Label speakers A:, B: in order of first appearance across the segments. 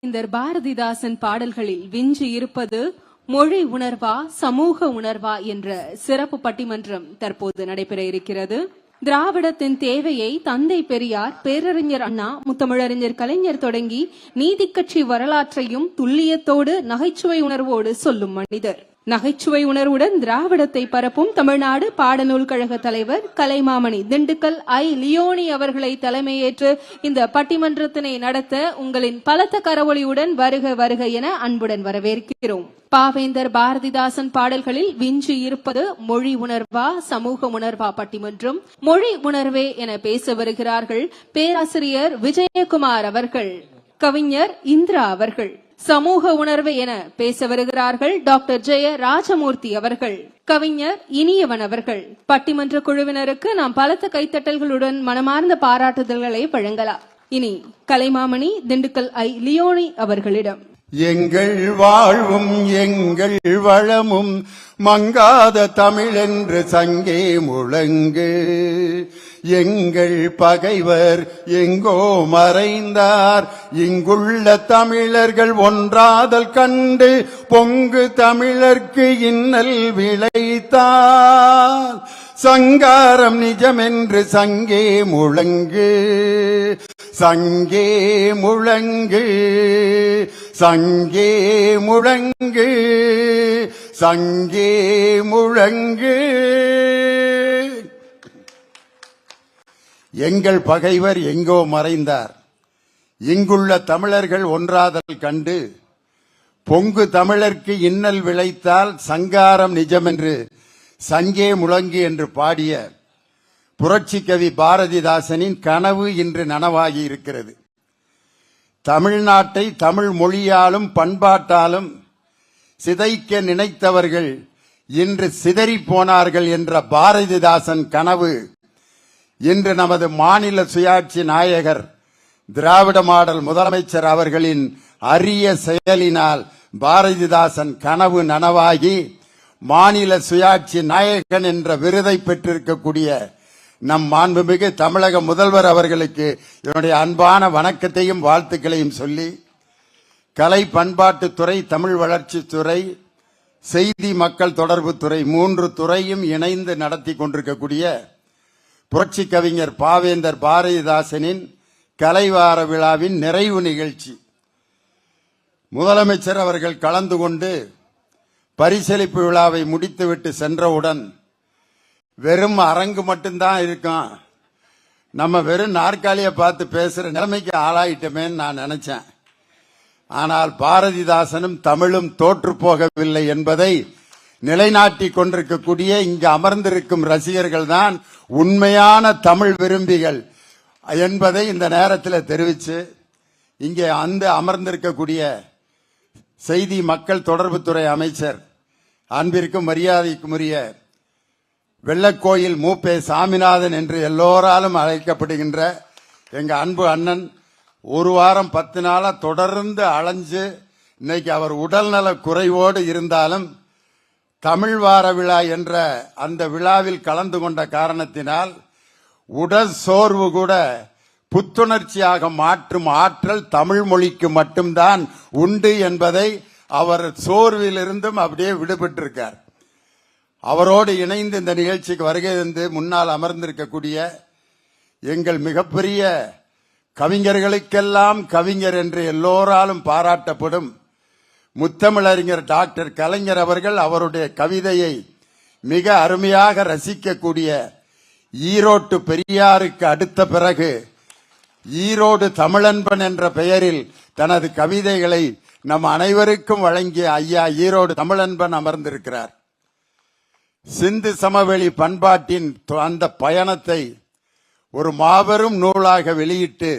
A: இந்த பாரதிதாசன் பாடல்களில் விஞ்சி இருப்பது மொழி உணர்வா சமூக உணர்வா என்ற சிறப்பு பட்டிமன்றம் தற்போது நடைபெற இருக்கிறது. திராவிடத்தின் தேவையை தந்தை பெரியார், பேரறிஞர் அண்ணா, முத்தமிழறிஞர் கலைஞர் தொடங்கி நீதிக்கட்சி வரலாற்றையும் துல்லியத்தோடு நகைச்சுவை உணர்வோடு சொல்லும் மனிதர். நகைச்சுவை உணர்வுடன் திராவிடத்தை பரப்பும் தமிழ்நாடு பாடநூல் கழக தலைவர் கலைமாமணி திண்டுக்கல் ஐ. லியோனி அவர்களை தலைமையேற்று இந்த பட்டிமன்றத்தினை நடத்த உங்களின் பலத்த கரவொலியுடன் வருக வருக என அன்புடன் வரவேற்கிறோம். பாவேந்தர் பாரதிதாசன் பாடல்களில் விஞ்சி இருப்பது மொழி உணர்வா சமூக உணர்வா பட்டிமன்றம். மொழி உணர்வே என பேச வருகிறார்கள் பேராசிரியர் விஜயகுமார் அவர்கள், கவிஞர் இந்திரா அவர்கள். சமூக உணர்வு என பேச வருகிறார்கள் டாக்டர் ஜெய ராஜமூர்த்தி அவர்கள், கவிஞர் இனியவன் அவர்கள். பட்டிமன்ற குழுவினருக்கு நாம் பலத்த கைத்தட்டல்களுடன் மனமார்ந்த பாராட்டுதல்களை வழங்கலாம். இனி கலைமாமணி திண்டுக்கல் ஐ. லியோனி அவர்களிடம்.
B: எங்கள் வாழ்வும் எங்கள் வளமும் மங்காத தமிழென்று சங்கே முழங்கு. எங்கள் பகைவர் எங்கோ மறைந்தார், இங்குள்ள தமிழர்கள் ஒன்றாதல் கண்டு பொங்கு தமிழர்க்கு இன்னல் விளைத்தார். சங்காரம் நிஜமென்று சங்கே முழங்கு, சங்கே முழங்கு, சங்கே முழங்கு, சங்கே முழங்கு. எங்கள் பகைவர் எங்கோ மறைந்தார், இங்குள்ள தமிழர்கள் ஒன்றாதல் கண்டு பொங்கு தமிழர்க்கு இன்னல் விளைத்தால் சங்காரம் நிஜமென்று சங்கே முழங்கு என்று பாடிய புரட்சி கவி பாரதிதாசனின் கனவு இன்று நனவாகி இருக்கிறது. தமிழ்நாட்டை தமிழ் மொழியாலும் பண்பாட்டாலும் சிதைக்க நினைத்தவர்கள் இன்று சிதறி போனார்கள் என்ற பாரதிதாசன் கனவு இன்று நமது மாநில சுயாட்சி நாயகர் திராவிட மாடல் முதலமைச்சர் அவர்களின் அரிய செயலினால் பாரதிதாசன் கனவு நனவாகி மாநில சுயாட்சி நாயகன் என்ற விருதை பெற்றிருக்கக்கூடிய நம் மாண்புமிகு தமிழக முதல்வர் அவர்களுக்கு என்னுடைய அன்பான வணக்கத்தையும் வாழ்த்துக்களையும் சொல்லி, கலை பண்பாட்டுத்துறை, தமிழ் வளர்ச்சித்துறை, செய்தி மக்கள் தொடர்பு துறை, 3 துறையும் இணைந்து நடத்தி கொண்டிருக்கக்கூடிய புரட்சி கவிஞர் பாவேந்தர் பாரதிதாசனின் கலைவார விழாவின் நிறைவு நிகழ்ச்சி முதலமைச்சர் அவர்கள் கலந்து கொண்டு பரிசளிப்பு விழாவை முடித்துவிட்டு சென்றவுடன் வெறும் அரங்கு மட்டும்தான் இருக்கும், நம்ம வெறும் நாற்காலியை பார்த்து பேசுற நிலைமைக்கு ஆளாயிட்டமேன்னு நான் நினைச்சேன். ஆனால் பாரதிதாசனும் தமிழும் தோற்று போகவில்லை என்பதை நிலைநாட்டி கொண்டிருக்கக்கூடிய இங்கு அமர்ந்திருக்கும் ரசிகர்கள் தான் உண்மையான தமிழ் விரும்பிகள் என்பதை இந்த நேரத்தில் தெரிவித்து, இங்கே அமர்ந்திருக்கக்கூடிய செய்தி மக்கள் தொடர்புத்துறை அமைச்சர் அன்பிற்கும் மரியாதைக்கும் உரிய வெள்ளக்கோயில் மூப்பே சாமிநாதன் என்று எல்லோராலும் அழைக்கப்படுகின்ற எங்க அன்பு அண்ணன், 1 வாரம் 10 நாளா தொடர்ந்து அலைஞ்சு இன்னைக்கு அவர் உடல்நல குறைவோடு இருந்தாலும் தமிழ் வார விழா என்ற அந்த விழாவில் கலந்து கொண்ட காரணத்தினால் உடல் சோர்வு கூட புத்துணர்ச்சியாக மாற்றும் ஆற்றல் தமிழ் மொழிக்கு மட்டும்தான் உண்டு என்பதை அவர் சோர்விலிருந்தும் அப்படியே விடுபட்டிருக்கார். அவரோடு இணைந்து இந்த நிகழ்ச்சிக்கு வருகை தந்து முன்னால் அமர்ந்திருக்கக்கூடிய எங்கள் மிகப்பெரிய கவிஞர்களுக்கெல்லாம் கவிஞர் என்று எல்லோராலும் பாராட்டப்படும் முத்தமிழறிஞர் டாக்டர் கலைஞர் அவர்கள் அவருடைய கவிதையை மிக அருமையாக ரசிக்கக்கூடிய ஈரோட்டு பெரியாருக்கு அடுத்த பிறகு ஈரோடு தமிழன்பன் என்ற பெயரில் தனது கவிதைகளை நம் அனைவருக்கும் வழங்கிய ஐயா ஈரோடு தமிழன்பன் அமர்ந்திருக்கிறார். சிந்து சமவெளி பண்பாட்டின் அந்த பயணத்தை ஒரு மாபெரும் நூலாக வெளியிட்டு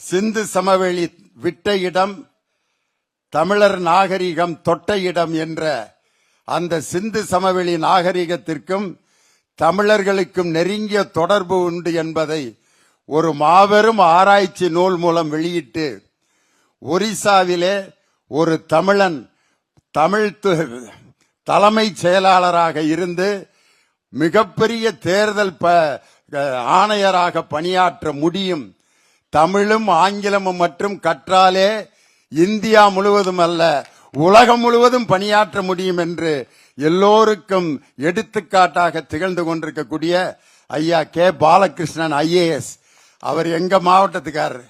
B: சிந்து சமவெளி விட்ட இடம், தமிழர் நாகரிகம் தொட்ட இடம் என்ற அந்த சிந்து சமவெளி நாகரிகத்திற்கும் தமிழர்களுக்கும் நெருங்கிய தொடர்பு உண்டு என்பதை ஒரு மாபெரும் ஆராய்ச்சி நூல் மூலம் வெளியிட்டு, ஒரிசாவிலே ஒரு தமிழன் தமிழ் தலைமை செயலாளராக இருந்து மிகப்பெரிய தேர்தல் ஆணையராக பணியாற்ற முடியும், தமிழும் ஆங்கிலமும் மற்றும் கற்றாலே இந்தியா முழுவதும் அல்ல, உலகம் முழுவதும் பணியாற்ற முடியும் என்று எல்லோருக்கும் எடுத்துக்காட்டாக திகழ்ந்து கொண்டிருக்கக்கூடிய ஐயா கே பாலகிருஷ்ணன் IAS, அவர் எங்க மாவட்டத்துக்காரர்.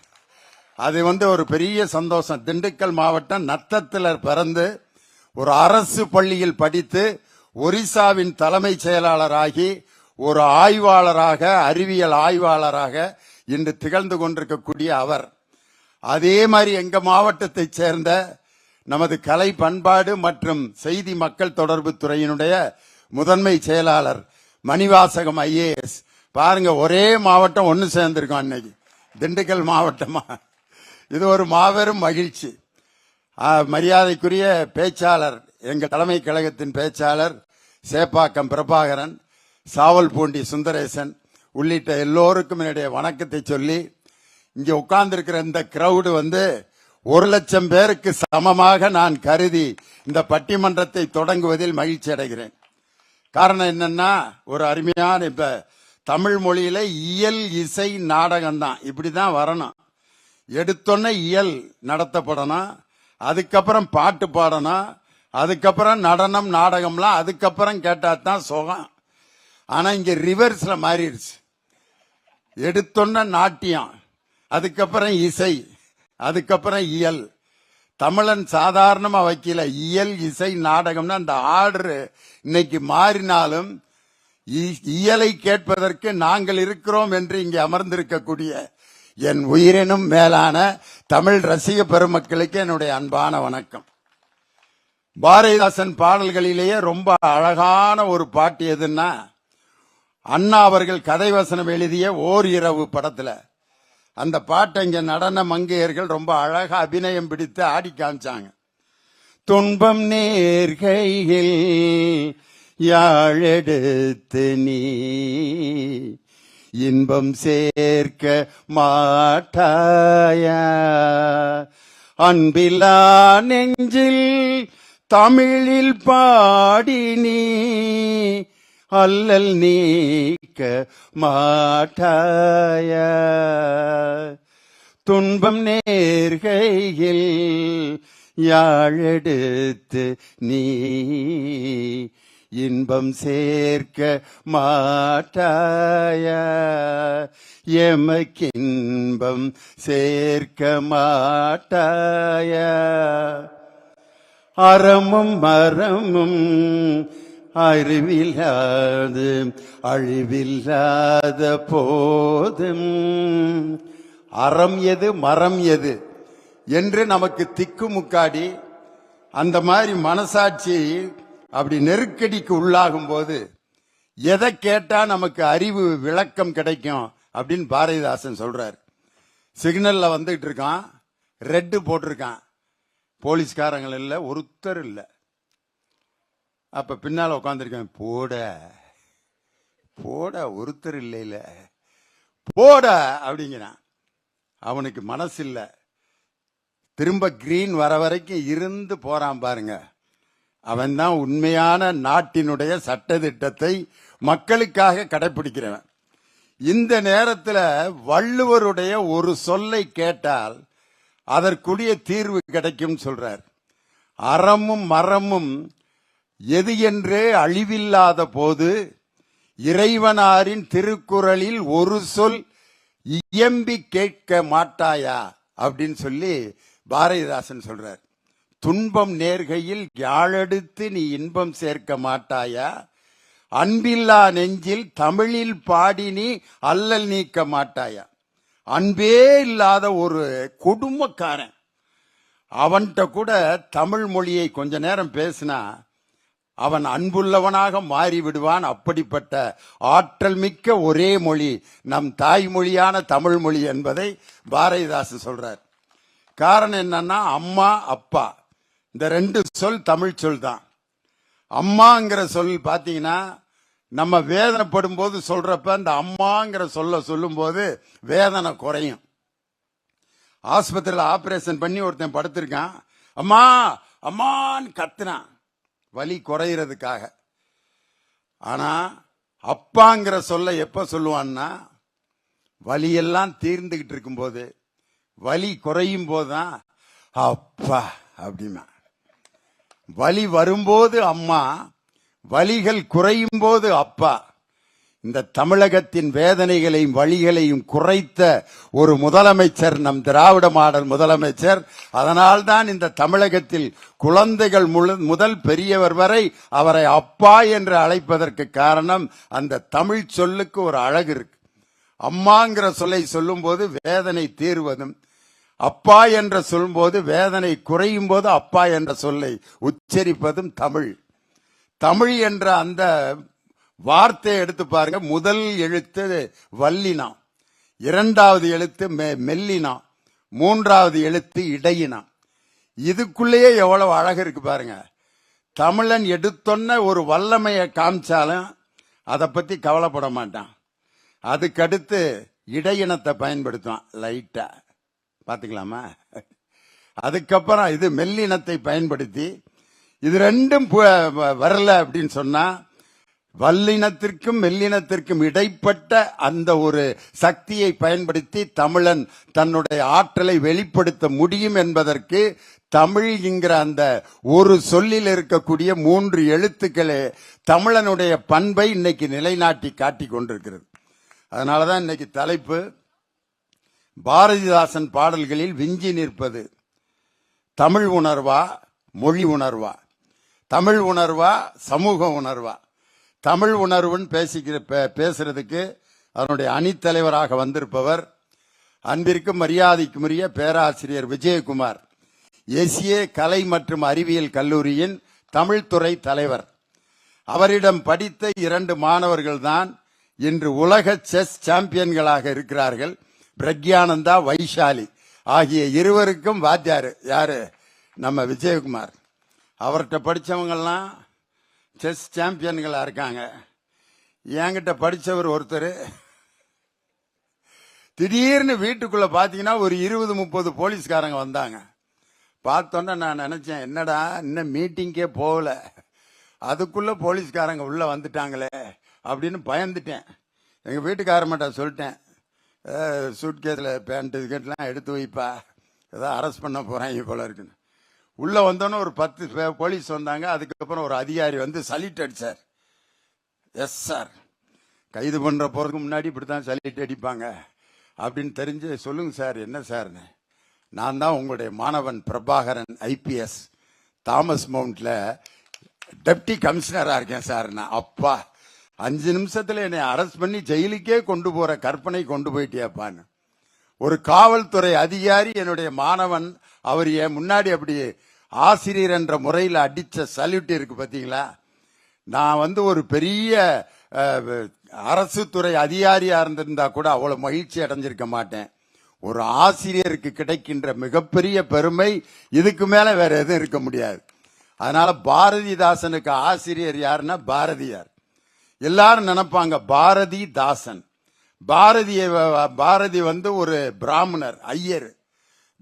B: அது ஒரு பெரிய சந்தோஷம். திண்டுக்கல் மாவட்டம் நத்தத்தில் பிறந்து ஒரு அரசு பள்ளியில் படித்து ஒரிசாவின் தலைமைச் செயலாளராகி ஒரு ஆய்வாளராக, அறிவியல் ஆய்வாளராக இன்று திகழ்ந்து கொண்டிருக்கக்கூடிய அவர், அதே மாதிரி எங்க மாவட்டத்தைச் சேர்ந்த நமது கலை பண்பாடு மற்றும் செய்தி மக்கள் தொடர்பு துறையினுடைய முதன்மை செயலாளர் மணிவாசகம் IAS. பாருங்க, ஒரே மாவட்டம் ஒன்னு சேர்ந்திருக்கோம் அன்னைக்கு, திண்டுக்கல் மாவட்டமா. இது ஒரு மாபெரும் மகிழ்ச்சி. மரியாதைக்குரிய பேச்சாளர், எங்க தலைமை கழகத்தின் பேச்சாளர் சேப்பாக்கம் பிரபாகரன், சாவல்பூண்டி சுந்தரேசன் உள்ளிட்ட எல்லோருக்கும் என்னுடைய வணக்கத்தை சொல்லி, இங்க உட்கார்ந்து இருக்கிற இந்த கிரௌடு 1,00,000 பேருக்கு சமமாக நான் கருதி இந்த பட்டிமன்றத்தை தொடங்குவதில் மகிழ்ச்சி அடைகிறேன். காரணம் என்னன்னா, ஒரு அருமையான இப்ப தமிழ் மொழியில இயல் இசை நாடகம் தான், இப்படிதான் வரணும். எடுத்தோன்ன இயல் நடத்தப்படணும், அதுக்கப்புறம் பாட்டு பாடணும், அதுக்கப்புறம் நடனம் நாடகம்லாம் அதுக்கப்புறம் கேட்டாதான் சுகம். ஆனா இங்க ரிவர்ஸ்ல மாறிடுச்சு. எடுத்தோன்ன நாட்டியம், அதுக்கப்புறம் இசை, அதுக்கப்புறம் இயல். தமிழன் சாதாரணமா வைக்கல, இயல் இசை நாடகம்னா அந்த ஆர்டர் இன்னைக்கு மாறினாலும் இயலை கேட்பதற்கு நாங்கள் இருக்கிறோம் என்று இங்கே அமர்ந்திருக்கக்கூடிய என் உயிரினும் மேலான தமிழ் ரசிக பெருமக்களுக்கு என்னுடைய அன்பான வணக்கம். பாரதிதாசன் பாடல்களிலேயே ரொம்ப அழகான ஒரு பாட்டு எதுன்னா, அண்ணா அவர்கள் கதை வசனம் எழுதிய ஓர் இரவு படத்துல அந்த பாட்டை இங்க நடன மங்கையர்கள் ரொம்ப அழகா அபிநயம் பிடித்து ஆடி காமிச்சாங்க. துன்பம் நேர்கையில் யாழெடுத்து நீ இன்பம் சேர்க்க மாட்டாயா, அன்பிலா நெஞ்சில் தமிழில் பாடி நீ அல்லல் நீக்க மாட்டாயா, துன்பம் நேர்கையில் யாழெடுத்து நீ இன்பம் சேர்க்க மாட்டாயா, எமக்கின்பம் சேர்க்க மாட்டாயா, அறமும் மரமும் அறிவில்லாது அழிவில்லாத போதும், அறம் எது மரம் எது என்று நமக்கு திக்குமுக்காடி அந்த மாதிரி மனசாட்சி அப்படி நெருக்கடிக்கு உள்ளாகும் போது எதை கேட்டா நமக்கு அறிவு விளக்கம் கிடைக்கும் அப்படின்னு பாரதிதாசன் சொல்றார். சிக்னல்ல வந்துட்டு இருக்கான், ரெட்டு போட்டிருக்கான், போலீஸ்காரங்கள் இல்ல, ஒருத்தர் இல்ல. அப்ப பின்னால உட்காந்துருக்கேன், போட போட ஒருத்தர் இல்லையில போட அப்படிங்கிறான். அவனுக்கு மனசு இல்ல, திரும்ப கிரீன் வர வரைக்கும் இருந்து போறான் பாருங்க. அவன் தான் உண்மையான நாட்டினுடைய சட்டதிட்டத்தை மக்களுக்காக கடைபிடிக்கிறவன். இந்த நேரத்தில் வள்ளுவருடைய ஒரு சொல்லை கேட்டால் அதற்குரிய தீர்வு கிடைக்கும் சொல்றார். அறமும் மரமும் எது என்றே அழிவில்லாத போது இறைவனாரின் திருக்குறளில் ஒரு சொல் இயம்பி கேட்க மாட்டாயா அப்படின்னு சொல்லி பாரதிதாசன் சொல்றார். துன்பம் நேர்கையில் யாழெடுத்து நீ இன்பம் சேர்க்க மாட்டாயா, அன்பில்லா நெஞ்சில் தமிழில் பாடி நீ அல்லல் நீக்க மாட்டாயா. அன்பே இல்லாத ஒரு கொடுமைக்காரன், அவன்கிட்ட கூட தமிழ் மொழியை கொஞ்ச நேரம் பேசினா அவன் அன்புள்ளவனாக மாறி விடுவான். அப்படிப்பட்ட ஆற்றல் மிக்க ஒரே மொழி நம் தாய்மொழியான தமிழ் மொழி என்பதை பாரதிதாசன் சொல்றார். காரணம் என்னன்னா, அம்மா அப்பா இந்த ரெண்டு சொல் தமிழ் சொல் தான். அம்மாங்கிற சொல் பாத்தீங்கன்னா நம்ம வேதனைப்படும் போது சொல்றப்ப அந்த அம்மாங்கிற சொல்லும் போது வேதனை குறையும். ஆஸ்பத்திரியில் ஆபரேஷன் பண்ணி ஒருத்தன் படுத்திருக்கான், அம்மா அம்மான்னு கத்துனான் வலி குறையிறதுக்காக. ஆனா அப்பாங்கிற சொல்ல எப்ப சொல்லுவான்னா, வலியெல்லாம் தீர்ந்துகிட்டு இருக்கும் போது, வலி குறையும் போதுதான் அப்பா அப்படிமா. வலி வரும்போது அம்மா, வலிகள் குறையும் போது அப்பா. இந்த தமிழகத்தின் வேதனைகளையும் வழிகளையும் குறைத்த ஒரு முதலமைச்சர் நம் திராவிட மாடல் முதலமைச்சர். அதனால்தான் இந்த தமிழகத்தில் குழந்தைகள் முதல் பெரியவர் வரை அவரை அப்பா என்று அழைப்பதற்கு காரணம் அந்த தமிழ் சொல்லுக்கு ஒரு அழகு இருக்கு. அம்மாங்கிற சொல்லை சொல்லும் போது வேதனை தீர்வதும், அப்பா என்ற சொல்லும்போது வேதனை குறையும் போது அப்பா என்ற சொல்லை உச்சரிப்பதும் தமிழ். தமிழ் என்ற அந்த வார்த்தையை எடுத்து பாருங்க. முதல் எழுத்து வல்லினா, இரண்டாவது எழுத்து மெல்லினா, மூன்றாவது எழுத்து இடையினா. இதுக்குள்ளேயே எவ்வளவு அழகு இருக்கு பாருங்க. தமிழன் எடுத்தொன்ன ஒரு வல்லமையை காமிச்சாலும் அதை பத்தி கவலைப்பட மாட்டான். அதுக்கடுத்து இடையினத்தை பயன்படுத்துவான் லைட்டா, பாத்துக்கலாமா. அதுக்கப்புறம் இது மெல்லினத்தை பயன்படுத்தி, இது ரெண்டும் வரல அப்படின்னு சொன்னா வல்லினத்திற்கும் மெல்லினத்திற்கும் இடைப்பட்ட அந்த ஒரு சக்தியை பயன்படுத்தி தமிழன் தன்னுடைய ஆற்றலை வெளிப்படுத்த முடியும் என்பதற்கு தமிழ் என்கிற அந்த ஒரு சொல்லில் இருக்கக்கூடிய 3 எழுத்துக்களே தமிழனுடைய பண்பை இன்னைக்கு நிலைநாட்டி காட்டி கொண்டிருக்கிறது. அதனாலதான் இன்னைக்கு தலைப்பு பாரதிதாசன் பாடல்களில் விஞ்சி நிற்பது தமிழ் உணர்வா, மொழி உணர்வா, தமிழ் உணர்வா, சமூக உணர்வா. தமிழ் உணர்வுன்னு பேசுறதுக்கு அதனுடைய அணித்தலைவராக வந்திருப்பவர் அன்பிற்கும் மரியாதைக்குரிய பேராசிரியர் விஜயகுமார், எஸ்ஏ கலை மற்றும் அறிவியல் கல்லூரியின் தமிழ்துறை தலைவர். அவரிடம் படித்த 2 மாணவர்கள் தான் இன்று உலக செஸ் சாம்பியன்களாக இருக்கிறார்கள். பிரக்யானந்தா, வைஷாலி ஆகிய இருவருக்கும் வாத்தியாரு யாரு? நம்ம விஜயகுமார். அவர்கிட்ட படிச்சவங்கெல்லாம் செஸ் சாம்பியன்களா இருக்காங்க. என்கிட்ட படிச்சவர் ஒருத்தர் திடீர்னு வீட்டுக்குள்ள பாத்தீங்கன்னா ஒரு 20-30 போலீஸ்காரங்க வந்தாங்க. பார்த்தோன்னா நான் நினைச்சேன், என்னடா இன்னும் மீட்டிங்கே போகல, அதுக்குள்ள போலீஸ்காரங்க உள்ள வந்துட்டாங்களே அப்படின்னு பயந்துட்டேன். எங்க வீட்டுக்காரமாட்ட சொல்லிட்டேன், சூட்கேஸ்ல பேண்ட் கிட்டலாம் எடுத்து வைப்பா, ஏதாவது அரெஸ்ட் பண்ண போறாங்க போல இருக்குன்னு. உள்ள வந்தோன்னு ஒரு 10 போலீஸ் வந்தாங்க. அதுக்கப்புறம் ஒரு அதிகாரி வந்து சல்யூட் அடிச்சார். எஸ் சார், கைது பண்ற போறதுக்கு முன்னாடி இப்படித்தான் சல்யூட் அடிப்பாங்க அப்படின்னு தெரிஞ்சு, சொல்லுங்க சார் என்ன சார்னு. நான் தான் உங்களுடைய மாணவன் பிரபாகரன், ஐபிஎஸ், தாமஸ் மவுண்ட்ல டெப்டி கமிஷனரா இருக்கேன் சார். நான் அப்பா 5 நிமிஷத்துல என்னை அரெஸ்ட் பண்ணி ஜெயிலுக்கே கொண்டு போற கற்பனை கொண்டு போயிட்டியாப்பான்னு. ஒரு காவல்துறை அதிகாரி என்னுடைய மாணவன், அவர் என் முன்னாடி அப்படி ஆசிரியர் என்ற முறையில் அடிச்ச சல்யூட் இருக்கு பாத்தீங்களா. நான் வந்து ஒரு பெரிய அரசு துறை அதிகாரியா இருந்திருந்தா கூட அவ்வளவு மகிழ்ச்சி அடைஞ்சிருக்க மாட்டேன். ஒரு ஆசிரியருக்கு கிடைக்கின்ற மிகப்பெரிய பெருமை இதுக்கு மேல வேற எதுவும் இருக்க முடியாது. அதனால பாரதிதாசனுக்கு ஆசிரியர் யாருன்னா பாரதியார். எல்லாரும் நினைப்பாங்க பாரதிதாசன். பாரதி வந்து ஒரு பிராமணர், ஐயர்.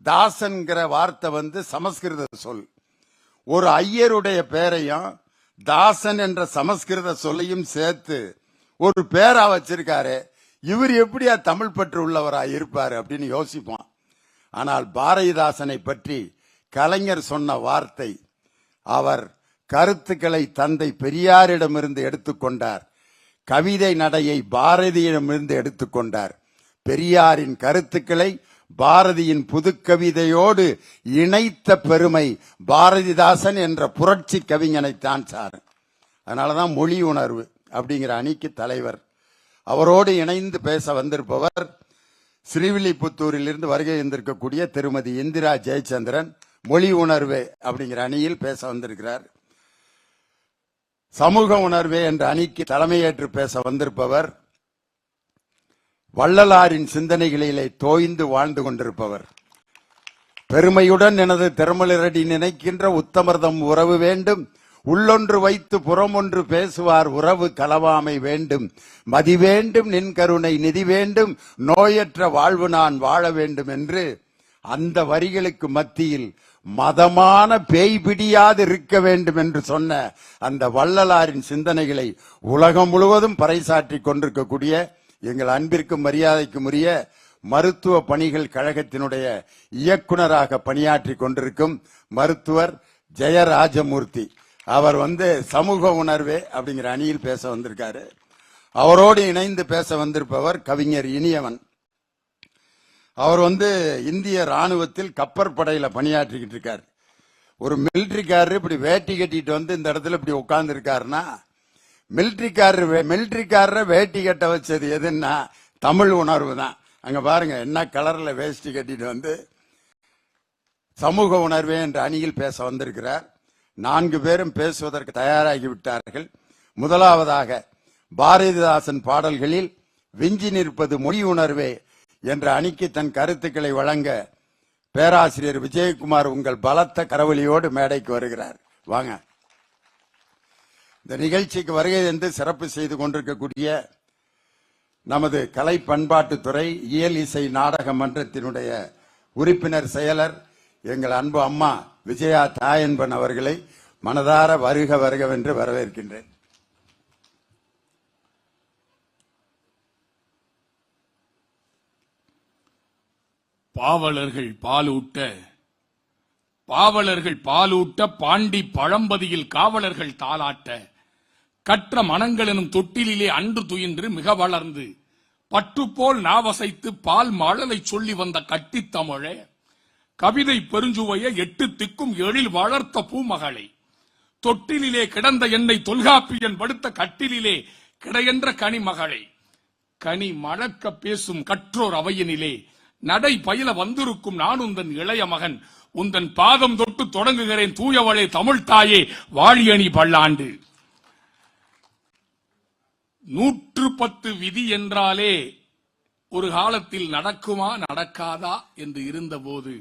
B: தாசன்கிற வார்த்தை வந்து சமஸ்கிருத சொல். ஒரு ஐயருடைய பெயரையும் தாசன் என்ற சமஸ்கிருத சொல்லையும் சேர்த்து ஒரு பேரா வச்சிருக்காரு. இவர் எப்படியா தமிழ் பற்று உள்ளவரா இருப்பாரு அப்படின்னு யோசிப்பான். ஆனால் பாரதிதாசனை பற்றி கலைஞர் சொன்ன வார்த்தை, அவர் கருத்துக்களை தந்தை பெரியாரிடமிருந்து எடுத்துக்கொண்டார், கவிதை நடையை பாரதியிடமிருந்து எடுத்துக்கொண்டார். பெரியாரின் கருத்துக்களை பாரதியின் புதுக்கவிதையோடு இணைத்த பெருமை பாரதிதாசன் என்ற புரட்சி கவிஞனைத்தான் சார். அதனாலதான் மொழி உணர்வு அப்படிங்கிற அணிக்கு தலைவர். அவரோடு இணைந்து பேச வந்திருப்பவர் ஸ்ரீவில்லிபுத்தூரில் இருந்து வருகை வந்திருக்கக்கூடிய திருமதி இந்திரா ஜெயச்சந்திரன், மொழி உணர்வு அப்படிங்கிற அணியில் பேச வந்திருக்கிறார். சமூக உணர்வு என்ற அணிக்கு தலைமையேற்று பேச வந்திருப்பவர் வள்ளலாரின் சிந்தனைகளிலே தோய்ந்து வாழ்ந்து கொண்டிருப்பவர், பெருமையுடன் எனது திருமலரடி நினைக்கின்ற உத்தமர்தம் உறவு வேண்டும், உள்ளொன்று வைத்து புறமொன்று பேசுவார் உறவு கலவாமை வேண்டும், மதி வேண்டும் நின் கருணை நிதி வேண்டும், நோயற்ற வாழ்வு நான் வாழ வேண்டும் என்று அந்த வரிகளுக்கு மத்தியில் மதமான பேய் பிடியாது இருக்க வேண்டும் என்று சொன்ன அந்த வள்ளலாரின் சிந்தனைகளை உலகம் முழுவதும் பறைசாற்றி கொண்டிருக்கக்கூடிய எங்கள் அன்பிற்கும் மரியாதைக்கும் உரிய மருத்துவ பணிகள் கழகத்தினுடைய இயக்குனராக பணியாற்றி கொண்டிருக்கும் மருத்துவர் ஜெயராஜமூர்த்தி. அவர் சமூக உணர்வே அப்படிங்கிற அணியில் பேச வந்திருக்காரு. அவரோடு இணைந்து பேச வந்திருப்பவர் கவிஞர் இனியவன். அவர் இந்திய ராணுவத்தில் கப்பற்படையில பணியாற்றிக்கிட்டு இருக்காரு. ஒரு மிலிட்டரிக்காரர் இப்படி வேட்டி கட்டிட்டு இந்த இடத்துல இப்படி உட்கார்ந்து இருக்காருன்னா, மிலிட்டரிக்காரரை வேட்டி கட்ட வச்சது எதுன்னா தமிழ் உணர்வு தான். அங்க பாருங்க என்ன கலர்ல வேஷ்டி கட்டிட்டு சமூக உணர்வே என்ற அணியில் பேச வந்திருக்கிறார். 4 பேரும் பேசுவதற்கு தயாராகி விட்டார்கள். முதலாவதாக பாரதிதாசன் பாடல்களில் விஞ்சி நிற்பது மொழி உணர்வே என்ற அணிக்கு தன் கருத்துக்களை வழங்க பேராசிரியர் விஜயகுமார் உங்கள் பலத்த கரவொலியோடு மேடைக்கு வருகிறார். வாங்க. இந்த நிகழ்ச்சிக்கு வருகை தந்து சிறப்பு செய்து கொண்டிருக்கக்கூடிய நமது கலை பண்பாட்டுத்துறை இயல் இசை நாடக மன்றத்தினுடைய உறுப்பினர் செயலர் எங்கள் அன்பு அம்மா விஜயா தாயன்பன் அவர்களை மனதார வருக வருகவென்று வரவேற்கின்றேன்.
C: பாவலர்கள் பாலூட்ட பாண்டி பழம்பதியில் காவலர்கள் தாளாட்ட கற்ற மனங்கள் எனும் தொட்டிலே அன்று துயின்று மிக வளர்ந்து பட்டுப்போல் நாவசைத்து பால் மழலை சொல்லி வந்த கட்டித்தமிழே, கவிதை பெருஞ்சுவைய 8 திக்கும் எழில் வளர்த்த பூமகளை, தொட்டிலே கிடந்த என்னை தொல்காப்பியன் படுத்த கட்டிலே கிடையென்ற கனிமகளை, கனி மழக்க பேசும் கற்றோர் அவையினிலே நடை பயில வந்திருக்கும் நான் உந்தன் இளைய மகன், உந்தன் பாதம் தொட்டு தொடங்குகிறேன் தூயவளே தமிழ் தாயே வாழியணி பல்லாண்டு. 110 விதி என்றாலே ஒரு காலத்தில் நடக்குமா நடக்காதா என்று இருந்தபோது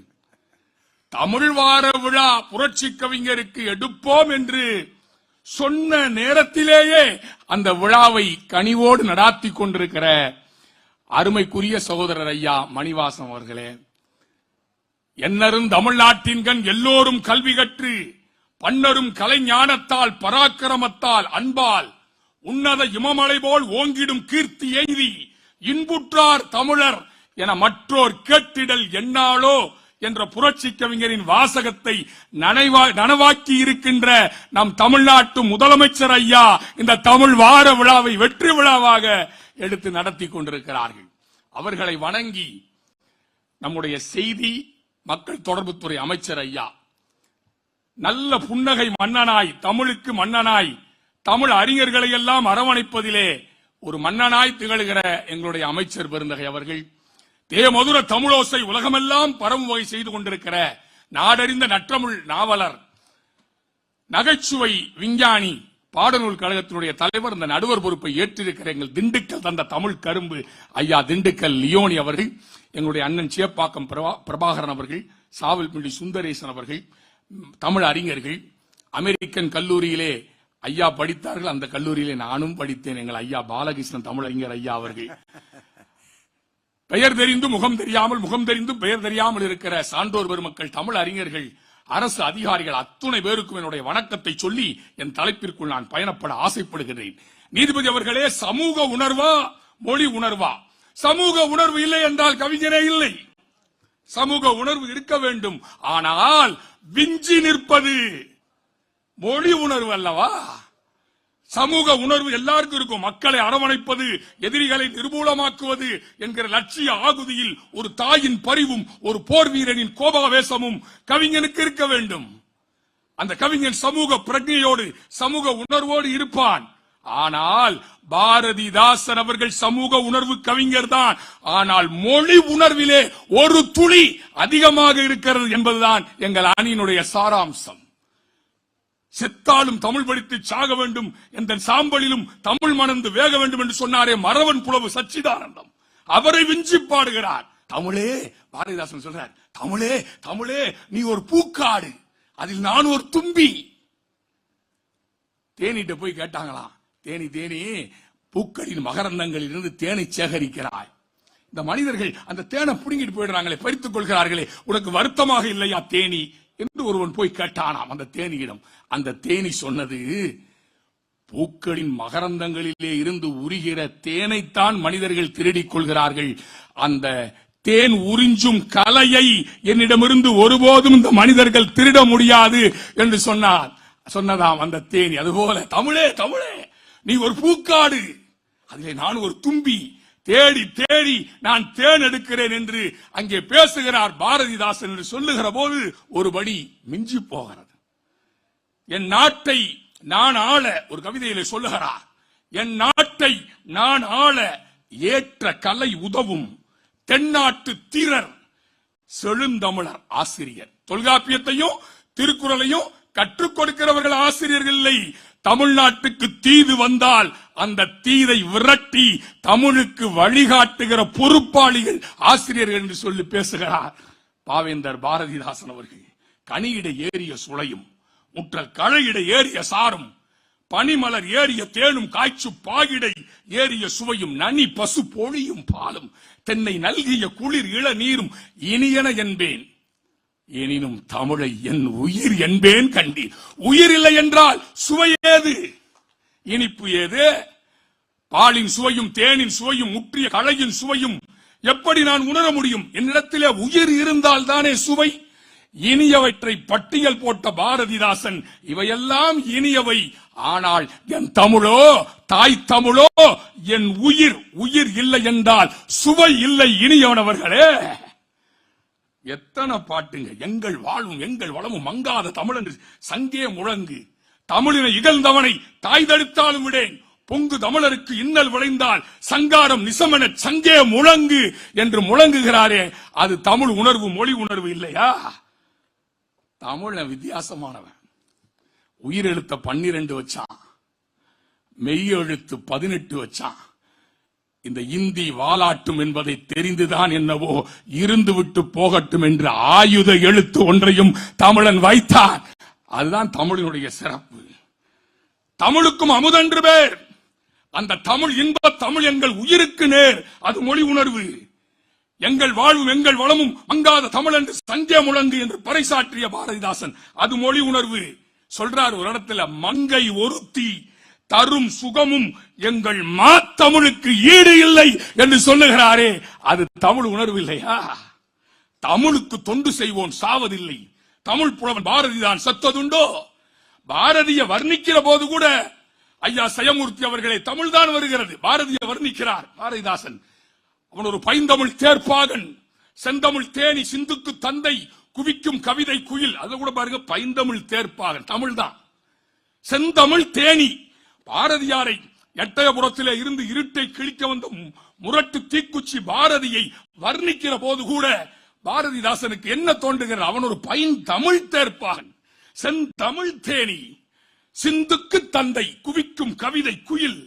C: தமிழ் வார விழா புரட்சி கவிஞருக்கு எடுப்போம் என்று சொன்ன நேரத்திலேயே அந்த விழாவை கனிவோடு நடாத்தி கொண்டிருக்கிற அருமைக்குரிய சகோதரர் ஐயா மணிவாசன் அவர்களே, என்னரும் தமிழ்நாட்டின் கண் எல்லோரும் கல்வி கற்று பன்னரும் கலைஞானத்தால் பராக்கிரமத்தால் அன்பால் உன்னத இமமலை போல் ஓங்கிடும் கீர்த்தி எய்தி இன்புற்றார் தமிழர் என மற்றோர் கேட்டிடல் என்னாலோ என்ற புரட்சி கவிஞரின் வாசகத்தை நனவாக்கி இருக்கின்ற நம் தமிழ்நாட்டு முதலமைச்சர் ஐயா இந்த தமிழ் வார விழாவை வெற்றி விழாவாக எடுத்து நடத்தி கொண்டிருக்கிறார்கள். அவர்களை வணங்கி நம்முடைய செய்தி மக்கள் தொடர்புத்துறை அமைச்சர் ஐயா நல்ல புன்னகை மன்னனாய், தமிழுக்கு மன்னனாய், தமிழ் அறிஞர்களை எல்லாம் அரவணைப்பதிலே ஒரு மன்னனாய் திகழ்கிற எங்களுடைய அமைச்சர் பெருந்தகை அவர்கள், தேமதுர தமிழோசை உலகமெல்லாம் பரவும் வகை செய்து கொண்டிருக்கிற நாடறிந்த நற்றமிழ் நாவலர், நகைச்சுவை விஞ்ஞானி, பாடநூல் கழகத்தினுடைய தலைவர், இந்த நடுவர் பொறுப்பை ஏற்றிருக்கிற எங்கள் திண்டுக்கல் தந்த தமிழ் கரும்பு ஐயா திண்டுக்கல் லியோனி அவர்கள், எங்களுடைய அண்ணன் சேப்பாக்கம் பிரபாகரன் அவர்கள், சாவல்பிண்டி சுந்தரேசன் அவர்கள், தமிழ் அறிஞர்கள், அமெரிக்கன் கல்லூரியிலே ஐயா படித்தார்கள், அந்த கல்லூரியிலே நானும் படித்தேன். எங்கள் ஐயா பாலகிருஷ்ணன் தமிழறிஞர் ஐயா அவர்கள், பெயர் தெரிந்து முகம் தெரியாமல், முகம் தெரிந்து பெயர் தெரியாமல் இருக்கிற சான்றோர் பெருமக்கள், தமிழ் அறிஞர்கள், அரசு அதிகாரிகள் அத்துணை பேருக்கும் என்னுடைய வணக்கத்தை சொல்லி என் தலைப்பிற்குள் நான் பயணப்பட ஆசைப்படுகிறேன். நீதிபதி அவர்களே, சமூக உணர்வா மொழி உணர்வா? சமூக உணர்வு இல்லை என்றால் கவிஞரே இல்லை. சமூக உணர்வு இருக்க வேண்டும். ஆனால் விஞ்சி நிற்பது மொழி உணர்வு அல்லவா? சமூக உணர்வு எல்லாருக்கும் இருக்கும். மக்களை அரவணைப்பது, எதிரிகளை நிர்மூலமாக்குவது என்கிற லட்சிய ஆகுதியில் ஒரு தாயின் பரிவும் ஒரு போர் வீரனின் கோபாவேசமும் கவிஞனுக்கு இருக்க வேண்டும். அந்த கவிஞன் சமூக பிரஜையோடு சமூக உணர்வோடு இருப்பான். ஆனால் பாரதிதாசன் அவர்கள் சமூக உணர்வு கவிஞர் தான். ஆனால் மொழி உணர்விலே ஒரு துளி அதிகமாக இருக்கிறது என்பதுதான் எங்கள் அணியினுடைய சாராம்சம். செத்தாலும் தமிழ் படித்து சாக வேண்டும் என்ற சாம்பலிலும் தமிழ் மணந்து வேக வேண்டும் என்று சொன்னாரே மறவன் புலவு சச்சிதானந்தம், அவரை விஞ்சி பாடுகிறார். தமிழே, பாரதிதாசன் சொல்றார், தமிழே தமிழே நீ ஒரு பூக்காடு, அதில் நான் ஒரு தும்பி. தேனிட்ட போய் கேட்டாங்களாம், தேனி தேனி பூக்களின் மகரந்தங்களில் இருந்து தேனை சேகரிக்கிறாய். இந்த மனிதர்கள் அந்த தேனை புடுங்கிட்டு போயிடுறாங்களே, பறித்துக் கொள்கிறார்களே, உனக்கு வருத்தமாக இல்லையா தேனி என்று ஒருவன் போய் கேட்டானாம் அந்த தேனியிடம். அந்த தேனி சொன்னது, பூக்களின் மகரந்தங்களிலே இருந்து உரிகிற தேனைத்தான் மனிதர்கள் திருடிக் கொள்கிறார்கள். அந்த தேன் உறிஞ்சும் கலையை என்னிடமிருந்து ஒருபோதும் இந்த மனிதர்கள் திருட முடியாது என்று சொன்னதாம் அந்த தேனி. அதுபோல தமிழே தமிழே நீ ஒரு பூக்காடு, அதிலே நான் ஒரு தும்பி, தேடி தேடி நான் தேன் எடுக்கிறேன் என்று அங்கே பேசுகிறார் பாரதிதாசன் என்று சொல்லுகிற போது ஒருபடி மிஞ்சி போகிறது. என் நாட்டை நான் ஆள ஒரு கவிதையிலே சொல்லுகிறார், என் நாட்டை நான் ஆள ஏற்ற கலை உதவும் தென்னாட்டு தீரர் செழுந்தமிழர் ஆசிரியர். தொல்காப்பியத்தையும் திருக்குறளையும் கற்றுக் கொடுக்கிறவர்கள் ஆசிரியர்கள் இல்லை. தமிழ்நாட்டுக்கு தீது வந்தால் அந்த தீதை விரட்டி தமிழுக்கு வழிகாட்டுகிற பொறுப்பாளிகள் ஆசிரியர்கள் என்று சொல்லி பேசுகிறார் பாவேந்தர் பாரதிதாசன் அவர்கள். கனியிட ஏறிய சுளையும் முற்றல் கழையிட ஏறிய சாரும் பனிமலர் ஏறிய தேனும் காய்ச்சு பாகிடை ஏறிய சுவையும் நனி பசு பொழியும் பாலும் தென்னை நல்கிய குளிர் இள நீரும் இனியன என்பேன், எனினும் தமிழை என் உயிர் என்பேன் கண்டீர். உயிர் இல்லை என்றால் சுவை ஏது, இனிப்பு ஏது? பாலின் சுவையும் தேனின் சுவையும் முற்றிய களையின் சுவையும் எப்படி நான் உணர முடியும்? என்னிடத்திலே உயிர் இருந்தால் தானே சுவை. இனியவற்றை பட்டியல் போட்ட பாரதிதாசன் இவையெல்லாம் இனியவை, ஆனால் என் தமிழோ தாய் தமிழோ என் உயிர், உயிர் இல்லை என்றால் சுவை இல்லை. இனியவனவர்களே எத்தனை பாட்டுங்க. எங்கள் வாழ்வும் எங்கள் வளமும் மங்காத தமிழன் சங்கே முழங்கு, தமிழினை இகழ்ந்தவனை தாய் தடுத்தாலும் விடேன், பொங்கு தமிழருக்கு இன்னல் விளைந்தால் சங்காரம் நிசமன சங்கே முழங்கு என்று முழங்குகிறாரே, அது தமிழ் உணர்வு, மொழி உணர்வு இல்லையா? தமிழ வித்தியாசமானவன். உயிரெழுத்த 12 வச்சான், மெய்யெழுத்து 18 வச்சான். இந்த இந்தி வாலாட்டும் என்பதை தெரிந்துதான் என்னவோ இருந்து விட்டு போகட்டும் என்று ஆயுத எழுத்து ஒன்றையும் தமிழன் வைத்தான். அதுதான் தமிழினுடைய சிறப்பு. தமிழுக்கும் அமுதென்று பேர். அந்த தமிழ் இன்ப தமிழ் எங்கள் உயிருக்கு நேர், அது மொழி உணர்வு. எங்கள் வாழ்வும் எங்கள் வளமும் மங்காத தமிழ் என்று சங்கே முழங்கு என்று பறைசாற்றிய பாரதிதாசன், அது மொழி உணர்வு. சொல்றார் ஒரு இடத்துல, மங்கை ஒருத்தி தரும் சுகமும் எங்கள் மாத்தமிழுக்கு ஈடு இல்லை என்று சொல்லுகிறாரே, அது தமிழ் உணர்வு இல்லையா? தமிழுக்கு தொண்டு செய்வோன் சாவதில்லை. தமிழ் புலவன் பாரதிதான் செத்ததுண்டோ? பாரதிய வர்ணிக்கிற போது கூட ஐயா சயமூர்த்தி அவர்களை தமிழ்தான் வருகிறது. பாரதிய வர்ணிக்கிறார் பாரதிதாசன். அவன் ஒரு பைந்தமிழ் தேர்ப்பாகன், செந்தமிழ் தேனி, சிந்துக்கு தந்தை, குவிக்கும் கவிதை குயில். அது கூட பாருங்க, பைந்தமிழ் தேர்ப்பாகன் தமிழ்தான். செந்தமிழ் தேனி. பாரதியாரை எட்டயபுரத்திலே இருந்து இருட்டை கிழிக்க வந்த முரட்டு தீக்குச்சி பாரதியை வர்ணிக்கிற போது கூட பாரதிதாசனுக்கு என்ன தோன்றுகிறது? அவன் ஒரு பைந்தமிழ் தேர்ப்பாகன், செந்தமிழ் தேனி, சிந்துக்கு தந்தை, குவிக்கும் கவிதை குயில்,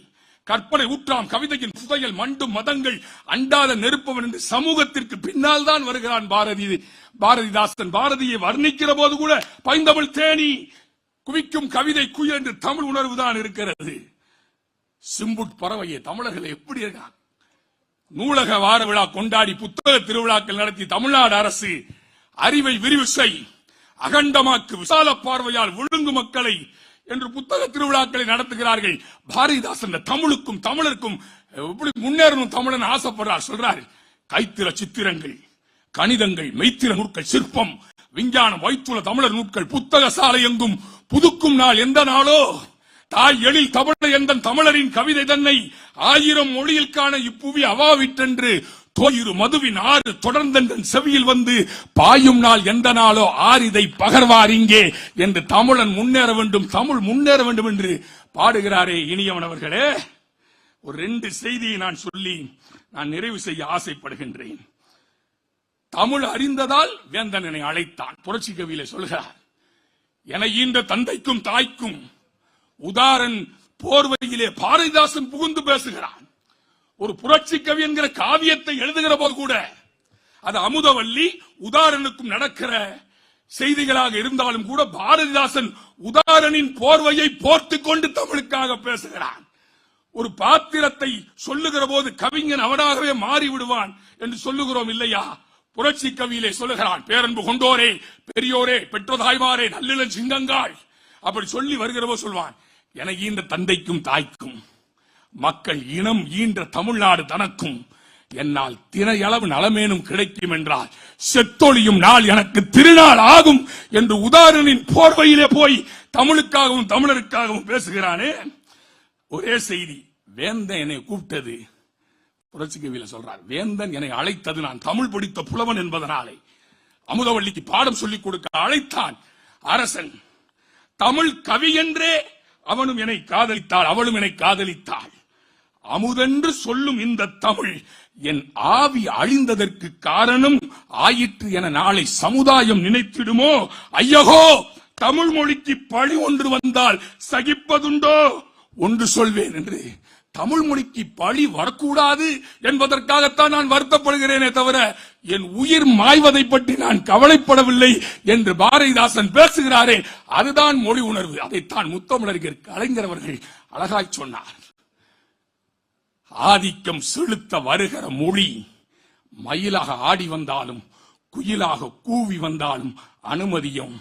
C: கற்பனை ஊற்றாம் கவிதையின் புதையல், மண்டும் மதங்கள் அண்டாத நெருப்பவன் என்று சமூகத்திற்கு பின்னால் தான் வருகிறான் பாரதிதாசன். பாரதியை வர்ணிக்கிற போது கூட பைந்தமிழ் தேனி, குவிக்கும் கவிதை குயில் என்று தமிழ் உணர்வு தான் இருக்கிறது. சிம்புட் பறவையே தமிழர்கள் எப்படி இருக்கான்? நூலக வார விழா கொண்டாடி புத்தக திருவிழாக்கள் நடத்தி தமிழ்நாடு அரசு அறிவை விரிவு செய், அகண்டமாக்கு, விசால பார்வையால் விழுங்கு மக்களை என்று புத்தக திருவிழாக்களை நடத்துகிறார்கள். பாரதிதாசன் தமிழுக்கும் தமிழருக்கும் எப்படி முன்னேறணும் தமிழன் ஆசைப்படுறார். சொல்றாரு, கைத்திர சித்திரங்கள், கணிதங்கள், மெய்த்திர நூற்கள், சிற்பம், விஞ்ஞானம், வைத்துள்ள தமிழர் நூட்கள் புத்தக சாலை எங்கும் புதுக்கும் நாள் எந்த நாளோ, தாய் எழில் தமிழை எந்த தமிழரின் கவிதை தன்னை 1000 மொழியில் காண இப்புவி அவாவிட்டென்று தோயிரு மதுவின் ஆறு தொடர்ந்தென்றன் செவியில் வந்து பாயும் நாள் எந்த நாளோ ஆரிதை பகர்வார் இங்கே என்று தமிழன் முன்னேற வேண்டும், தமிழ் முன்னேற வேண்டும் என்று பாடுகிறாரே இனியவனவர்களே. ஒரு 2 செய்தியை நான் சொல்லி நான் நிறைவு செய்ய ஆசைப்படுகின்றேன். தமிழ் அறிந்ததால் வேந்தன் என்னை அழைத்தான். புரட்சி கவியிலே சொல்கிறார், என ஈன்ற தந்தைக்கும் தாய்க்கும் உதாரன் போர்வையிலே பாரதிதாசன் புகுந்து பேசுகிறான். ஒரு புரட்சி கவி என்கிற காவியத்தை எழுதுகிற போது கூட அது அமுதவல்லி உதாரனுக்கும் நடக்கிற செய்திகளாக இருந்தாலும் கூட பாரதிதாசன் உதாரனின் போர்வையை போர்த்துக் கொண்டு தமிழுக்காக பேசுகிறான். ஒரு பாத்திரத்தை சொல்லுகிற போது கவிஞன் அவனாகவே மாறிவிடுவான் என்று சொல்லுகிறோம் இல்லையா? புரட்சி கவியிலே சொல்லுகிறான், பேரன்பு கொண்டோரே, பெரியோரே, பெற்றோதாய்மாரே, நல்லிளம் சிங்கங்காள். அப்படி சொல்லி வருகிற போது சொல்வான், என ஈன்ற தந்தைக்கும் தாய்க்கும், மக்கள் இனம் ஈன்ற தமிழ்நாடு தனக்கும், என்னால் தினையளவு நலமேனும் கிடைக்கும் என்றால் செத்தொழியும் நாள் எனக்கு திருநாள் ஆகும் என்று உதாரணனின் போர்வையிலே போய் தமிழுக்காகவும் தமிழருக்காகவும் பேசுகிறானே. ஒரே செய்தி, வேந்தன் என்னை கூப்பிட்டது, புரட்சிக்கவியில சொல்றார், வேந்தன் என்னை அழைத்தது நான் தமிழ் படித்த புலவன் என்பதனாலே. அமுதவள்ளிக்கு பாடம் சொல்லிக் கொடுக்க அழைத்தான் அரசன். தமிழ் கவி என்றே அவனும் என்னை காதலித்தாள், அவளும் என்னை காதலித்தாள். அமுதென்று சொல்லும் இந்த தமிழ் என் ஆவி அழிந்ததற்கு காரணம் ஆயிற்று என நாளை சமுதாயம் நினைத்திடுமோ? ஐயகோ, தமிழ் மொழிக்கு பழி ஒன்று வந்தால் சகிப்பதுண்டோ? ஒன்று சொல்வேன் என்று தமிழ் மொழிக்கு பழி வரக்கூடாது என்பதற்காகத்தான் நான் வருத்தப்படுகிறேனே தவிர என் உயிர் மாய்வதை பற்றி நான் கவலைப்படவில்லை என்று பாரதிதாசன் பேசுகிறாரே, அதுதான் மொழி உணர்வு. அதைத்தான் முத்தமிழறிஞர் கலைஞர் அவர்கள் அழகாய் சொன்னார். ஆதிக்கம் செலுத்த வருகிற மொழி மயிலாக ஆடி வந்தாலும் குயிலாக கூவி வந்தாலும் அனுமதியும்.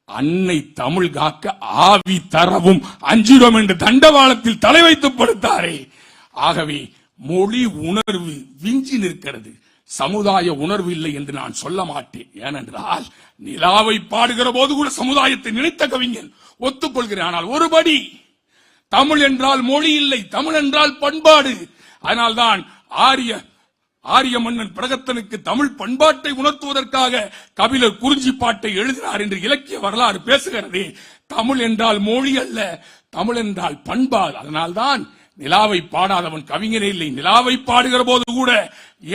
C: அன்னை தமிழ் காக்க ஆவி தரவும் அஞ்சிடும் என்று தண்டவாளத்தில் தலை வைத்து படுத்தாரே. ஆகவே மொழி உணர்வு விஞ்சி நிற்கிறது, சமுதாய உணர்வு இல்லை என்று நான் சொல்ல மாட்டேன். ஏனென்றால் நிலாவை பாடுகிற போது கூட சமுதாயத்தை நினைத்த கவிஞன், ஒத்துக்கொள்கிறேன். ஆனால் ஒருபடி தமிழ் என்றால் மொழி இல்லை, தமிழ் என்றால் பண்பாடு. அதனால்தான் ஆரிய மன்னன் பிரகத்தனுக்கு தமிழ் பண்பாட்டை உணர்த்துவதற்காக கபிலர் குறிஞ்சி பாட்டை எழுதினார் என்று இலக்கிய வரலாறு பேசுகிறது. தமிழ் என்றால் மொழி அல்ல, தமிழ் என்றால் பண்பாடு. அதனால்தான் நிலாவை பாடாதவன் கவிஞனே இல்லை. நிலாவை பாடுகிற போது கூட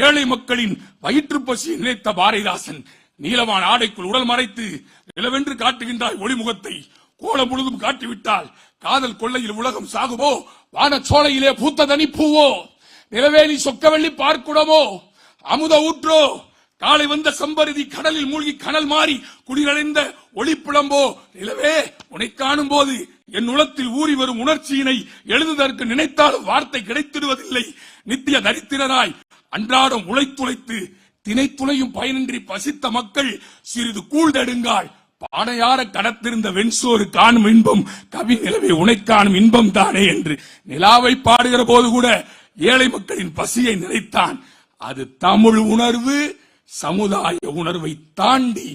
C: ஏழை மக்களின் வயிற்று பசியை நினைத்த பாரதிதாசன் நீலவான் ஆடைக்குள் உடல் மறைத்து நிலவென்று காட்டுகின்றாய் ஒளிமுகத்தை, கோலம் முழுதும் காட்டிவிட்டால் காதல் கொள்ளையில் உலகம் சாகுவோ, வான சோலையிலே பூத்த தனி பூவோ, நிலவேலி சொக்கவெள்ளி பார்க்குடமோ, அமுத ஊற்றோ, காலை வந்த சம்பருதி கடலில் மூழ்கி கனல் மாறி குடிநடைந்த ஒளிப்புலம்போ, நிலவே உன்னை காணும் போது என் உளத்தில் ஊறி வரும் உணர்ச்சியினை எழுதுவதற்கு நினைத்தாலும் வார்த்தை கிடைத்திடுவதில்லை. நித்திய தரித்திரராய் அன்றாடம் உழைத்துழைத்து தினைத்துளையும் பயனின்றி பசித்த மக்கள் சிறிது கூழ்தெடுங்காள், பானையார கடத்திருந்த வெண்சோறு காணும் இன்பம் கவி நிலவே உனை காணும் இன்பம் தானே என்று நிலாவை பாடுகிற போது கூட ஏழை மக்களின் பசியை நினைத்தான். அது தமிழ் உணர்வு, சமுதாய உணர்வை தாண்டி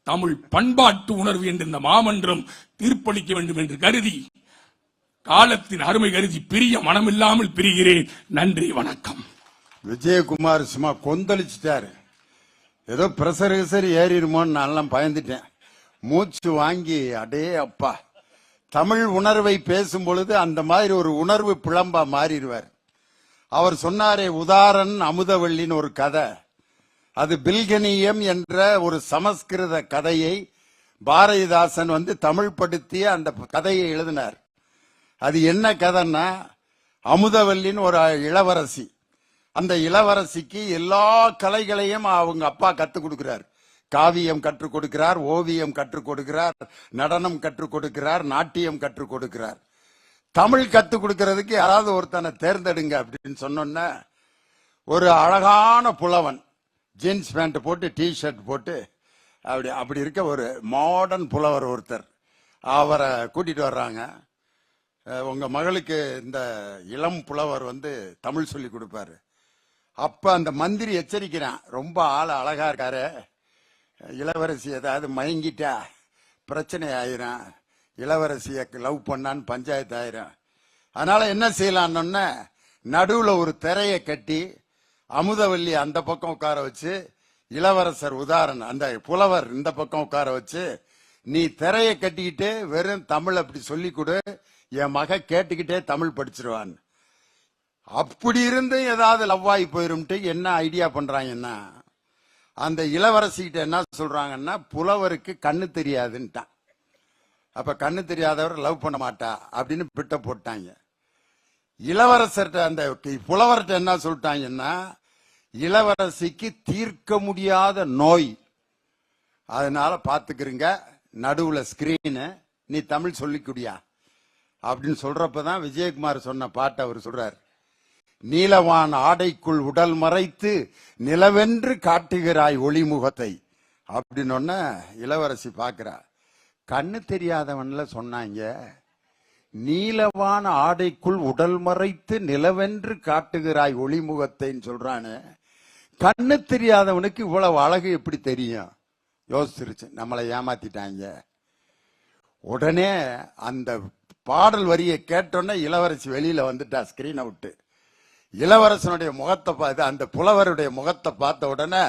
C: தமிழ் பண்பாட்டு உணர்வு என்று இந்த மாமன்றம் தீர்ப்பளிக்க வேண்டும் என்று கருதி, காலத்தின் அருமை கருதி பிரிய மனமில்லாமல் பிரிகிறேன். நன்றி, வணக்கம்.
B: விஜயகுமார் சும்மா கொந்தளிச்சிட்டாரு. ஏதோ பிரசர் ஏறிடுமோன்னு நான் பயந்துட்டேன். மூச்சு வாங்கி அடே அப்பா, தமிழ் உணர்வை பேசும் பொழுது அந்த மாதிரி ஒரு உணர்வு பிளம்பா மாறிடுவார். அவர் சொன்னாரே, உதாரண் அமுதவள்ளின்னு ஒரு கதை, அது பில்கனியம் என்ற ஒரு சமஸ்கிருத கதையை பாரதிதாசன் தமிழ் படுத்திய அந்த கதையை எழுதினார். அது என்ன கதைன்னா, அமுதவல்லின்னு ஒரு இளவரசி, அந்த இளவரசிக்கு எல்லா கலைகளையும் அவங்க அப்பா கத்துக் கொடுக்கிறார். காவியம் கற்றுக் கொடுக்கிறார், ஓவியம் கற்றுக் கொடுக்கிறார், நடனம் கற்றுக் கொடுக்கிறார், நாட்டியம் கற்றுக் கொடுக்கிறார். தமிழ் கத்துக் கொடுக்கறதுக்கு யாராவது ஒருத்தனை தேர்ந்தெடுங்க அப்படின்னு சொன்னோன்னா, ஒரு அழகான புலவன் ஜீன்ஸ் பேண்ட் போட்டு டி-ஷர்ட் போட்டு அப்படி இருக்க ஒரு மாடர்ன் புலவர் ஒருத்தர், அவரை கூட்டிட்டு வர்றாங்க. உங்க மகளுக்கு இந்த இளம் புலவர் தமிழ் சொல்லி கொடுப்பாரு. அப்ப அந்த மந்திரி எச்சரிக்கிறான், ரொம்ப ஆள் அழகா இருக்காரு, இளவரசி ஏதாவது மயங்கிட்டா பிரச்சனை ஆயிரும், இளவரசிய லவ் பண்ணான்னு பஞ்சாயத்து ஆயிரும். அதனால என்ன செய்யலான்னு நடுவுல ஒரு திரையை கட்டி அமுதவல்லி அந்த பக்கம் உட்கார வச்சு, இளவரசர் உதாரணம் அந்த புலவர் இந்த பக்கம் உட்கார வச்சு, நீ திரையை கட்டிக்கிட்டு வெறும் தமிழ் அப்படி சொல்லி கொடு, என் மக கேட்டுக்கிட்டே தமிழ் படிச்சிருவான். அப்படி இருந்து ஏதாவது லவ் ஆகி போயிரும்ட்டு என்ன ஐடியா பண்றாங்கன்னா, அந்த இளவரசிகிட்ட என்ன சொல்றாங்கன்னா, புலவருக்கு கண்ணு தெரியாதுன்ட்டான். அப்ப கண்ணு தெரியாதவர் லவ் பண்ண மாட்டா அப்படின்னு பிட்ட போட்டாங்க. இளவரசர்கிட்ட அந்த புலவர்கிட்ட என்ன சொல்லிட்டாங்கன்னா, இளவரசிக்கு தீர்க்க முடியாத நோய், அதனால பாத்துக்கிறீங்க, நடுவுல ஸ்கிரீனு, நீ தமிழ் சொல்லிக்குடியா அப்படின்னு சொல்றப்பதான் விஜயகுமார் சொன்ன பாட்டை அவர் சொல்றார். நீலவான் ஆடைக்குள் உடல் மறைத்து நிலவென்று காட்டுகிறாய் ஒளிமுகத்தை அப்படின்னு இளவரசி பாக்குறா. கண்ணு தெரியாதவன்ல சொன்னாங்க, நீலவான ஆடைக்குள் உடல் மறைத்து நிலவென்று காட்டுகிறாய் ஒளிமுகத்தைன்னு சொல்றானே, கண்ணு தெரியாதவனுக்கு இவ்வளவு அழகு எப்படி தெரியும்? யோசிச்சிருச்சு, நம்மளை ஏமாத்திட்டாங்க. உடனே அந்த பாடல் வரியை கேட்டோன்னே இளவரசி வெளியில வந்துட்டா ஸ்கிரீனை விட்டு. இளவரசனுடைய முகத்தை பார்த்து, அந்த புலவருடைய முகத்தை பார்த்த உடனே,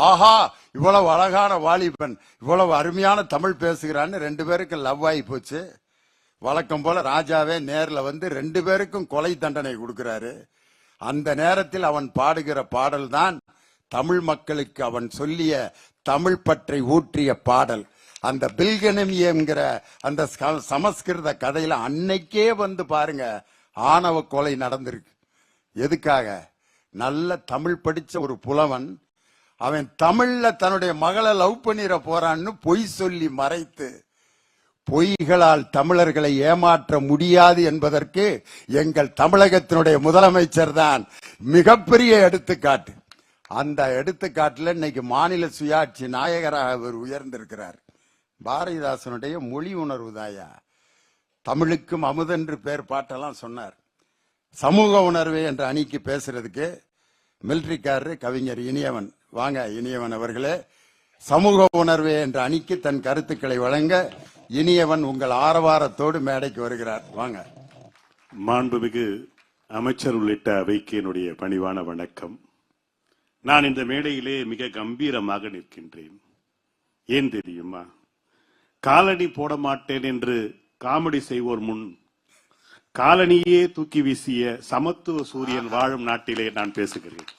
B: ஆஹா இவ்வளவு அழகான வாலிபன் இவ்வளவு அருமையான தமிழ் பேசுகிறான்னு 2 பேருக்கும் லவ் ஆகி போச்சு. வழக்கம் போல ராஜாவே நேர்ல வந்து 2 பேருக்கும் கொலை தண்டனை கொடுக்கிறாரு. அந்த நேரத்தில் அவன் பாடுகிற பாடல் தான் தமிழ் மக்களுக்கு அவன் சொல்லிய தமிழ் பற்றை ஊற்றிய பாடல். அந்த பில்கனமியங்கிற அந்த சமஸ்கிருத கதையில அன்னைக்கே வந்து பாருங்க ஆணவ கொலை நடந்திருக்கு. எதுக்காக? நல்ல தமிழ் படிச்ச ஒரு புலவன் அவன் தமிழ்ல தன்னுடைய மகளை லவ் பண்ணிட போறான்னு பொய் சொல்லி மறைத்து, பொய்களால் தமிழர்களை ஏமாற்ற முடியாது என்பதற்கு எங்கள் தமிழகத்தினுடைய முதலமைச்சர் தான் மிகப்பெரிய எடுத்துக்காட்டு. அந்த எடுத்துக்காட்டுல இன்னைக்கு மாநில சுயாட்சி நாயகராக அவர் உயர்ந்திருக்கிறார். பாரதிதாசனுடைய மொழி உணர்வு தாயா. தமிழுக்கும் அமுதென்று பேர் பாட்டெல்லாம் சொன்னார். சமூக உணர்வு என்ற அணிக்கு பேசுறதுக்கு மிலிட்டரிக்காரர் கவிஞர் இனியவன். வாங்க இனியவன் அவர்களே, சமூக உணர்வு என்ற அணிக்கு தன் கருத்துக்களை வழங்க இனியவன் உங்கள் ஆரவாரத்தோடு மேடைக்கு வருகிறார். வாங்க.
D: மாண்புமிகு அமைச்சர் உள்ளிட்ட அவைக்கு என்னுடைய பணிவான வணக்கம். நான் இந்த மேடையிலே மிக கம்பீரமாக நிற்கின்றேன். ஏன் தெரியுமா? காலணி போட மாட்டேன் என்று காமெடி செய்வோர் முன் காலனியே தூக்கி வீசிய சமத்துவ சூரியன் வாழும் நாட்டிலே நான் பேசுகிறேன்.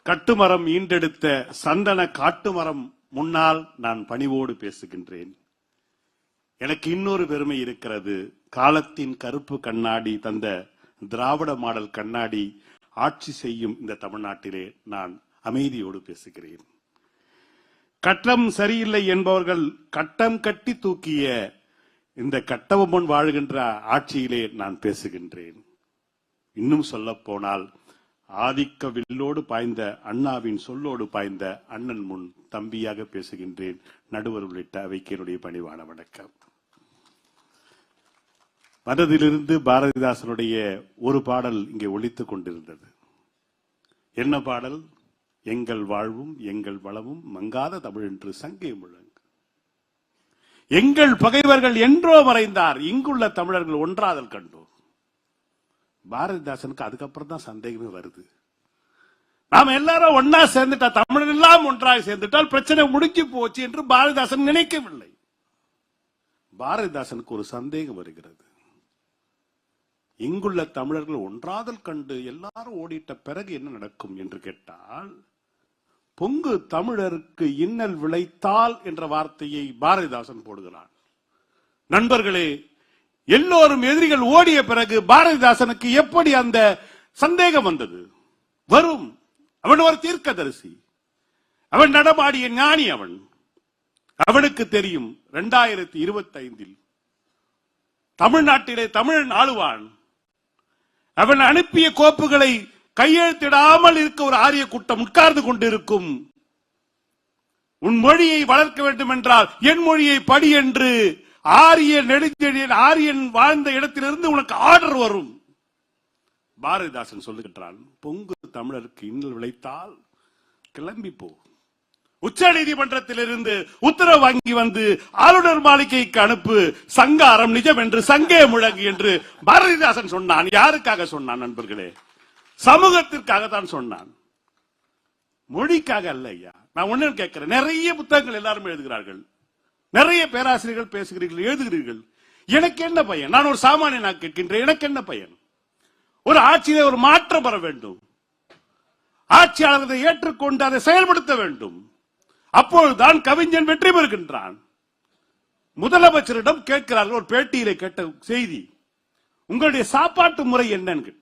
D: கட்டுமரம் ஈண்டெடுத்த சந்தன காட்டுமரம் முன்னால் நான் பணிவோடு பேசுகின்றேன். எனக்கு இன்னொரு பெருமை இருக்கிறது. காலத்தின் கருப்பு கண்ணாடி தந்த திராவிட மாடல் கண்ணாடி ஆட்சி செய்யும் இந்த தமிழ்நாட்டிலே நான் அமைதியோடு பேசுகிறேன். கட்டம் சரியில்லை என்பவர்கள் கட்டம் கட்டி தூக்கிய இந்த கட்டபொம்மன் வாழ்கின்ற ஆட்சியிலே நான் பேசுகின்றேன். இன்னும் சொல்ல போனால் ஆதிக்க வில்லோடு பாய்ந்த அண்ணாவின் சொல்லோடு பாய்ந்த அண்ணன் முன் தம்பியாக பேசுகின்றேன். நடுவர் உள்ளிட்ட அவைக்கு என்னுடைய பணிவான வணக்கம். மனதிலிருந்து பாரதிதாசனுடைய ஒரு பாடல் இங்கே ஒலித்துக் கொண்டிருந்தது. என்ன பாடல்? எங்கள் வாழ்வும் எங்கள் வளமும் மங்காத தமிழ் என்று சங்கே முழங்கு. எங்கள் பகைவர்கள் என்றோ மறைந்தார், இங்குள்ள தமிழர்கள் ஒன்றாதல் கண்டோம். பாரதிதாசனுக்கு அதுக்கப்புறம் தான் சந்தேகமே வருது. நாம எல்லாரும் ஒன்னா சேர்ந்துட்டா, தமிழர் எல்லாம் ஒன்றாக சேர்ந்துட்டால் பிரச்சனை முடிஞ்சு போச்சு என்று பாரதிதாசன் நினைக்கவில்லை. பாரதிதாசனுக்கு ஒரு சந்தேகம் வருகிறது. இங்குள்ள தமிழர்கள் ஒன்றாதல் கண்டு எல்லாரும் ஓடிட்ட பிறகு என்ன நடக்கும் என்று கேட்டால், பொங்கு தமிழருக்கு இன்னல் விளைத்தால் என்ற வார்த்தையை பாரதிதாசன் போடுகிறான். நண்பர்களே, எல்லோரும் எதிரிகள் ஓடிய பிறகு பாரதிதாசனுக்கு எப்படி அந்த சந்தேகம் வந்தது? வரும். அவன் ஒரு தீர்க்கதரிசி, அவன் நடமாடிய ஞானி. அவனுக்கு தெரியும் 2025 தமிழ்நாட்டிலே தமிழன் ஆளுவான். அவன் அனுப்பிய கோப்புகளை கையெழுத்திடாமல் இருக்க ஒரு ஆரிய கூட்டம் உட்கார்ந்து கொண்டிருக்கும். உன் மொழியை வளர்க்க வேண்டும் என்றால் என் மொழியை படி என்று ஆரியன் வாழ்ந்த இடத்திலிருந்து உனக்கு ஆர்டர் வரும். பாரதிதாசன் சொல்லுகின்றான், பொங்கு தமிழருக்கு இன்னல் விளைத்தால் கிளம்பி போ. உச்ச நீதிமன்றத்திலிருந்து உத்தரவு வாங்கி வந்து ஆளுநர் மாளிகைக்கு அனுப்பு. சங்காரம் நிஜம் என்று சங்கே முழங்கு என்று பாரதிதாசன் சொன்னான். யாருக்காக சொன்னான் நண்பர்களே? சமூகத்திற்காகத்தான் சொன்னான், மொழிக்காக அல்ல. ஐயா, நான் ஒண்ணு கேட்கிறேன். நிறைய புத்தகங்கள் எல்லாரும் எழுதுகிறார்கள், நிறைய பேராசிரியர்கள் பேசுகிறீர்கள், எழுதுகிறீர்கள். எனக்கு என்ன பயன்? நான் ஒரு சாமானியனாக கேட்கின்றேன், எனக்கு என்ன பயன்? ஒரு ஆட்சியிலே ஒரு மாற்றம் வர வேண்டும். ஆட்சியாளர்களை ஏற்றுக்கொண்டு அதை செயல்படுத்த வேண்டும். அப்பொழுதுதான் கவிஞன் வெற்றி பெறுகின்றான். முதலமைச்சரிடம் கேட்கிறார்கள், ஒரு பேட்டியிலே கேட்ட செய்தி, உங்களுடைய சாப்பாட்டு முறை என்னன்னு.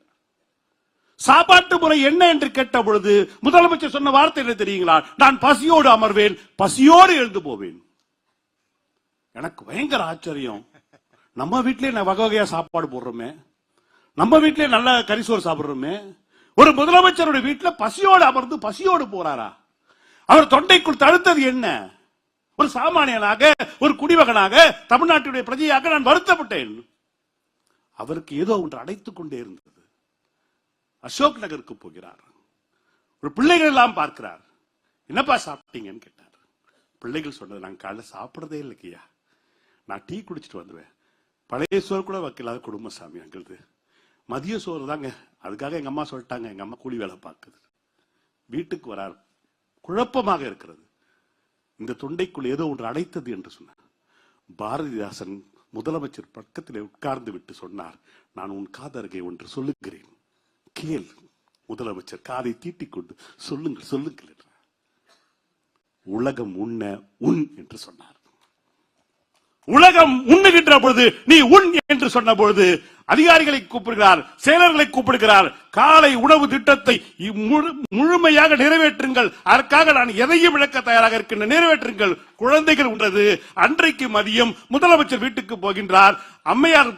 D: சாப்பாட்டு முறை என்ன என்று கேட்ட பொழுது முதலமைச்சர் சொன்ன வார்த்தை என்ன தெரியுங்களா? நான் பசியோடு அமர்வேன், பசியோடு எழுந்து போவேன். எனக்கு பயங்கர ஆச்சரியம். நம்ம வீட்டிலே வகை வகையா சாப்பாடு போடுறோமே, நம்ம வீட்டிலே நல்ல கரிசோறு சாப்பிடுறோமே, ஒரு முதலமைச்சருடைய வீட்டில் பசியோடு அமர்ந்து பசியோடு போறாரா? அவர் தொண்டைக்குள் தடுத்தது என்ன? ஒரு சாமானியனாக, ஒரு குடிமகனாக, தமிழ்நாட்டுடைய பிரஜையாக நான் வருத்தப்பட்டேன். அவருக்கு ஏதோ ஒன்று அடைத்துக் கொண்டே இருந்தது. அசோக் நகருக்கு போகிறார். ஒரு பிள்ளைகள் எல்லாம் பார்க்கிறார். என்னப்பா சாப்பிட்டீங்கன்னு கேட்டார். பிள்ளைகள் சொன்னது, நான் காலைல சாப்பிடறதே இல்லையா, நான் டீ குடிச்சிட்டு வந்துவேன். பழைய சோறு கூட வைக்கலாத குடும்ப சாமி அங்கிருது. மதிய சோறு தாங்க, அதுக்காக எங்க அம்மா சொல்லிட்டாங்க, எங்க அம்மா கூலி வேலை பார்க்குது. வீட்டுக்கு வரார், குழப்பமாக இருக்கிறது. இந்த தொண்டைக்குள் ஏதோ ஒன்று அடைத்தது என்று சொன்னார். பாரதிதாசன் முதலமைச்சர் பக்கத்திலே உட்கார்ந்து விட்டு சொன்னார், நான் உன் காதருகே ஒன்று சொல்லுகிறேன், கேள். முதலமைச்சர் காதை தீட்டிக்கொண்டு சொல்லுங்கள் சொல்லுங்கள் என்றார். உலகம் உண்ண உண் என்று சொன்னார். உலகம் உண்ணுகின்ற பொழுது நீ உண் என்று சொன்ன பொழுது அதிகாரிகளை கூப்பிடுகிறார், செயலர்களை கூப்பிடுகிறார். காலை உணவு திட்டத்தை முழுமையாக நிறைவேற்றுங்கள், அதற்காக நான் எதையும் இழக்க தயாராக இருக்கின்ற, நிறைவேற்றுங்கள். குழந்தைகள் உண்டது. அன்றைக்கு மதியம் முதலமைச்சர் வீட்டுக்கு போகின்றார், அம்மையார்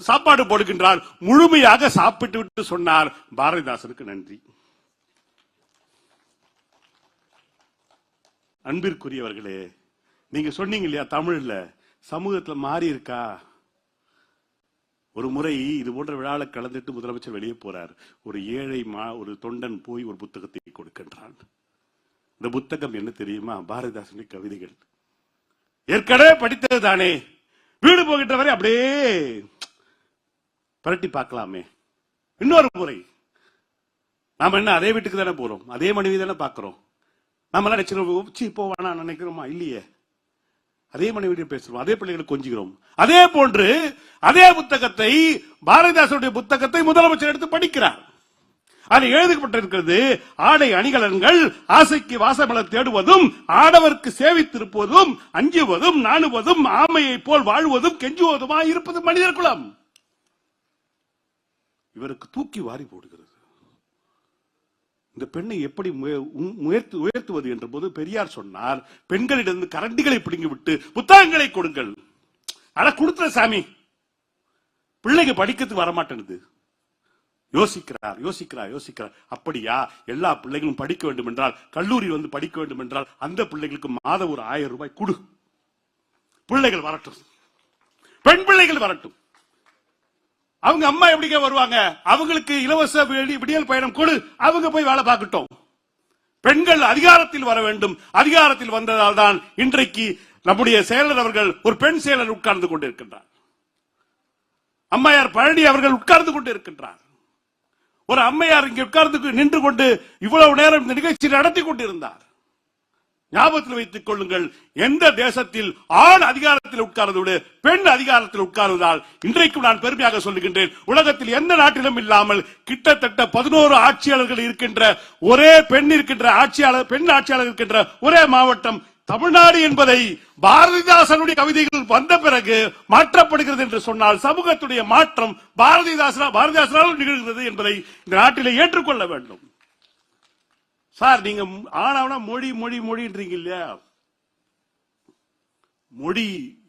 D: சாப்பாடு போடுகின்றார். முழுமையாக சாப்பிட்டு விட்டு சொன்னார், பாரதிதாசனுக்கு நன்றி. அன்பிற்குரியவர்களே, நீங்க சொன்னீங்க இல்லையா, தமிழ்ல சமூகத்துல மாறி இருக்கா? ஒரு முறை இது போன்ற விழாவில் கலந்துட்டு முதலமைச்சர் வெளியே போறார். ஒரு ஏழை ஒரு தொண்டன் போய் ஒரு புத்தகத்தை கொடுக்கின்றான். இந்த புத்தகம் என்ன தெரியுமா? பாரதிதாசனின் கவிதைகள். ஏற்கனவே படித்தது தானே, வீடு போகின்ற வரை அப்படியே பரட்டி பார்க்கலாமே. இன்னொரு முறை நாம என்ன அதே வீட்டுக்கு தானே போறோம், அதே மனைவி தானே பார்க்கிறோம். நாம எல்லாம் நினைச்சிருக்கோம், போவானா நினைக்கிறோமா? இல்லையே. அதே மனைவியை பேசுறோம், அதே பிள்ளைகளை கொஞ்சிக்கிறோம். அதே போன்று அதே புத்தகத்தை, பாரதிதாசனுடைய புத்தகத்தை முதலமைச்சர் எடுத்து படிக்கிறார். அதில் எழுதப்பட்டிருக்கிறது, ஆடை அணிகலன்கள் ஆசைக்கு வாசமலர் தேடுவதும், ஆடவருக்கு சேவித்திருப்பதும், அஞ்சுவதும், நாணுவதும், ஆமையை போல் வாழ்வதும், கெஞ்சுவதுமாய் இருப்பது மனிதர் குலம். இவருக்கு தூக்கி வாரி போடுகிறது. இந்த பெண்ணை எப்படி உயர்த்துவது என்ற போது பெரியார் சொன்னார், பெண்களிடம் கரண்டிகளை பிடுங்கி விட்டு புத்தகங்களை கொடுங்கள். ஆனா கொடுத்த சாமி, பிள்ளைங்க படிக்கிறதுக்கு வரமாட்டேனுது. யோசிக்கிறார் யோசிக்கிறார் யோசிக்கிறார். அப்படியா, எல்லா பிள்ளைகளும் படிக்க வேண்டும் என்றால், கல்லூரி வந்து படிக்க வேண்டும் என்றால், அந்த பிள்ளைகளுக்கு மாதம் ஒரு 1000 ரூபாய் கொடு. பிள்ளைகள் வரட்டும், பெண் பிள்ளைகள் வரட்டும். அவங்க அம்மா எப்படிங்க வருவாங்க? அவங்களுக்கு இலவச விடியல் பயணம் கொடு, அவங்க போய் வேலை பார்க்கட்டும். பெண்கள் அதிகாரத்தில் வர வேண்டும். அதிகாரத்தில் வந்ததால் தான் இன்றைக்கு நம்முடைய செயலர் அவர்கள், ஒரு பெண் செயலர் உட்கார்ந்து கொண்டிருக்கின்றார். அம்மையார் பழனி அவர்கள் உட்கார்ந்து கொண்டிருக்கின்றார். ஒரு அம்மையார் இங்கே உட்கார்ந்து நின்று கொண்டு இவ்வளவு நேரம் இந்த நிகழ்ச்சி நடத்தி கொண்டிருந்தார். ஞாபகத்தில் வைத்துக் கொள்ளுங்கள், எந்த தேசத்தில் ஆண் அதிகாரத்தில் உட்கார்ந்து பெண் அதிகாரத்தில் உட்கார்வதால் இன்றைக்கும் நான் பெருமையாக சொல்லுகின்றேன், உலகத்தில் எந்த நாட்டிலும் இல்லாமல் கிட்டத்தட்ட 11 ஆட்சியாளர்கள் இருக்கின்ற ஒரே பெண் இருக்கின்ற ஆட்சியாளர், பெண் ஆட்சியாளர் இருக்கின்ற ஒரே மாவட்டம் தமிழ்நாடு என்பதை பாரதிதாசனுடைய கவிதைகள் வந்த பிறகு மாற்றப்படுகிறது என்று சொன்னால், சமூகத்துடைய மாற்றம் பாரதிதாசனால் நிகழ்கிறது என்பதை இந்த நாட்டிலே ஏற்றுக்கொள்ள வேண்டும். சார், நீங்க ஆனாவனா மொழி மொழி மொழின்றீங்க இல்லையா? மொழி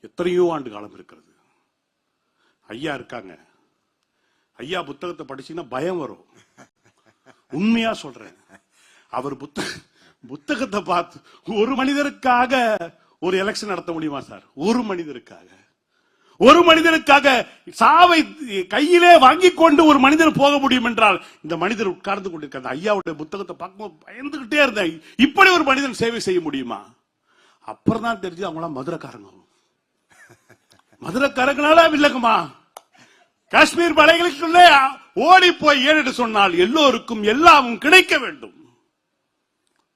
D: எத்தனையோ ஆண்டு காலம் இருக்கிறது. ஐயா இருக்காங்க, ஐயா புத்தகத்தை படிச்சீங்கன்னா பயம் வரும். உண்மையா சொல்றேன். அவர் புத்தகத்தை பார்த்து ஒரு மனிதருக்காக ஒரு எலெக்ஷன் நடத்த முடியுமா சார்? ஒரு மனிதனுக்காக சாவை கையிலே வாங்கி கொண்டு ஒரு மனிதர் போக முடியும் என்றால், இந்த மனிதர் உட்கார்ந்து கொண்டிருக்க ஐயாவுடைய புத்தகத்தை பார்க்கும்போது பயந்துகிட்டே இருந்தேன், இப்படி ஒரு மனிதன் சேவை செய்ய முடியுமா? அப்புறம் தான் தெரிஞ்சு அவங்களாம் மதுரக்காரங்களால இல்லைங்கம்மா. காஷ்மீர் மலைகளுக்குள்ளே ஓடி போய் ஏன்னு சொன்னால் எல்லோருக்கும் எல்லாமும் கிடைக்க வேண்டும்.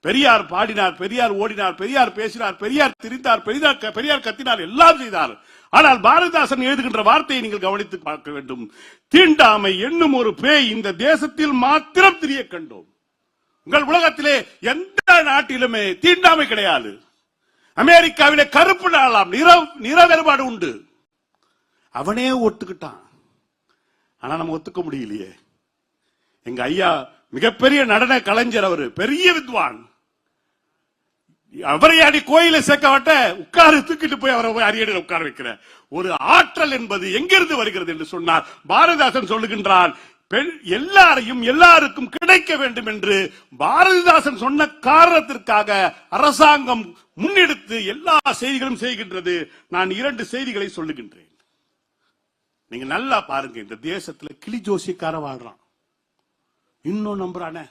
D: பெரியார் பாடினார், பெரியார் ஓடினார், பெரியார் பேசினார், பெரியார் திரிந்தார், பெரியார் கத்தினார், எல்லாம் செய்தார். ஆனால் பாரதிதாசன் எழுதுகின்ற வார்த்தையை நீங்கள் கவனித்து பார்க்க வேண்டும். தீண்டாமை என்னும் ஒரு பேய் இந்த தேசத்தில் மாத்திரம் திரிய கண்டோம். உங்கள் உலகத்திலே எந்த நாட்டிலுமே தீண்டாமை கிடையாது. அமெரிக்காவிலே கருப்பு நாளாம், நிற வேறுபாடு உண்டு. அவனே ஒத்துக்கிட்டான். ஆனா நம்ம ஒத்துக்க முடியலையே. எங்க ஐயா மிகப்பெரிய நடன கலைஞர், அவரு பெரிய வித்வான். அவரை அடி கோயிலை சேர்க்க உட்காரு, தூக்கிட்டு போய் அவரை அரியடியில் உட்கார வைக்கிற ஒரு ஆற்றல் என்பது எங்கிருந்து வருகிறது என்று சொன்னார். பாரதிதாசன் சொல்லுகின்றான், எல்லாரையும் எல்லாருக்கும் கிடைக்க வேண்டும் என்று பாரதிதாசன் சொன்ன காரணத்திற்காக அரசாங்கம் முன்னெடுத்து எல்லா செய்திகளும் செய்கின்றது. நான் 2 செய்திகளை சொல்லுகின்றேன். நீங்க நல்லா பாருங்க, இந்த தேசத்துல கிளி ஜோசியக்கார வாழ்றான், இன்னும் நம்புறானே.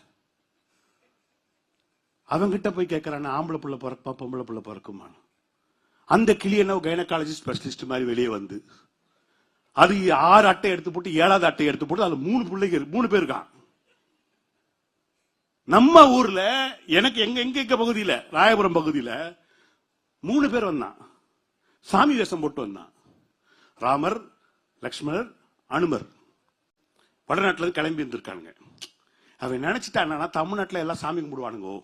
D: அவங்கிட்ட போய் கேட்கறானே ஆம்பளை புள்ள பிறப்பா பொம்பளை புள்ள பிறக்குமா. அந்த கிளி என்ன கைனகாலஜி ஸ்பெஷலிஸ்ட் மாதிரி வெளியே வந்து அது 6 அட்டை எடுத்து போட்டு 7வது அட்டை எடுத்து போட்டு அதுல 3 பேர் இருக்கான். நம்ம ஊர்ல எனக்கு எங்க பகுதியில, ராயபுரம் பகுதியில 3 பேர் வந்தான், சாமி வேஷம் போட்டு வந்தான். ராமர், லக்ஷ்மணர், அனுமர். வடநாட்டுல கிளம்பி இருந்திருக்கானுங்க. அவன் நினைச்சிட்டான் தமிழ்நாட்டுல எல்லாம் சாமி கும்பிடுவானுங்க.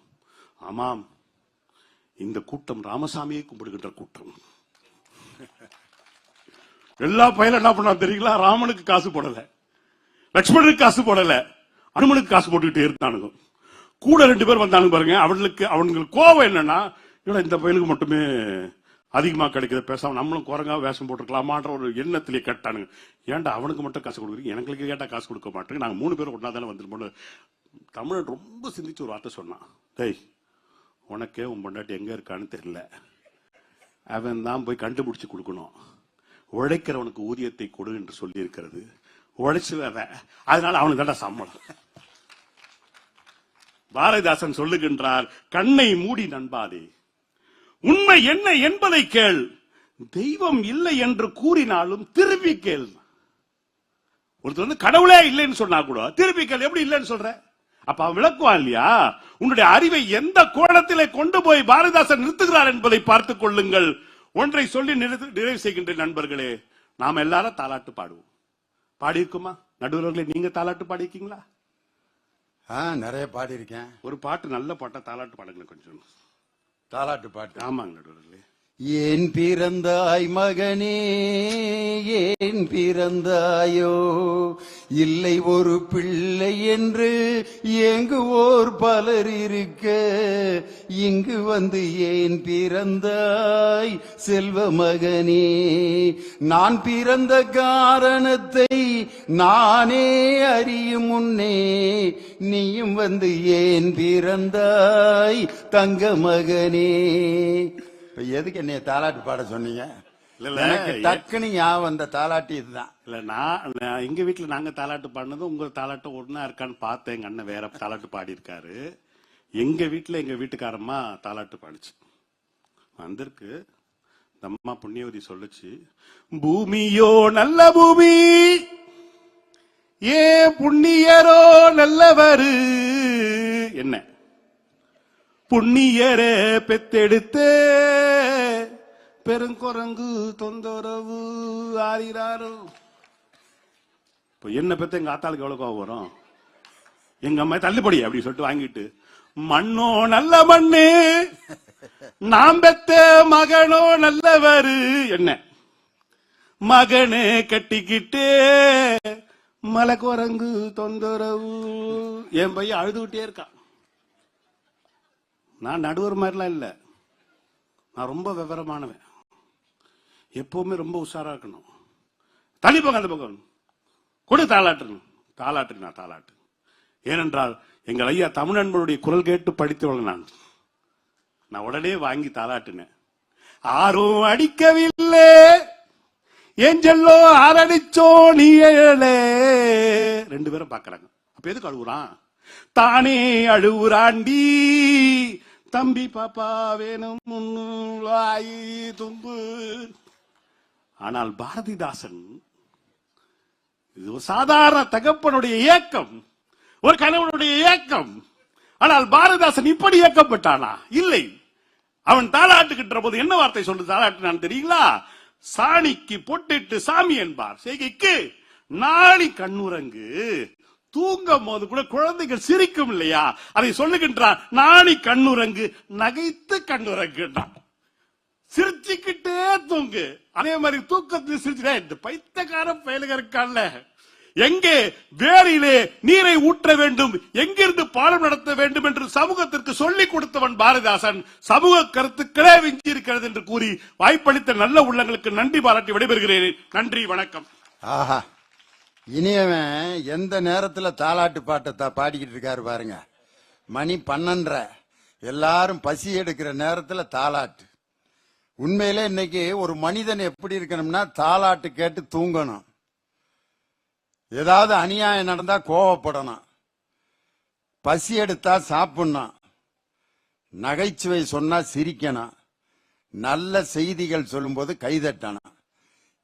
D: ஆமாம், இந்த கூட்டம் ராமசாமியை கும்பிடுகின்ற கூட்டம். எல்லா பயிலும் என்ன பண்ணா தெரியுங்களா? ராமனுக்கு காசு போடல, லட்சுமணனுக்கு காசு போடல, அனுமனுக்கு காசு போட்டுக்கிட்டே இருந்தானுங்க. கூட 2 பேர் வந்தானுங்க பாருங்க. அவனுக்கு கோபம் என்னன்னா, இந்த பயிலுக்கு மட்டுமே அதிகமா கிடைக்கிறது, பேசாம நம்மளும் குரங்கா வேஷம் போட்டுருக்கலாமான்ற ஒரு எண்ணத்திலே கேட்டானுங்க. ஏன்டா அவனுக்கு மட்டும் காசு கொடுக்குறீங்க, எனக்கு கேட்டா காசு கொடுக்க மாட்டேங்க, நாங்க 3 பேரும் ஒன்னா தானே வந்துருப்போம். தமிழன் ரொம்ப சிந்திச்சு ஒரு வார்த்தை சொன்னான். டேய், உனக்கே உன் பொண்டாட்டி எங்க இருக்கான்னு தெரியல, அவன் தான் போய் கண்டுபிடிச்சு கொடுக்கணும். உழைக்கிறவனுக்கு ஊதியத்தை கொடு என்று சொல்லி இருக்கிறது. உழைச்சு அதனால அவனுக்கு தான்டா சம்பளம். பாரதிதாசன் சொல்லுகின்றார், கண்ணை மூடி நண்பாதே, உண்மை என்ன என்பதை கேள், தெய்வம் இல்லை என்று கூறினாலும் திருப்பி கேள். ஒருத்தர் வந்து கடவுளே இல்லைன்னு சொன்னா கூட திருப்பி கேள். எப்படி இல்லைன்னு சொல்ற? அப்ப அவன் விளக்குவான் இல்லையா? உன்னுடைய அறிவை எந்த கோணத்திலே கொண்டு போய் பாரதிதாசன் நிறுத்துகிறார் என்பதை பார்த்துக் கொள்ளுங்கள். ஒன்றை சொல்லி நிறைவு செய்கின்ற நண்பர்களே, நாம எல்லாரும் தாலாட்டு பாடுவோம். பாடியிருக்குமா? நடுவர்களே, நீங்க தாலாட்டு பாடிருக்கீங்களா?
B: நிறைய பாடி இருக்கேன்.
D: ஒரு பாட்டு, நல்ல பாட்டா தாலாட்டு பாடுங்க கொஞ்சம்.
B: தாலாட்டு பாட்டு.
D: ஆமாங்க நடுவர்களே.
B: ஏன் பிறந்தாய் மகனே, ஏன் பிறந்தாயோ, இல்லை ஒரு பிள்ளை என்று ஏங்குவோர் பலர் இருக்க, இங்கு வந்து ஏன் பிறந்தாய் செல்வ மகனே. நான் பிறந்த காரணத்தை நானே அறியும் முன்னே, நீயும் வந்து ஏன் பிறந்தாய் தங்க மகனே. இப்ப எதுக்கு என்னைய தாலாட்டு பாட சொன்னீங்க? எனக்கு டக்குன்னு ஞாபகம் வந்த தாலாட்டு இதுதான்.
D: இல்ல, நான் எங்க வீட்டுல நாங்க தாலாட்டு பாடினது உங்க தாலாட்டு ஒன்னா இருக்கான்னு பார்த்தேன். எங்க அண்ணன் வேற தாலாட்டு பாடி இருக்காரு. எங்க வீட்டுக்காரம்மா தாலாட்டு பாடிச்சு வந்திருக்கு. இந்த அம்மா புண்ணியவதி சொல்லுச்சு, பூமியோ நல்ல பூமி, ஏ புண்ணியரோ நல்லவரு, என்ன புண்ணியரே பெத்தெடுத்து பெருங்குரங்கு தொந்தரவு ஆறிறாரோ. இப்ப என்ன பெத்த எங்க ஆத்தாளுக்கு எவ்வளவு கோபம் வரும்? எங்க அம்மா தள்ளுபடி அப்படி சொல்லிட்டு வாங்கிட்டு, மண்ணோ நல்ல மண்ணு, நாம் பெத்த மகனோ நல்லவரு, என்ன மகனே கட்டிக்கிட்டு மலை குரங்கு தொந்தரவு. என் பையன் அழுதுகிட்டே இருக்கான். நான் நடுவர் மாதிரிலாம் இல்ல, நான் ரொம்ப விவரமானவன். எப்பவுமே ரொம்ப உஷாரா இருக்கணும். தள்ளி போங்க அந்த பக்கம், கொடு தாலாட்டு. நான் தாலாட்டு. ஏனென்றால் எங்கள் ஐயா தமிழன்பருடைய குரல் கேட்டு படித்தவள் நான் உடனே வாங்கி தாலாட்டினேன். ஆரும் அடிக்கவில்லை ஏஞ்சல்லோ ஆரடிச்சோ நீ 2 பேரும் பாக்குறாங்க. அப்ப எதுக்கு அழுகுறான்? தானே அழுவுராண்டி தம்பி பாப்பா வேணும் தும்பு. ஆனால் பாரதிதாசன் இது ஒரு சாதாரண தகப்பனுடைய இயக்கம், ஒரு கணவனுடைய இயக்கம். ஆனால் பாரதிதாசன் இப்படி இயக்கப்பட்டானா? இல்லை. அவன் தாலாட்டுகின்ற போது என்ன வார்த்தை சொல்லு தாலாட்டு தெரியுங்களா? சாணிக்கு பொட்டிட்டு சாமி என்பார், செய்கைக்கு நாணி கண்ணுரங்கு. தூங்கும் போது கூட குழந்தைகள் சிரிக்கும் இல்லையா, அதை சொல்லுகின்றார். நாணி கண்ணுரங்கு, நகைத்து கண்ணுரங்கு, சிரிச்சுக்கிட்டே தூங்கு. அதே மாதிரி தூக்கத்தில் சிரிச்சுட்டே. இந்த பைத்தியக்கார பயலுகருக்கால எங்கே வேரிலே நீரை ஊற்ற வேண்டும், எங்கிருந்து பாடம் நடத்த வேண்டும் என்று சமூகத்திற்கு சொல்லிக் கொடுத்தவன் பாரதிதாசன். சமூக கருத்துக்களே விஞ்சி இருக்கிறது என்று கூறி வாய்ப்பளித்த நல்ல உள்ளங்களுக்கு நன்றி பாராட்டி விடைபெறுகிறேன். நன்றி, வணக்கம்.
B: ஆஹா, இனியவன் எந்த நேரத்துல தாலாட்டு பாட்டை பாடிக்கிட்டு இருக்காரு பாருங்க. மணி 12:30, எல்லாரும் பசி எடுக்கிற நேரத்துல தாலாட்டு. உண்மையிலே இன்னைக்கு ஒரு மனிதன் எப்படி இருக்கணும்னா தாலாட்டு கேட்டு தூங்கணும். ஏதாவது அநியாயம் நடந்தா கோவப்படணும், பசி எடுத்தா சாப்பிடணும், நகைச்சுவை சொன்னா சிரிக்கணும், நல்ல செய்திகள் சொல்லும்போது கைதட்டணும்.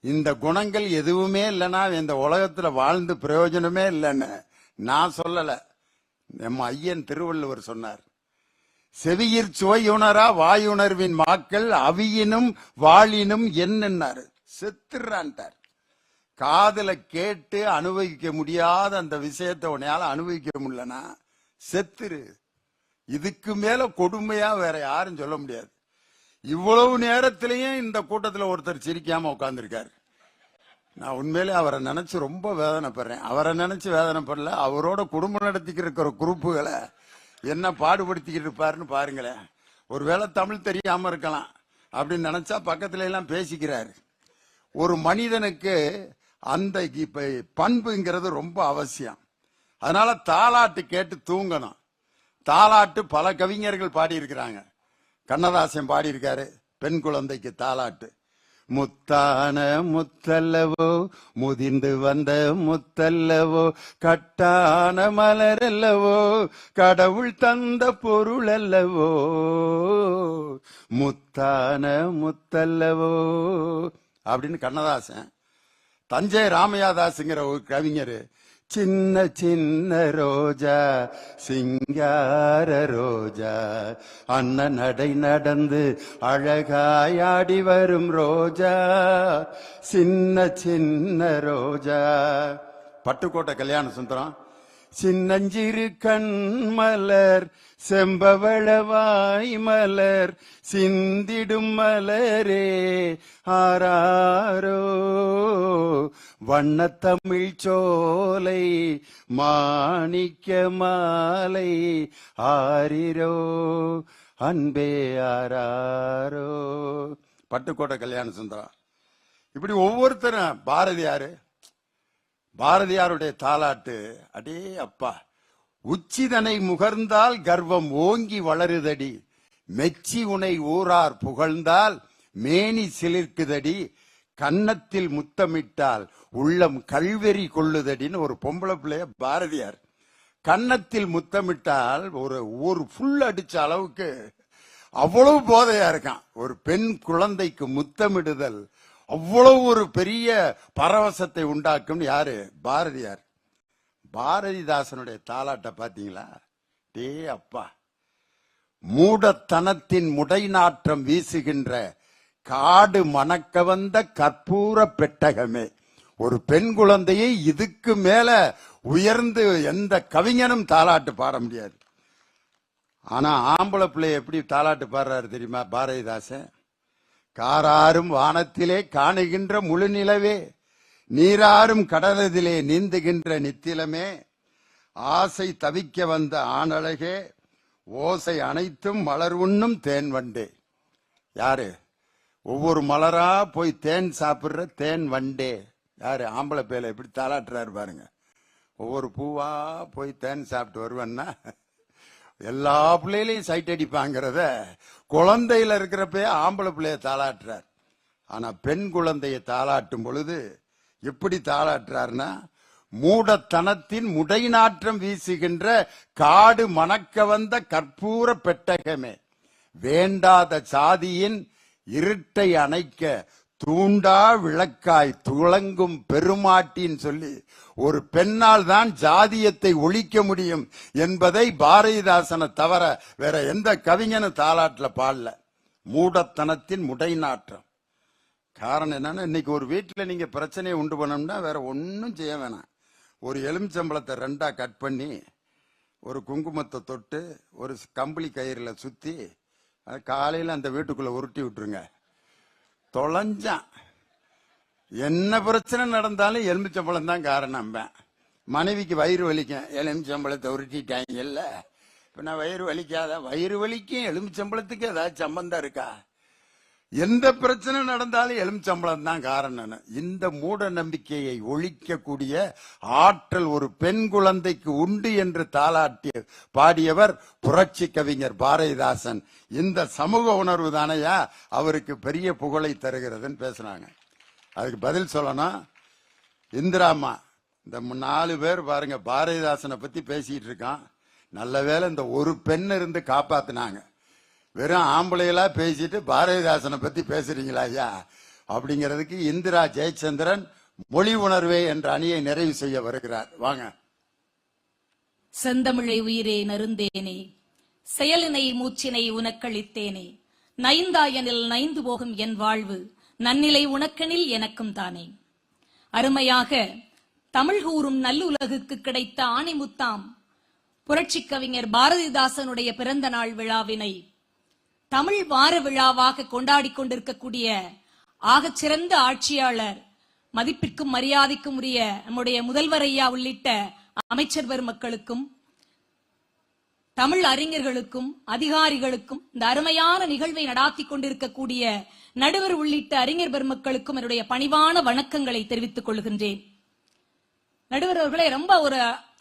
B: இந்த குணங்கள் எதுவுமே இல்லைன்னா இந்த உலகத்துல வாழ்ந்து பிரயோஜனமே இல்லைன்னு நான் சொல்லல, நம்ம ஐயன் திருவள்ளுவர் சொன்னார். செவியிற் சுவையுணரா வாயுணர்வின் மாக்கள் அவியினும் வாழினும் என்னன்னாரு. செத்துறான்ட்டார். காதுல கேட்டு அனுபவிக்க முடியாத அந்த விஷயத்தை உன்னையால அனுபவிக்க முடியலனா செத்துரு. இதுக்கு மேல கொடுமையா வேற யாரும் சொல்ல முடியாது. இவ்வளவு நேரத்திலையும் இந்த கூட்டத்தில் ஒருத்தர் சிரிக்காம உட்கார்ந்துருக்காரு. நான் உண்மையிலே அவரை நினைச்சு ரொம்ப வேதனைப்படுறேன். அவரை நினைச்சு வேதனைப்படல, அவரோட குடும்பம் நடத்திக்கிட்டு இருக்கிற குரூப்புகளை என்ன பாடுபடுத்திக்கிட்டு இருப்பாருன்னு பாருங்களேன். ஒருவேளை தமிழ் தெரியாம இருக்கலாம் அப்படின்னு நினைச்சா பக்கத்துல எல்லாம் பேசிக்கிறாரு. ஒரு மனிதனுக்கு அந்த பண்புங்கிறது ரொம்ப அவசியம். அதனால தாலாட்டு கேட்டு தூங்கணும். தாலாட்டு பல கவிஞர்கள் பாடி இருக்கிறாங்க. கண்ணதாசன் பாடி இருக்காரு பெண் குழந்தைக்கு தாலாட்டு. முத்தான முத்தல்லவோ முதிர்ந்து வந்த முத்தல்லவோ கட்டான மலர் அல்லவோ கடவுள் தந்த பொருள் அல்லவோ முத்தான முத்தல்லவோ அப்படின்னு கண்ணதாசன். தஞ்சை ராமையாதாசுங்கிற ஒரு கவிஞர் சின்ன சின்ன ரோஜா சிங்கார ரோஜா அண்ணன் நடை நடந்து அழகாயாடி வரும் ரோஜா சின்ன சின்ன ரோஜா. பட்டுக்கோட்டை கல்யாண சுந்தரம். சின்னஞ்சிறு கண் மலர் செம்பவளவாய் மலர் சிந்திடும் மலரே ஆராரோ வண்ணத்தமிழ் சோலை மாணிக்க மாலை ஆரிரோ அன்பே ஆராரோ. பட்டுக்கோட்டை கல்யாண சுந்தரம். இப்படி ஒவ்வொருத்தரும். பாரதியாருடைய தாலாட்டு அடே அப்பா. உச்சிதனை முகர்ந்தால் கர்வம் ஓங்கி வளருதடி மெச்சி உனை ஊரார் புகழ்ந்தால் மேனி சிலிர்க்குதடி கன்னத்தில் முத்தமிட்டால் உள்ளம் கல்வெறி கொள்ளுதடின்னு ஒரு பொம்பளை பிள்ளைய பாரதியார். கன்னத்தில் முத்தமிட்டால் ஒரு ஃபுல் அடிச்ச அளவுக்கு அவ்வளவு போதையா இருக்கான். ஒரு பெண் குழந்தைக்கு முத்தமிடுதல் அவ்வளவு ஒரு பெரிய பரவசத்தை உண்டாக்கும். யாரு? பாரதியார். பாரதிதாசனுடைய தாலாட்ட பாத்தீங்களா? டே அப்பா. மூடத்தனத்தின் முடை நாற்றம் வீசுகின்ற காடு மணக்க வந்த கற்பூர பெட்டகமே. ஒரு பெண் குழந்தையை இதுக்கு மேல உயர்ந்து எந்த கவிஞனும் தாலாட்டு பாட முடியாது. ஆனா ஆம்பளை பிள்ளை எப்படி தாலாட்டு பாடுறாரு தெரியுமா பாரதிதாசன்? காராரும் வானத்திலே காணுகின்ற முழு நிலவே நீராறும் கடலதிலே நீந்துகின்ற நித்திலமே ஆசை தவிக்க வந்த ஆணழகே ஓசை அனைத்தும் மலர் உண்ணும் தேன் வண்டே. யாரு? ஒவ்வொரு மலரா போய் தேன் சாப்பிடுற தேன் வண்டே யாரு? ஆம்பளை பேல எப்படி தாளாட்டுறாரு பாருங்க. ஒவ்வொரு பூவா போய் தேன் சாப்பிட்டு வருவேன்னா எல்லா பிள்ளைகளையும் சைட் அடிப்பாங்கிறத குழந்தையில இருக்கிறப்ப ஆம்பளை பிள்ளைய தாளாட்டுறார். ஆனா பெண் குழந்தையை தாளாட்டும் பொழுது எப்படி தாளாட்டுறாருன்னா மூடத்தனத்தின் முடை நாற்றம் வீசுகின்ற காடு மணக்க வந்த கற்பூர பெட்டகமே வேண்டாத சாதியின் இருட்டை அணைக்க தூண்டா விளக்காய் துளங்கும் பெருமாட்டின்னு சொல்லி ஒரு பெண்ணால் தான் ஜாதியத்தை ஒழிக்க முடியும் என்பதை பாரதிதாசனை தவிர வேற எந்த கவிஞனும் தாலாட்டுல பாடல. மூடத்தனத்தின் முடை நாற்றம். காரணம் என்னன்னா இன்னைக்கு ஒரு வீட்டுல நீங்க பிரச்சனையை உண்டு பண்ணோம்னா வேற ஒன்னும் செய்ய வேணாம். ஒரு எலுமிச்சம்பழத்தை ரெண்டா கட் பண்ணி ஒரு குங்குமத்தை தொட்டு ஒரு கம்பளி கயிறுல சுத்தி காலையில அந்த வீட்டுக்குள்ள உருட்டி விட்டுருங்க. தொலைஞ்சான். என்ன பிரச்சனை நடந்தாலும் எலுமிச்சம்பழம் தான் காரணம். மனைவிக்கு வயிறு வலிக்கும், எலுமிச்சம்பழத்தை உருட்டிட்டாங்க இல்ல. இப்ப நான் வயிறு வலிக்காத? வயிறு வலிக்கும் எலுமிச்சம்பழத்துக்கு ஏதாவது சம்பந்தம் இருக்கா? எந்த பிரச்சனை நடந்தாலும் எலுமிச்சம்பழம் தான் காரணம். இந்த மூட நம்பிக்கையை ஒழிக்கக்கூடிய ஆற்றல் ஒரு பெண் குழந்தைக்கு உண்டு என்று தாலாட்டி பாடியவர் புரட்சி கவிஞர் பாரதிதாசன். இந்த சமூக உணர்வு தானையா அவருக்கு பெரிய புகழை தருகிறதுன்னு பேசுறாங்க. அதுக்கு பதில் சொல்லணும். இந்திராமா இந்த 4 பேர் பாருங்க பாரதிதாசனை பத்தி பேசிட்டு இருக்கான். நல்ல வேளை இந்த ஒரு பெண் இருந்து காப்பாத்தினாங்க. வெறும் ஆம்பளைகளா பேசிட்டு பாரதிதாசனை பத்தி பேசுறீங்களா ஐயா அப்படிங்கிறதுக்கு இந்திரா ஜெயச்சந்திரன் மொழி உணர்வே என்ற அணியை நிறைவு செய்ய வருகிறார். வாங்க.
E: செந்தமிழை உயிரே நருந்தேனே, செயலினை மூச்சினை உனக்களித்தேனே, நைந்தாயனில் நைந்து போகும் என் வாழ்வு, நன்னிலை உனக்கெனில் எனக்கும் தானே. அருமையாக தமிழ் கூறும் நல்லுலகுக்கு கிடைத்த ஆணிமுத்தாம் புரட்சி கவிஞர் பாரதிதாசனுடைய பிறந்த நாள் விழாவினை தமிழ் வார விழாவாக கொண்டாடி கொண்டிருக்கக்கூடிய ஆகச்சிறந்த ஆட்சியாளர், மதிப்பிற்கும் மரியாதைக்கும் உரிய நம்முடைய முதல்வர் ஐயா உள்ளிட்ட அமைச்சர் பெருமக்களுக்கும், தமிழ் அறிஞர்களுக்கும், அதிகாரிகளுக்கும், இந்த அருமையான நிகழ்வை நடாத்தி கொண்டிருக்கக்கூடிய நடுவர் உள்ளிட்ட அறிஞர் பெருமக்களுக்கும் என்னுடைய பணிவான வணக்கங்களை தெரிவித்துக் கொள்கின்றேன். நடுவர் அவர்களே, ரொம்ப ஒரு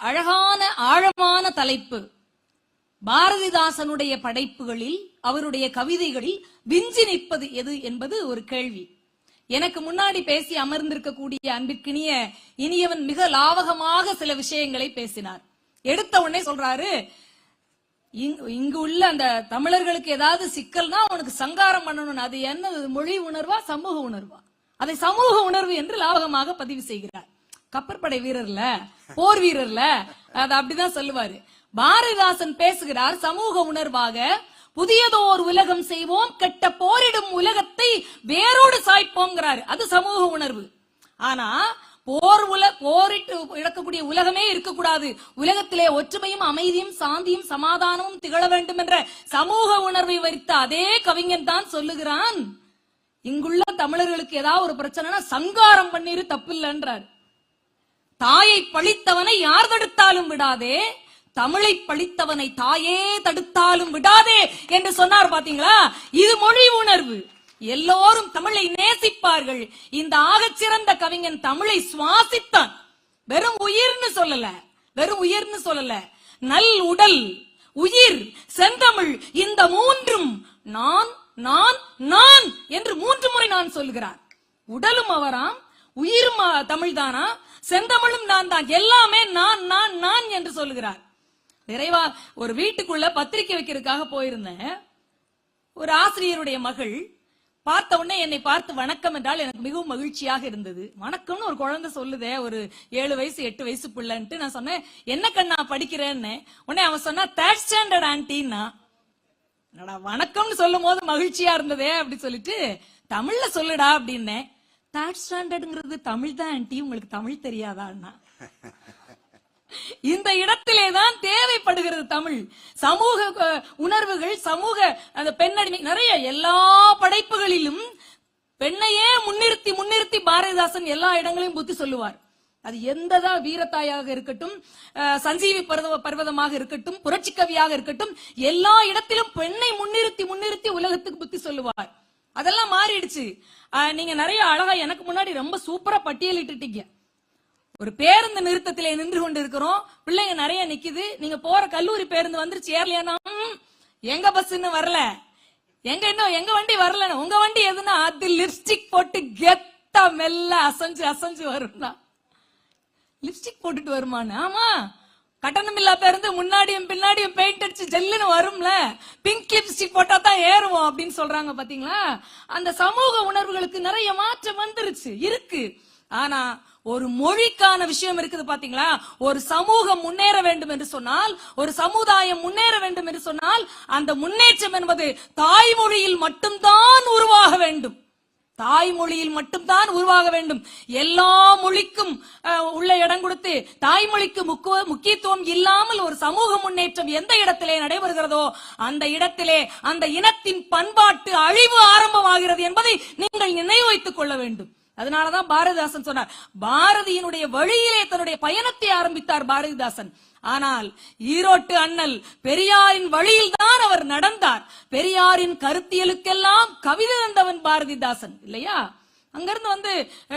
E: அழகான ஆழமான தலைப்பு. பாரதிதாசனுடைய படைப்புகளில், அவருடைய கவிதைகளில் விஞ்சி நிற்பது எது என்பது ஒரு கேள்வி. எனக்கு முன்னாடி பேசி அமர்ந்திருக்கக்கூடிய அன்பிற்கினிய இனியவன் மிக லாவகமாக சில விஷயங்களை பேசினார். எடுத்த உடனே சொல்றாரு, இங்கு உள்ள அந்த தமிழர்களுக்கு ஏதாவது சிக்கல்னா அவனுக்கு சங்காரம் பண்ணணும். அது என்ன, மொழி உணர்வா சமூக உணர்வா? அதை சமூக உணர்வு என்று லாவகமாக பதிவு செய்கிறார். கப்பற்படை வீரர்ல, போர் வீரர்ல அது அப்படிதான் சொல்லுவாரு. பாரதிதாசன் பேசுகிறார் சமூக உணர்வாக, புதியதோர் உலகம் செய்வோம், கெட்ட போரிடும் உலகத்தை வேரோடு சாய்ப்போங்கிறாரு. அது சமூக உணர்வு. ஆனா போரிட்டு இழக்கக்கூடிய உலகமே இருக்கக்கூடாது, உலகத்திலே ஒற்றுமையும் அமைதியும் சாந்தியும் சமாதானமும் திகழ வேண்டும் என்ற சமூக உணர்வை வைத்த அதே கவிஞன் தான் சொல்லுகிறான், இங்குள்ள தமிழர்களுக்கு ஏதாவது ஒரு பிரச்சனைனா சங்காரம் பண்ணிரு, தப்பில்லைன்றார். தாயை பழித்தவனை யார் தடுத்தாலும் விடாதே, தமிழை பழித்தவனை தாயே தடுத்தாலும் விடாதே என்று சொன்னார். பாத்தீங்களா? இது மொழி உணர்வு. எல்லோரும் தமிழை நேசிப்பார்கள். இந்த ஆகச்சிறந்த கவிஞன் தமிழை சுவாசித்தான். வெறும் உயிர்னு சொல்லல, நல் உடல், உயிர், செந்தமிழ், இந்த மூன்றும் நான் நான் நான் என்று 3 முறை நான் சொல்கிறார். உடலும் அவராம், உயிரும் தமிழ்தானா, செந்தமிழும் நான் தான், எல்லாமே நான் நான் நான் என்று சொல்லுகிறார். நிறைவா ஒரு வீட்டுக்குள்ள பத்திரிக்கை வைக்கிறதுக்காக போயிருந்தேன். ஒரு ஆசிரியருடைய மகள் பார்த்த உடனே என்னை பார்த்து வணக்கம் என்றால் எனக்கு மிகவும் மகிழ்ச்சியாக இருந்தது. வணக்கம்னு ஒரு குழந்தை சொல்லுதே, ஒரு 7 வயசு 8 வயசு பிள்ளைன்ட்டு. நான் சொன்னேன், என்ன கண்ணா படிக்கிறேன்னு. உடனே அவன் சொன்னா, 3rd ஸ்டாண்டர்ட் ஆன்டின்னா. வணக்கம்னு சொல்லும் போது மகிழ்ச்சியா இருந்ததே அப்படி சொல்லிட்டு, தமிழ்ல சொல்லுடா அப்படின்னே. 3rd ஸ்டாண்டர்ட்ங்கிறது தமிழ் தான் ஆன்டி, உங்களுக்கு தமிழ் தெரியாதான்னா. இந்த இடத்திலேதான் தேவைப்படுகிறது தமிழ். சமூக உணர்வுகள், சமூக அந்த பெண்ணடிமை நிறைய, எல்லா படைப்புகளிலும் பெண்ணையே முன்னிறுத்தி முன்னிறுத்தி பாரதிதாசன் எல்லா இடங்களையும் புத்தி சொல்லுவார். அது எந்ததா வீரத்தாயாக இருக்கட்டும், சஞ்சீவி பர்வதமாக இருக்கட்டும், புரட்சி கவியாக இருக்கட்டும், எல்லா இடத்திலும் பெண்ணை முன்னிறுத்தி முன்னிறுத்தி உலகத்துக்கு புத்தி சொல்லுவார். அதெல்லாம் மாறிடுச்சு. நீங்க நிறைய அழகா எனக்கு முன்னாடி ரொம்ப சூப்பரா பட்டியலிட்டுட்டீங்க. ஒரு பேருந்து நிறுத்தத்திலே நின்று கொண்டு இருக்கிறோம், பிள்ளைங்க நிறைய நிக்குது. நீங்க போற கல்லூரி பேருந்து வந்துருச்சு, ஏறலையா? எங்க பஸ் இன்னும் வரல, எங்க வண்டி வரல. உங்க வண்டி எதுனா அது லிப்ஸ்டிக் போட்டு கெத்தா மெல்ல அசைஞ்சு அசைஞ்சு வரும்னா, லிப்ஸ்டிக் போட்டுட்டு வருமானு. ஆமா, கட்டணம் இல்லா பேருந்து முன்னாடியும் பின்னாடியும் பெயிண்ட் அடிச்சு ஜெல்லுன்னு வரும்ல, பிங்க் லிப்ஸ்டிக் போட்டா தான் ஏறுவோம் அப்படின்னு சொல்றாங்க. பாத்தீங்களா? அந்த சமூக உணர்வுகளுக்கு நிறைய மாற்றம் வந்துருச்சு, இருக்கு. ஆனா ஒரு மொழிக்கான விஷயம் இருக்குது. பாத்தீங்களா? ஒரு சமூகம் முன்னேற வேண்டும் என்று சொன்னால், ஒரு சமுதாயம் முன்னேற வேண்டும் என்று சொன்னால், அந்த முன்னேற்றம் என்பது தாய்மொழியில் மட்டும்தான் உருவாக வேண்டும். தாய்மொழியில் மட்டும்தான் உருவாக வேண்டும். எல்லா மொழிக்கும் உள்ள இடம் கொடுத்து தாய்மொழிக்கு முக்கியத்துவம் இல்லாமல் ஒரு சமூக முன்னேற்றம் எந்த இடத்திலே நடைபெறுகிறதோ அந்த இடத்திலே அந்த இனத்தின் பண்பாட்டு அழிவு ஆரம்பமாகிறது என்பதை நீங்கள் நினைவு வைத்துக் கொள்ள வேண்டும். அதனாலதான் பாரதிதாசன் சொன்னார், பாரதியினுடைய வழியிலே தன்னுடைய பயணத்தை ஆரம்பித்தார் பாரதிதாசன். ஆனால் ஈரோட்டு அண்ணல் பெரியாரின் வழியில் தான் அவர் நடந்தார். பெரியாரின் கருத்தியலுக்கெல்லாம் கவிதை தந்தவன் பாரதிதாசன் இல்லையா? அங்கிருந்து வந்து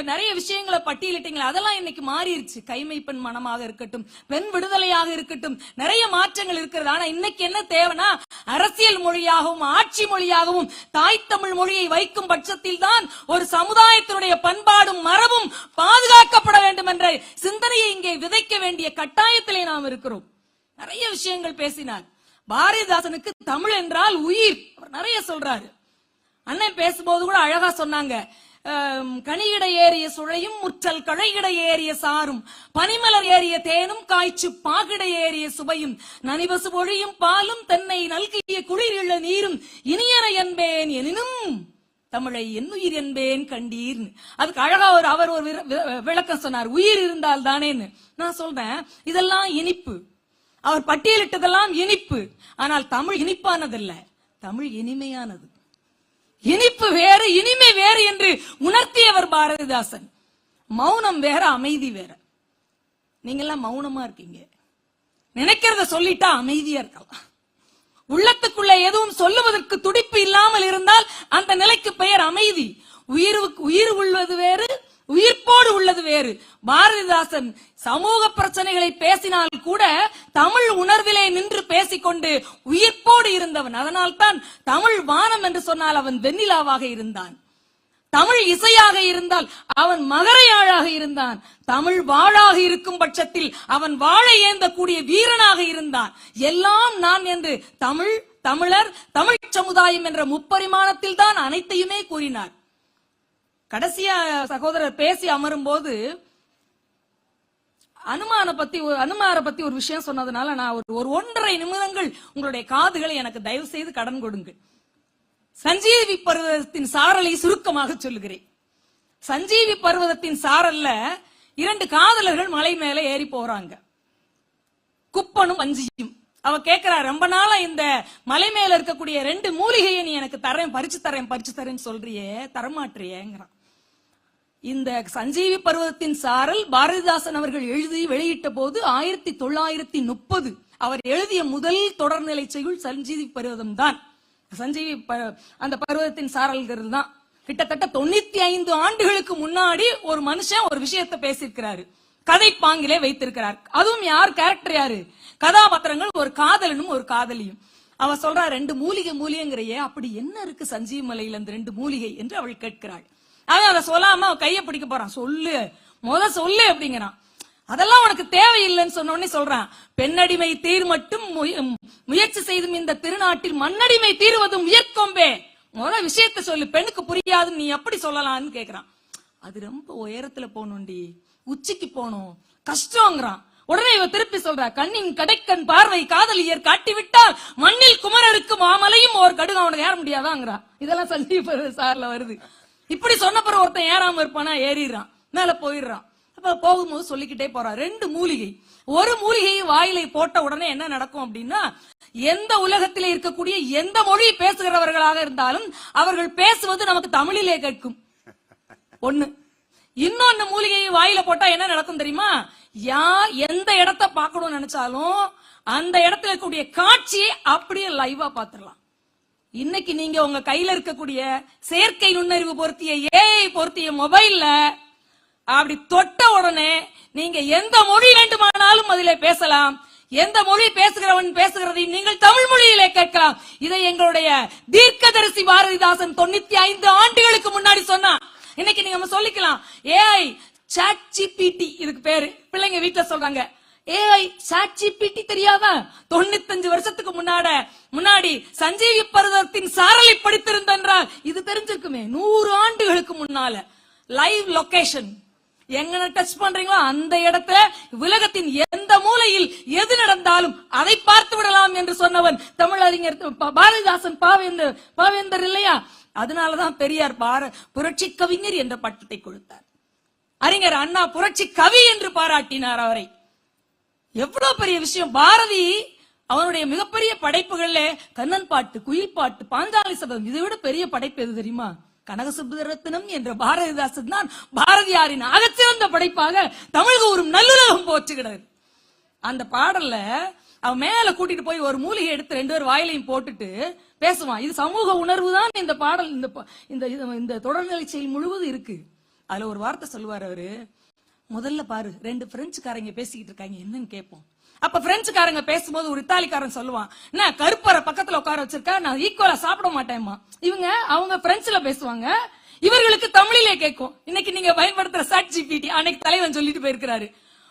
E: நிறைய விஷயங்களை பட்டியலிட்டீங்களா, அதெல்லாம் இன்னைக்கு மாறிடுச்சு. கைமை பெண் மனமாக இருக்கட்டும், பெண் விடுதலையாக இருக்கட்டும், நிறைய மாற்றங்கள் இருக்கிறது. ஆனா இன்னைக்கு என்ன தேவைன்னா, அரசியல் மொழியாகவும் ஆட்சி மொழியாகவும் தாய் தமிழ் மொழியை வைக்கும் பட்சத்தில் தான் ஒரு சமுதாயத்தினுடைய பண்பாடும் மரபும் பாதுகாக்கப்பட வேண்டும் வேண்டும் என்ற சிந்தனையை இங்கே விதைக்க வேண்டிய கட்டாயத்திலே நாம் இருக்கிறோம். நிறைய விஷயங்கள் பேசினார். பாரதிதாசனுக்கு தமிழ் என்றால் உயிர். அவர் நிறைய சொல்றாரு. அண்ணன் பேசும்போது கூட அழகா சொன்னாங்க, கனியிட ஏறிய சுழையும் முற்றல் கழையிட ஏறிய சாரும் பனிமலர் ஏறிய தேனும் காய்ச்சு பாகிட ஏறிய சுவையும் நனிவசு பொழியும் பாலும் தென்னை நல்கிய குளிர் இழ நீரும் இனியன என்பேன் எனினும் தமிழை என்னுயிர் என்பேன் கண்டீர். அதுக்கு அழகா அவர் ஒரு விளக்கம் சொன்னார். உயிர் இருந்தால் தானேன்னு. நான் சொல்றேன், இதெல்லாம் இனிப்பு. அவர் பட்டியலிட்டதெல்லாம் இனிப்பு. ஆனால் தமிழ் இனிப்பானதல்ல, தமிழ் இனிமையானது. இனிப்பு வேறு இனிமை வேறு என்று உணர்த்தியவர் பாரதிதாசன். மௌனம் வேற அமைதி வேற. நீங்க எல்லாம் மௌனமா இருக்கீங்க, நினைக்கிறத சொல்லிட்டா அமைதியா இருக்கலாம். உள்ளத்துக்குள்ள எதுவும் சொல்லுவதற்கு துடிப்பு இல்லாமல் இருந்தால் அந்த நிலைக்கு பெயர் அமைதி. உயிர் உள்ளது வேறு, உயிர்ப்போடு உள்ளது வேறு. பாரதிதாசன் சமூக பிரச்சனைகளை பேசினால் கூட தமிழ் உணர்விலே நின்று பேசிக்கொண்டு உயிர்ப்போடு இருந்தவன். அதனால்தான் தமிழ் வானம் என்று சொன்னால் அவன் வெண்ணிலாவாக இருந்தான். தமிழ் இசையாக இருந்தால் அவன் மகரையாழாக இருந்தான். தமிழ் வாழாக இருக்கும் பட்சத்தில் அவன் வாழை ஏந்தக்கூடிய வீரனாக இருந்தான். எல்லாம் நான் என்று தமிழ், தமிழர், தமிழ் சமுதாயம் என்ற முப்பரிமாணத்தில் தான் அனைத்தையுமே கூறினார். கடைசியா சகோதரர் பேசி அமரும் போது அனுமாரை பத்தி ஒரு விஷயம் சொன்னதுனால நான் ஒரு 1.5 நிமிடங்கள் உங்களுடைய காதுகளை எனக்கு தயவு செய்து கடன் கொடுங்க. சஞ்சீவி பர்வதத்தின் சாரலை சுருக்கமாக சொல்லுகிறேன். சஞ்சீவி பர்வதத்தின் சாரல்ல 2 காதலர்கள் மலை மேல ஏறி போறாங்க, குப்பனும் வஞ்சியும். அவ கேட்கிறா, ரொம்ப நாளா இந்த மலை மேல இருக்கக்கூடிய 2 மூலிகையை நீ எனக்கு தரேன், பறிச்சு தரேன்னு சொல்றியே, தரமாற்றியேங்கிறான். இந்த சஞ்சீவி பர்வதத்தின் சாரல் பாரதிதாசன் அவர்கள் எழுதி வெளியிட்ட போது 1930 அவர் எழுதிய முதல் தொடர்நிலை செய்யுள் சஞ்சீவி பர்வதம் தான். சஞ்சீவி அந்த பர்வதத்தின் சாரல்கள் தான். கிட்டத்தட்ட 95 ஆண்டுகளுக்கு முன்னாடி ஒரு மனுஷன் ஒரு விஷயத்தை பேசியிருக்கிறாரு, கதை பாங்கிலே வைத்திருக்கிறார். அதுவும் யார் கேரக்டர், யாரு கதாபாத்திரங்கள், ஒரு காதலனும் ஒரு காதலியும். அவ சொல்றா, 2 மூலிகைங்கிறையே, அப்படி என்ன இருக்கு சஞ்சீவி மலையில அந்த 2 மூலிகை என்று அவள் கேட்கிறாள். அவன் அதை சொல்லாம அவன் கையை பிடிக்க போறான். சொல்லு அப்படிங்கிறான். அதெல்லாம் உனக்கு தேவையில்லைன்னு சொன்ன உடனே சொல்றான், பெண்ணடிமை தீர் மட்டும் முயற்சி செய்தும் இந்த திருநாட்டில் மண்ணடிமை தீர்வதும் உயர்கொம்பே. முதல்ல விஷயத்த சொல்லு, பெண்ணுக்கு புரியாதுன்னு நீ எப்படி சொல்லலாம்னு கேக்குறான். அது ரொம்ப உயரத்துல போகணும்டி, உச்சிக்கு போகணும், கஷ்டங்கிறான். உடனே இவ திருப்பி சொல்றா, கண்ணின் கடைக்கண் பார்வை காதலியர் காட்டிவிட்டால் மண்ணில் குமரருக்கு மாமலையும் ஒரு கடுகு அவனுக்கு ஏற முடியாதாங்கிறா. இதெல்லாம் சஞ்சீவ சார்ல வருது. இப்படி சொன்ன பிறகு ஒருத்தன் ஏறாம இருப்பானா, ஏறிடுறான், மேல போயிடுறான். அப்ப போகும்போது சொல்லிக்கிட்டே போறான், 2 மூலிகை. ஒரு மூலிகையை வாயிலை போட்ட உடனே என்ன நடக்கும் அப்படின்னா, எந்த உலகத்திலே இருக்கக்கூடிய எந்த மொழி பேசுகிறவர்களாக இருந்தாலும் அவர்கள் பேசுவது நமக்கு தமிழிலே கேட்கும். ஒண்ணு. இன்னொன்னு மூலிகையை வாயில போட்டா என்ன நடக்கும் தெரியுமா? எந்த இடத்தை பார்க்கணும்னு நினைச்சாலும் அந்த இடத்துல இருக்கக்கூடிய காட்சியை அப்படியே லைவா பாத்துடலாம். இன்னைக்கு நீங்க உங்க கையில இருக்கக்கூடிய செயற்கை நுண்ணறிவு பொருத்திய ஏஐ பொருத்திய மொபைல்ல அப்படி தொட்ட உடனே நீங்க எந்த மொழி வேண்டுமானாலும் அதிலே பேசலாம். எந்த மொழி பேசுகிறவன் பேசுகிறதை நீங்கள் தமிழ் மொழியிலே கேட்கலாம். இதை எங்களுடைய தீர்க்கதரிசி பாரதிதாசன் 95 ஆண்டுகளுக்கு முன்னாடி சொன்னா. இன்னைக்கு நீங்க சொல்லிக்கலாம், ஏஐ சாட் ஜிபிடி, இதுக்கு பேரு பிள்ளைங்க வீட்டுல சொல்றாங்க, ஏஐ சாட் ஜிபிடி தெரியாதா? 95 வருஷத்துக்கு முன்னாடி சஞ்சீவி பர்வதத்தின் சாரலை படித்திருந்தால் இது தெரிஞ்சிருக்குமே. 100 ஆண்டுகளுக்கு முன்னால லைவ் லொகேஷன் எங்க டச் பண்றீங்களோ அந்த இடத்துல உலகத்தின் எந்த மூலையில் எது நடந்தாலும் அதை பார்த்து விடலாம் என்று சொன்னவன் தமிழறிஞர் பாரதிதாசன், பாவேந்தர் இல்லையா? அதனாலதான் பெரியார் புரட்சி கவிஞர் என்ற பட்டத்தை கொடுத்தார். அறிஞர் அண்ணா புரட்சி கவி என்று பாராட்டினார் அவரை. எவ்வளவு பெரிய விஷயம். பாரதி அவனுடைய மிகப்பெரிய படைப்புகள்ல கண்ணன் பாட்டு, குயில் பாட்டு, பாஞ்சாலி சபதம், இதை விட பெரிய படைப்பு எது தெரியுமா? கனகசுப்புரத்தினம் என்ற பாரதிதாசன் தான் பாரதியாரின் அகச்சிறந்த படைப்பாக தமிழ் கூறும் நல்லுலகம் போற்றுகிறது. அந்த பாடல்ல அவன் மேல கூட்டிட்டு போய் ஒரு மூலிகை எடுத்து 2 பேர் வாயிலையும் போட்டுட்டு பேசுவான். இது சமூக உணர்வு தான் இந்த பாடல், இந்த தொடர்நிலை செயல் முழுவதும் இருக்கு. அதுல ஒரு வார்த்தை சொல்லுவார் அவரு, முதல்ல பாரு 2 பிரெஞ்சுக்காரங்க பேசிக்கிட்டு இருக்காங்க, என்னன்னு கேட்போம். அப்ப பிரெஞ்சுக்காரங்க பேசும்போது ஒரு இத்தாலிக்காரன் சொல்லுவான், என்ன கருப்பரை பக்கத்துல உட்கார வச்சிருக்கா, நான் ஈக்குவலா சாப்பிட மாட்டேன்மா. அவங்க பிரெஞ்சுல பேசுவாங்க, இவர்களுக்கு தமிழிலே கேட்கும். இன்னைக்கு நீங்க பயன்படுத்துற சாட் ஜிபிடி அன்னைக்கு தலைவன் சொல்லிட்டு போயிருக்கிறாரு.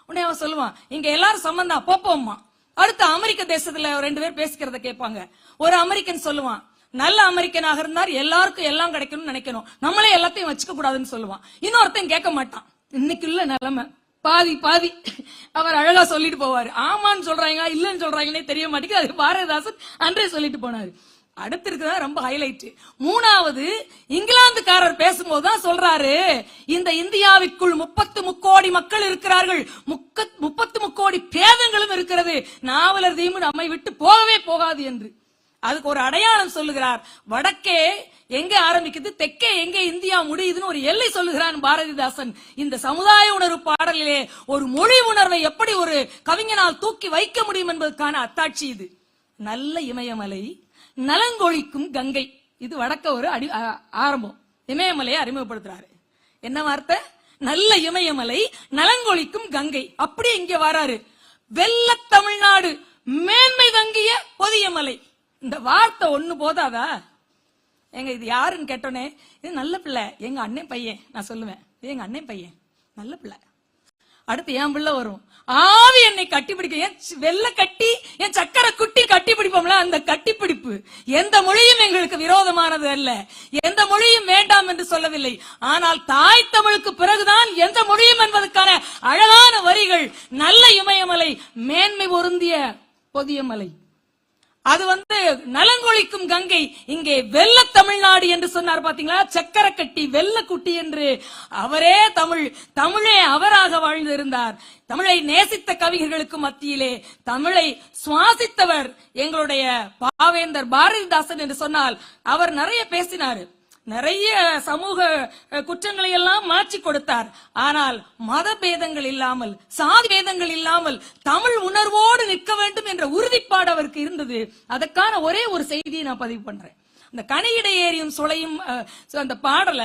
E: உடனே அவன் சொல்லுவான், இங்க எல்லாரும் சம்பந்தம் போப்போம்மா. அடுத்து அமெரிக்க தேசத்துல 2 பேர் பேசிக்கிறத கேட்பாங்க. ஒரு அமெரிக்கன் சொல்லுவான், நல்ல அமெரிக்கனாக இருந்தார் எல்லாருக்கும் எல்லாம் கிடைக்கணும்னு நினைக்கணும், நம்மளே எல்லாத்தையும் வச்சுக்க கூடாதுன்னு சொல்லுவான். இன்னொருத்தன் கேட்க மாட்டான். இன்னைக்கு உள்ள நிலைமை பாதி பாதி. அவர் அழகா சொல்லிட்டு போவாரு. ஆமான்னு சொல்றாங்க இல்லன்னு சொல்றாங்கன்னே தெரிய மாட்டேங்குது. அது பாரதிதாசன் அன்றே சொல்லிட்டு போனாரு. அடுத்து இருக்கிறதா ரொம்ப ஹைலைட். 3வது இங்கிலாந்துக்காரர் பேசும்போதுதான் சொல்றாரு, இந்த இந்தியாவிற்குள் 33 கோடி மக்கள் இருக்கிறார்கள், 33 கோடி பேதங்களும் இருக்கிறது, நாவலர் தீவு நம்மை விட்டு போகவே போகாது என்று. அதுக்கு ஒரு அடையாளம் சொல்லுகிறார். வடக்கே எங்க ஆரம்பிக்குது, தெற்கே எங்க இந்தியா முடியுதுன்னு ஒரு எல்லை சொல்லுகிறான் பாரதிதாசன். இந்த சமுதாய உணர்வு பாடலிலே ஒரு மொழி உணர்வை எப்படி ஒரு கவிஞனால் தூக்கி வைக்க முடியும் என்பதற்கான அத்தாட்சி இது. நல்ல இமயமலை, நலங்கொழிக்கும் கங்கை, இது வடக்க ஒரு ஆரம்பம். இமயமலையை அறிமுகப்படுத்துறாரு. என்ன வார்த்தை? நல்ல இமயமலை, நலங்கொழிக்கும் கங்கை. அப்படி இங்க வராரு, வெள்ள தமிழ்நாடு, மேன்மை தங்கிய பொதியமலை. இந்த வார்த்தை ஒண்ணு போதாதா? எங்க இது யாருன்னு கேட்டோன்னே, இது நல்ல பிள்ளை, எங்க அண்ணன் பையன். நான் சொல்லுவேன், இது எங்க அண்ணன் பையன், நல்ல பிள்ளை. அடுத்து என் பிள்ளை வரும், ஆவி என்னை கட்டி பிடிக்க, என் வெள்ள கட்டி, என் சக்கரை குட்டி கட்டி பிடிப்போம்ல, அந்த கட்டிப்பிடிப்பு. எந்த மொழியும் எங்களுக்கு விரோதமானது அல்ல, எந்த மொழியும் வேண்டாம் என்று சொல்லவில்லை. ஆனால் தாய் தமிழுக்கு பிறகுதான் எந்த மொழியும் என்பதற்கான அழகான வரிகள். நல்ல இமயமலை, மேன்மை பொருந்திய பொதியமலை. அது நலங்கொழிக்கும் கங்கை. இங்கே வெள்ள தமிழ்நாடு என்று சொன்னார் பாத்தீங்களா, சக்கரை கட்டி வெள்ள குட்டி என்று. அவரே தமிழ், தமிழே அவராக வாழ்ந்திருந்தார். தமிழை நேசித்த கவிஞர்களுக்கு மத்தியிலே தமிழை சுவாசித்தவர் எங்களுடைய பாவேந்தர் பாரதிதாசன் என்று சொன்னால் அவர் நிறைய பேசினார், நிறைய சமூக குற்றங்களை எல்லாம் மாற்றி கொடுத்தார். ஆனால் மத பேதங்கள் இல்லாமல், சாதி பேதங்கள் இல்லாமல் தமிழ் உணர்வோடு நிற்க வேண்டும் என்ற உறுதிப்பாடு அவருக்கு இருந்தது. அதற்கான ஒரே ஒரு செய்தியை நான் பதிவு பண்றேன். அந்த கனியிடை ஏரியும் சுளையும் அந்த பாடல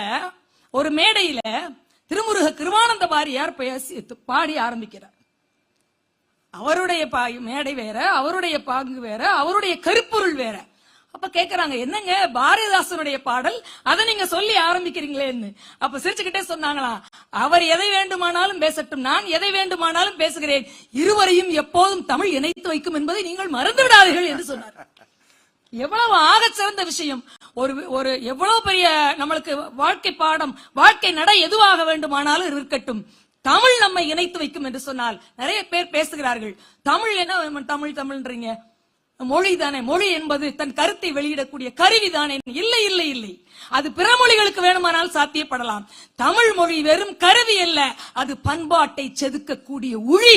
E: ஒரு மேடையில திருமுருக கிருவானந்த வாரியார் பாடி ஆரம்பிக்கிறார். அவருடைய மேடை வேற, அவருடைய பாங்கு வேற, அவருடைய கருப்பொருள் வேற. அப்ப கேக்குறாங்க, என்னங்க பாரதிதாசனுடைய பாடல், அதை நீங்க சொல்லி ஆரம்பிக்கிறீங்களேன்னு. அப்ப சிரிச்சுக்கிட்டே சொன்னாங்களா, அவர் எதை வேண்டுமானாலும் பேசட்டும், நான் எதை வேண்டுமானாலும் பேசுகிறேன், இருவரையும் எப்போதும் தமிழ் இணைத்து வைக்கும் என்பதை நீங்கள் மறந்து விடாதீர்கள் என்று சொன்னார். எவ்வளவு ஆகச் சிறந்த விஷயம். ஒரு எவ்வளவு பெரிய நம்மளுக்கு வாழ்க்கை பாடம், வாழ்க்கை நடை எதுவாக வேண்டுமானாலும் இருக்கட்டும், தமிழ் நம்மை இணைத்து வைக்கும் என்று சொன்னால் நிறைய பேர் பேசுகிறார்கள். தமிழ் என்ன தமிழ் தமிழ்ன்றீங்க, மொழி தானே, மொழி என்பது தன் கருத்தை வெளியிடக்கூடிய கருவி தானே. இல்லை இல்லை இல்லை, அது பிற மொழிகளுக்கு வேணுமானால் சாத்தியப்படலாம். தமிழ் மொழி வெறும் கருவி அல்ல, அது பண்பாட்டை செதுக்கக்கூடிய உழி.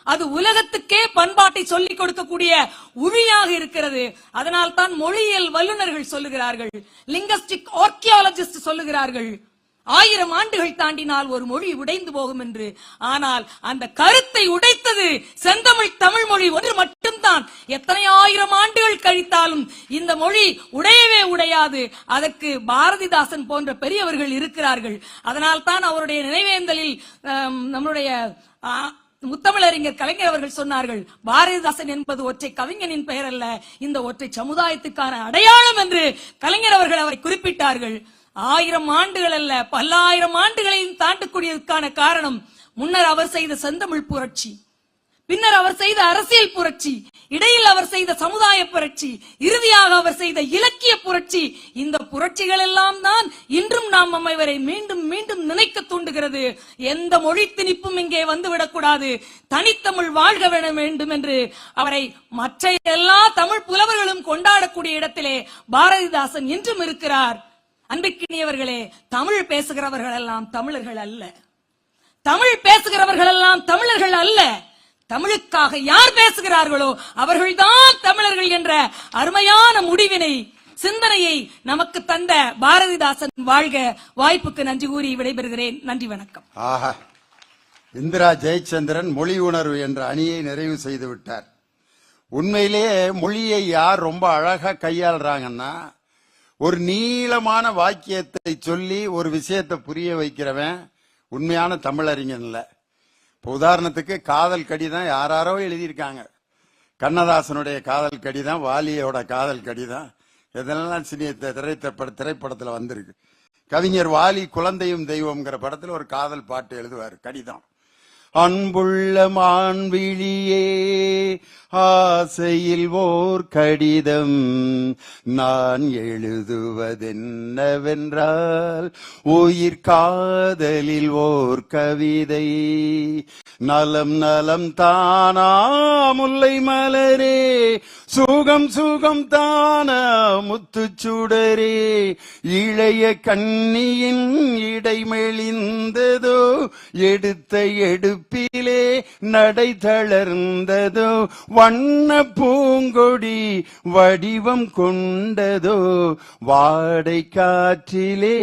E: அது உலகத்துக்கே பண்பாட்டை சொல்லிக் கொடுக்கக்கூடிய உழியாக இருக்கிறது. அதனால் தான் மொழியியல் வல்லுநர்கள் சொல்லுகிறார்கள், லிங்குஸ்டிக் ஆர்கியாலஜிஸ்ட் சொல்லுகிறார்கள், 1000 ஆண்டுகள் தாண்டினால் ஒரு மொழி உடைந்து போகும் என்று. ஆனால் அந்த கருத்தை உடைத்தது செந்தமிழ் தமிழ் மொழி ஒன்று மட்டும்தான். எத்தனை 1000 ஆண்டுகள் கழித்தாலும் இந்த மொழி உடையவே உடையாது. அதற்கு பாரதிதாசன் போன்ற பெரியவர்கள் இருக்கிறார்கள். அதனால் தான் அவருடைய நினைவேந்தலில் நம்முடைய முத்தமிழறிஞர் கலைஞர் அவர்கள் சொன்னார்கள், பாரதிதாசன் என்பது ஒற்றை கவிஞனின் பெயர் அல்ல, இந்த ஒற்றை சமுதாயத்துக்கான அடையாளம் என்று கலைஞர் அவர்கள் அவரை குறிப்பிட்டார்கள். 1000 ஆண்டுகள் அல்ல, பல்லாயிரம் ஆண்டுகளையும் தாண்டக்கூடியதற்கான காரணம் முன்னர் அவர் செய்த செந்தமிழ் புரட்சி, பின்னர் அவர் செய்த அரசியல் புரட்சி, இடையில் அவர் செய்த சமுதாய புரட்சி, இறுதியாக அவர் செய்த இலக்கிய புரட்சி. இந்த புரட்சிகள் எல்லாம் தான் இன்றும் நாம் நம்மைவரை மீண்டும் மீண்டும் நினைக்க தூண்டுகிறது. எந்த மொழி திணிப்பும் இங்கே வந்துவிடக்கூடாது, தனித்தமிழ் வாழ்க வேண்டும் என்று அவரை மற்ற எல்லா தமிழ் புலவர்களும் கொண்டாடக்கூடிய இடத்திலே பாரதிதாசன் இன்றும் இருக்கிறார். அன்பிற்கினியவர்களே, தமிழ் பேசுகிறவர்கள் எல்லாம் தமிழர்கள் அல்ல, தமிழ் பேசுகிறவர்கள் எல்லாம் தமிழர்கள் அல்ல. தமிழுக்காக யார் பேசுகிறார்களோ அவர்கள்தான் தமிழர்கள் என்ற அருமையான முடிவினை, சிந்தனையை நமக்கு தந்த பாரதிதாசன் வாழ்க. வாய்ப்புக்கு நன்றி கூறி விடைபெறுகிறேன். நன்றி, வணக்கம்.
B: ஆஹா, இந்திரா ஜெயச்சந்திரன் மொழி உணர்வு என்ற அணியை நிறைவு செய்து விட்டார். உண்மையிலேயே மொழியை யார் ரொம்ப அழகா கையாளுறாங்கன்னா, ஒரு நீளமான வாக்கியத்தை சொல்லி ஒரு விஷயத்தை புரிய வைக்கிறவன் உண்மையான தமிழறிஞன் இல்ல. இப்போ உதாரணத்துக்கு காதல் கடிதம் யாராரோ எழுதியிருக்காங்க. கண்ணதாசனுடைய காதல் கடிதம், வாலியோட காதல் கடிதம், இதெல்லாம் திரைப்படத்துல வந்திருக்கு. கவிஞர் வாலி குழந்தையும் தெய்வம்ங்கிற படத்துல ஒரு காதல் பாட்டு எழுதுவார், கடிதம். அன்புள்ள மான்விழியே, ஆசையில் ஓர் கடிதம் நான் எழுதுவதென்னவென்றால் உயிர் காதலில் ஓர் கவிதை. நலம் நலம் தானா முல்லை மலரே, சுகம் சுகம் தானா முத்துச்சுடரே, இளைய கண்ணியின் இடை மெலிந்ததோ, எடுத்த எடுப்பிலே நடை தளர்ந்ததோ, வண்ண பூங்கொடி வடிவம் கொண்டதோ, வாடை காற்றிலே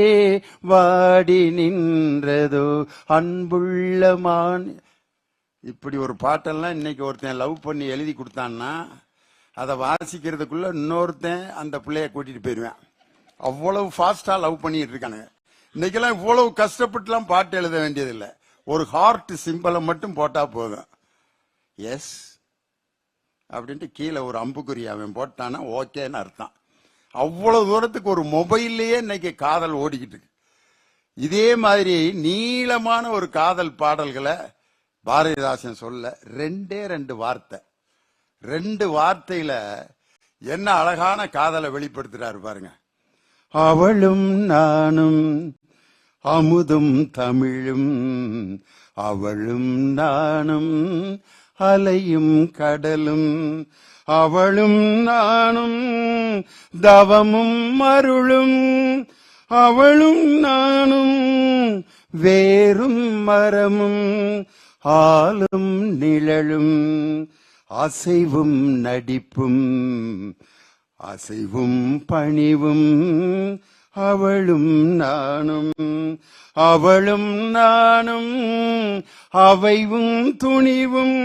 B: வாடி நின்றதோ, அன்புள்ள மான். இப்படி ஒரு பாட்டெல்லாம் இன்னைக்கு ஒருத்தன் லவ் பண்ணி எழுதி கொடுத்தான்னா அதை வாசிக்கிறதுக்குள்ள இன்னொருத்தன் அந்த பிள்ளைய கூட்டிட்டு போயிருவேன். அவ்வளவு ஃபாஸ்டா லவ் பண்ணிட்டு இருக்கானுங்க. இன்னைக்கெல்லாம் இவ்வளவு கஷ்டப்பட்டுலாம் பாட்டு எழுத வேண்டியதில்லை. ஒரு ஹார்ட் சிம்பலை மட்டும் போட்டா போதும். எஸ் அப்படின்ட்டு கீழே ஒரு அம்புக்குறி அவன் போட்டானா ஓகேன்னு அர்த்தம். அவ்வளவு தூரத்துக்கு ஒரு மொபைல்லையே இன்னைக்கு காதல் ஓடிக்கிட்டு இருக்கு. இதே மாதிரி நீளமான ஒரு காதல் பாடல்களை பாரதிதாசன் சொல்ல ரெண்டு வார்த்தை, 2 வார்த்தையில என்ன அழகான காதலை வெளிப்படுத்துறாரு பாருங்க. அவளும் நானும் அமுதும் தமிழும், அவளும் நானும் அலையும் கடலும், அவளும் நானும் தவமும் அருளும், அவளும் நானும் வேரும் மரமும், ஆளும் நிழலும், அசைவும் நடிப்பும், அசைவும் பணிவும், அவளும் நானும், அவளும் நானும் அவைவும் துணிவும்,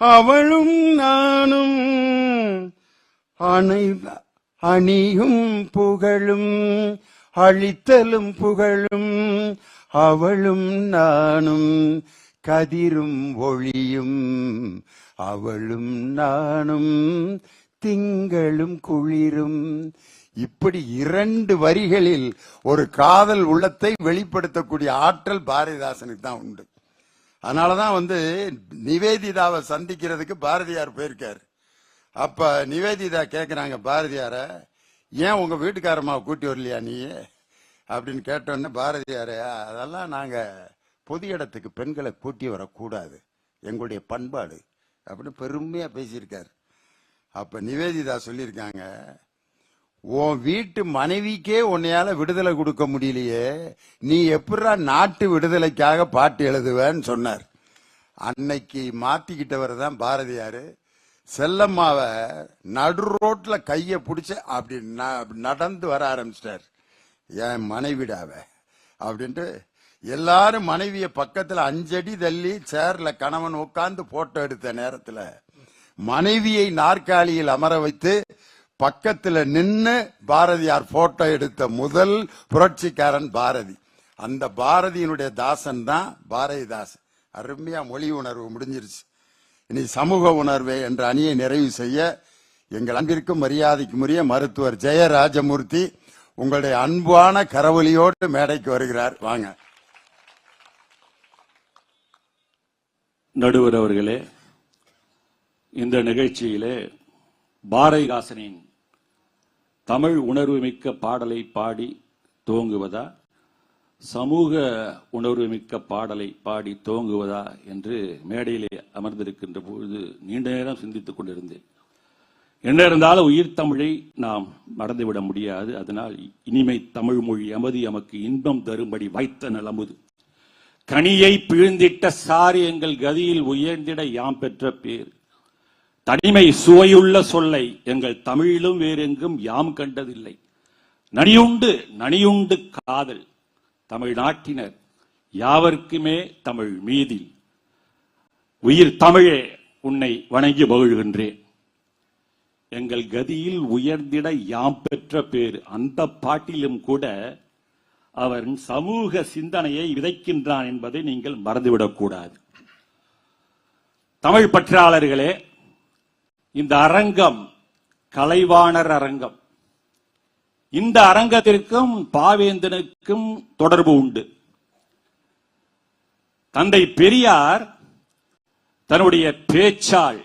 B: அவளும் நானும் அணியும் புகழும், அழித்தலும் புகழும், அவளும் நானும் கதிரும் ஒளியும், அவளும் நானும் திங்களும் குளிரும். இப்படி 2 வரிகளில் ஒரு காதல் உள்ளத்தை வெளிப்படுத்தக்கூடிய ஆற்றல் பாரதிதாசனுக்கு தான் உண்டு. அதனாலதான் நிவேதிதாவை சந்திக்கிறதுக்கு பாரதியார் போயிருக்காரு. அப்ப நிவேதிதா கேக்குறாங்க பாரதியார, ஏன் உங்க வீட்டுக்காரம்மாவை கூட்டி வரலையா நீ அப்படின்னு கேட்டோன்னு, பாரதியார அதெல்லாம் நாங்க பொது இடத்துக்கு பெண்களை கூட்டி வரக்கூடாது, எங்களுடைய பண்பாடு அப்படின்னு பெருமையா பேசியிருக்காரு. அப்ப நிவேதிதா சொல்லியிருக்காங்க, உன் வீட்டு மனைவிக்கே உன்னையால விடுதலை கொடுக்க முடியலையே, நீ எப்படா நாட்டு விடுதலைக்காக பாட்டு எழுதுவேன்னு சொன்னார். அன்னைக்கு மாத்திக்கிட்டவர் தான் பாரதியாரு. செல்லம்மாவை நடு ரோட்ல கைய பிடிச்ச அப்படி நடந்து வர ஆரம்பிச்சிட்டார். என் மனைவிடாவ அப்படின்ட்டு எல்லாரும் மனைவிய பக்கத்துல 5 அடி தள்ளி சேர்ல கணவன் உட்கார்ந்து போட்டோ எடுத்த நேரத்துல மனைவியை நாற்காலியில் அமர வைத்து பக்கத்துல நின்னு பாரதியார் போட்டோ எடுத்த முதல் புரட்சிக்காரன் பாரதி. அந்த பாரதியினுடைய தாசன் தான் பாரதிதாசன். அருமையா மொழி உணர்வு முடிஞ்சிருச்சு. இனி சமூக உணர்வு என்ற அணியை நிறைவு செய்ய எங்கள் அன்பிற்கும் மரியாதைக்கும் உரிய மருத்துவர் ஜெயராஜமூர்த்தி உங்களுடைய அன்பான கரவொலியோடு மேடைக்கு வருகிறார். வாங்க.
D: நடுவர் அவர்களே, இந்த நிகழ்ச்சியிலே பாரதிதாசனின் தமிழ் உணர்வு மிக்க பாடலை பாடி துவங்குவதா, சமூக உணர்வு மிக்க பாடலை பாடி துவங்குவதா என்று மேடையிலே அமர்ந்திருக்கின்ற பொழுது நீண்ட நேரம் சிந்தித்துக் கொண்டிருந்தேன். என்ன இருந்தாலும் உயிர் தமிழை நாம் மறந்துவிட முடியாது. அதனால் இனிமை தமிழ் மொழி அமதி எமக்கு இன்பம் தரும்படி வைத்த நலமுது, கனியை பிழிந்திட்ட சாரி எங்கள் கதியில் உயர்ந்திட யாம் பெற்ற பேர், தனிமை சுவையுள்ள சொல்லை எங்கள் தமிழிலும் வேறெங்கும் யாம் கண்டதில்லை, நனியுண்டு காதல் தமிழ்நாட்டினர் யாவர்க்குமே தமிழ் மீதில், உயிர் தமிழே உன்னை வணங்கி மகிழ்கின்றேன், எங்கள் கதியில் உயர்ந்திட யாம் பெற்ற பேர். அந்த பாட்டிலும் கூட அவன் சமூக சிந்தனையை விதைக்கின்றான் என்பதை நீங்கள் மறந்துவிடக்கூடாது. தமிழ் பற்றாளர்களே, இந்த அரங்கம் கலைவாணர் அரங்கம்.
F: இந்த அரங்கத்திற்கும் பாவேந்தனுக்கும் தொடர்பு உண்டு. தந்தை பெரியார் தன்னுடைய பேச்சால்,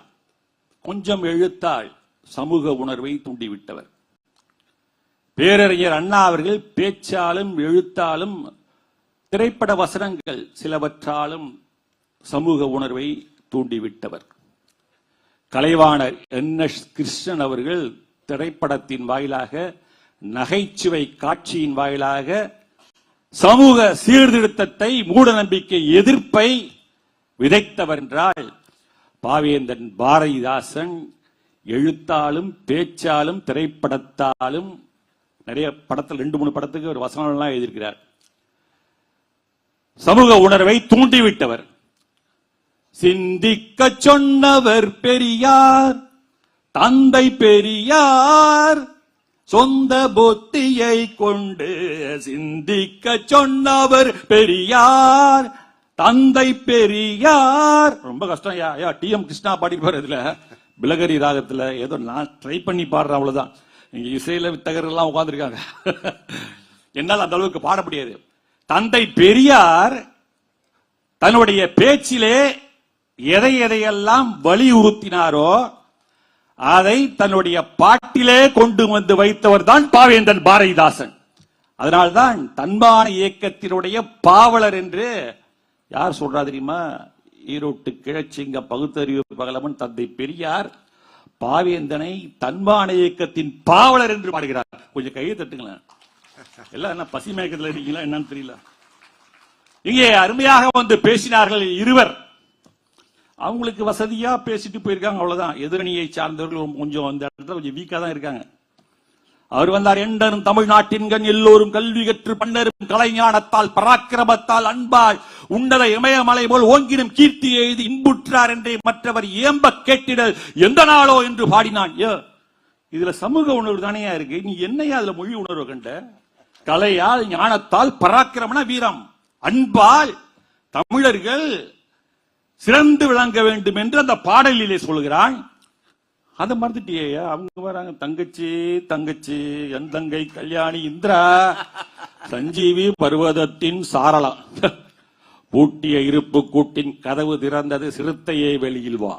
F: கொஞ்சம் எழுத்தால் சமூக உணர்வை தூண்டிவிட்டவர். பேரறிஞர் அண்ணா அவர்கள் பேச்சாலும் எழுத்தாலும் திரைப்பட வசனங்கள் சிலவற்றாலும் சமூக உணர்வை தூண்டிவிட்டவர். கலைவாணர் NS கிருஷ்ணன் அவர்கள் திரைப்படத்தின் வாயிலாக, நகைச்சுவை காட்சியின் வாயிலாக சமூக சீர்திருத்தத்தை, மூட நம்பிக்கை எதிர்ப்பை விதைத்தவர் என்றால், பாவேந்தன் பாரதிதாசன் எழுத்தாலும் பேச்சாலும் திரைப்படத்தாலும், நிறைய படத்தில் 2-3 படத்துக்கு ஒரு வசனம் எல்லாம் எழுதியிருக்கிறார், சமூக உணர்வை தூண்டிவிட்டவர். சிந்திக்க சொன்னவர் பெரியார், தந்தை பெரியார், சொந்த புத்தியை கொண்டு சிந்திக்க சொன்னவர் பெரியார், தந்தை பெரியார். ரொம்ப கஷ்டம். TM கிருஷ்ணா பாடிப்பார். இதுல பிலகரி ராகத்துல ஏதோ நான் ட்ரை பண்ணி பாடுறேன், அவ்வளவுதான். இங்க இசையில வித்தகர்கள் எல்லாம் உட்கார்ந்துருக்காங்க, என்னால் அந்த அளவுக்கு பாட முடியாது. தந்தை பெரியார் தன்னுடைய பேச்சிலே எதை எதையெல்லாம் வலியுறுத்தினாரோ அதை தன்னுடைய பாட்டிலே கொண்டு வந்து வைத்தவர் தான் பாவேந்தன் பாரதிதாசன். அதனால்தான் தன்மான இயக்கத்தினுடைய பாவலர் என்று யார் சொல்றா தெரியுமா? ஈரோட்டு கிழச்சிங்க பகுத்தறிவு பகலவன் தந்தை பெரியார் பாவேந்தனை தன்மான இயக்கத்தின் பாவலர் என்று பாடுகிறார். கொஞ்சம் கையை தட்டுங்களேன். எல்லாம் என்ன பசி மயக்கத்தில் இருக்கீங்களா என்னன்னு தெரியல. இங்கே அருமையாக வந்து பேசினார்கள் இருவர். அவங்களுக்கு வசதியா பேசிட்டு போயிருக்காங்க, அவ்வளவுதான். எதிரணியை சார்ந்தவர்கள் கொஞ்சம் அந்த இடத்துல கொஞ்சம் வீக்கா தான் இருக்காங்க. அவர் வந்தார். எண்டரும் தமிழ்நாட்டின்கண் எல்லோரும் கல்வி கற்று பன்னரும் கலைஞானத்தால் பராக்கிரமத்தால் அன்பால் உன்னத இமயமலை போல் ஓங்கினும் கீர்த்தி எழுதி இன்புற்றார் என்றே மற்றவர் ஏம்ப கேட்டிட எந்த நாளோ என்று பாடினான். இதுல சமூக உணர்வு தானே இருக்கு. நீ என்னையா அதுல மொழி உணர்வு கண்ட? கலையால் ஞானத்தால் பராக்கிரமன வீரம், அன்பால் தமிழர்கள் சிறந்து விளங்க வேண்டும் என்று அந்த பாடலிலே சொல்கிறான். அதை மறந்துட்டியே. அவங்க வராங்க, தங்கச்சி தங்கச்சி என் தங்கை கல்யாணி இந்திரா சஞ்சீவி பர்வதத்தின் சாரளா, பூட்டிய இருப்பு கூட்டின் கதவு திறந்தது சிறுத்தையே வெளியில் வா,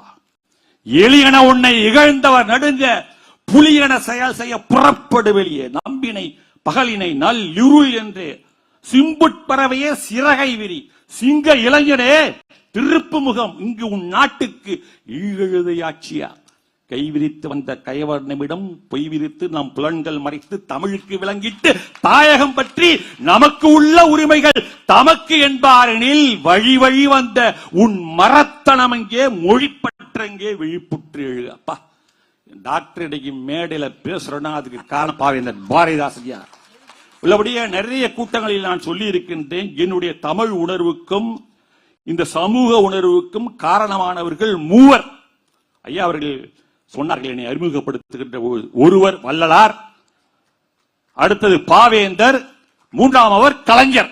F: எளியன உன்னை இகழ்ந்தவர் நடுங்க புலியன செயல் செய்ய புறப்படு வெளியே, நம்பினை பகலினை நல் இருள் என்று சிம்புட்பறவையே சிறகை விரி, சிங்க இளைஞனே திருப்பு முகம் இங்கு உன் நாட்டுக்கு ஈழெழுதையாட்சியா, கைவிரித்து வந்த கயவர்ணமிடம் பொய் விரித்து நம் புலன்கள் மறைத்து தமிழுக்கு விளங்கிட்டு தாயகம் பற்றி நமக்கு உள்ள உரிமைகள் தமக்கு என்பாரெனில் வழி வழி வந்த உன் மரத்தனமங்கே மொழிப்பற்றங்கே விழிப்புற்று எழு. அப்பா, டாக்டர் இன்றைக்கு மேடையில பேசுறேன்னா அதுக்கு காரணம் பாவேந்தன் பாரதிதாசன். உள்ளபடியே நிறைய கூட்டங்களில் நான் சொல்லி இருக்கின்றேன், என்னுடைய தமிழ் உணர்வுக்கும் இந்த சமூக உணர்வுக்கும் காரணமானவர்கள் மூவர். ஐயா அவர்கள் சொன்னார்கள், என்னை அறிமுகப்படுத்துகின்ற ஒருவர் வள்ளலார், அடுத்தது பாவேந்தர், மூன்றாமவர் கலைஞர்.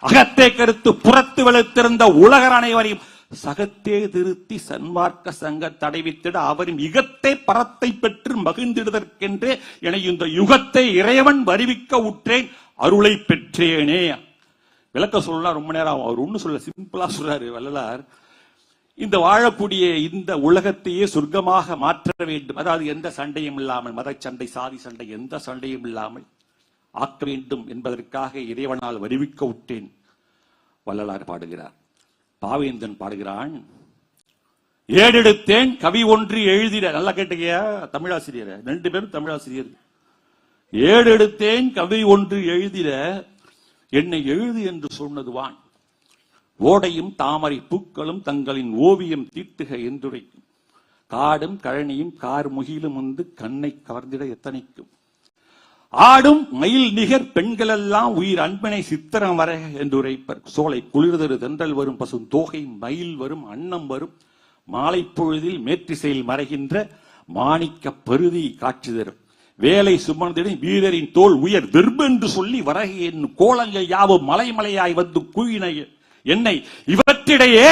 F: அகத்தே கருத்து புறத்து வெளுத்திருந்த உலகர் அனைவரையும் சகத்தே திருத்தி சன்மார்க்க சங்க தடைவித்திட அவரின் யுகத்தை பரத்தை பெற்று மகிழ்ந்திடுதற்கென்றே என இந்த யுகத்தை இறைவன் வருவிக்க உற்றேன் அருளை பெற்றேனே. விளக்க சொல்லலாம் ரொம்ப நேரம். அவர் ஒண்ணு சொல்ல, சிம்பிளா சொல்றாரு வள்ளலார். இந்த வாழக்கூடிய இந்த உலகத்தையே சொர்க்கமாக மாற்ற வேண்டும், அதாவது எந்த சண்டையும் இல்லாமல், மத சண்டை சாதி சண்டை எந்த சண்டையும் இல்லாமல் ஆக்க வேண்டும் என்பதற்காக இறைவனால் வருவிக்க விட்டேன் வள்ளலார் பாடுகிறார். பாவேந்தன் பாடுகிறான், ஏடெடுத்தேன் கவி ஒன்று எழுதிட. நல்லா கேட்டீங்க, தமிழாசிரியர், 2 பேரும் தமிழாசிரியர். ஏடெடுத்தேன் கவி ஒன்று எழுதிட என்னை எழுது என்று சொன்னது வான், ஓடையும் தாமரை பூக்களும் தங்களின் ஓவியம் தீட்டுக என்றுரைக்கும், காடும் கழனியும் கார் முகிலும் வந்து கண்ணை கவர்ந்திட எத்தனைக்கும், ஆடும் மயில் நிகர் பெண்கள் எல்லாம் உயிர் அன்பினை சித்திரம் வர என்று உரைப்பர், சோலை குளிர்தரு தென்றல் வரும் பசும் தோகை மயில் வரும் அன்னம் வரும் மாலை பொழுதில் மேற்றிசையில் மறைகின்ற மாணிக்க பருதி காட்சி தரும், வேலை சுமந்திடும் வீரரின் தோல் உயர் வெறுபென்று சொல்லி வரகையின் கோலங்கள் யாவும் மலைமலையாய் வந்து குயின என்னை, இவற்றிடையே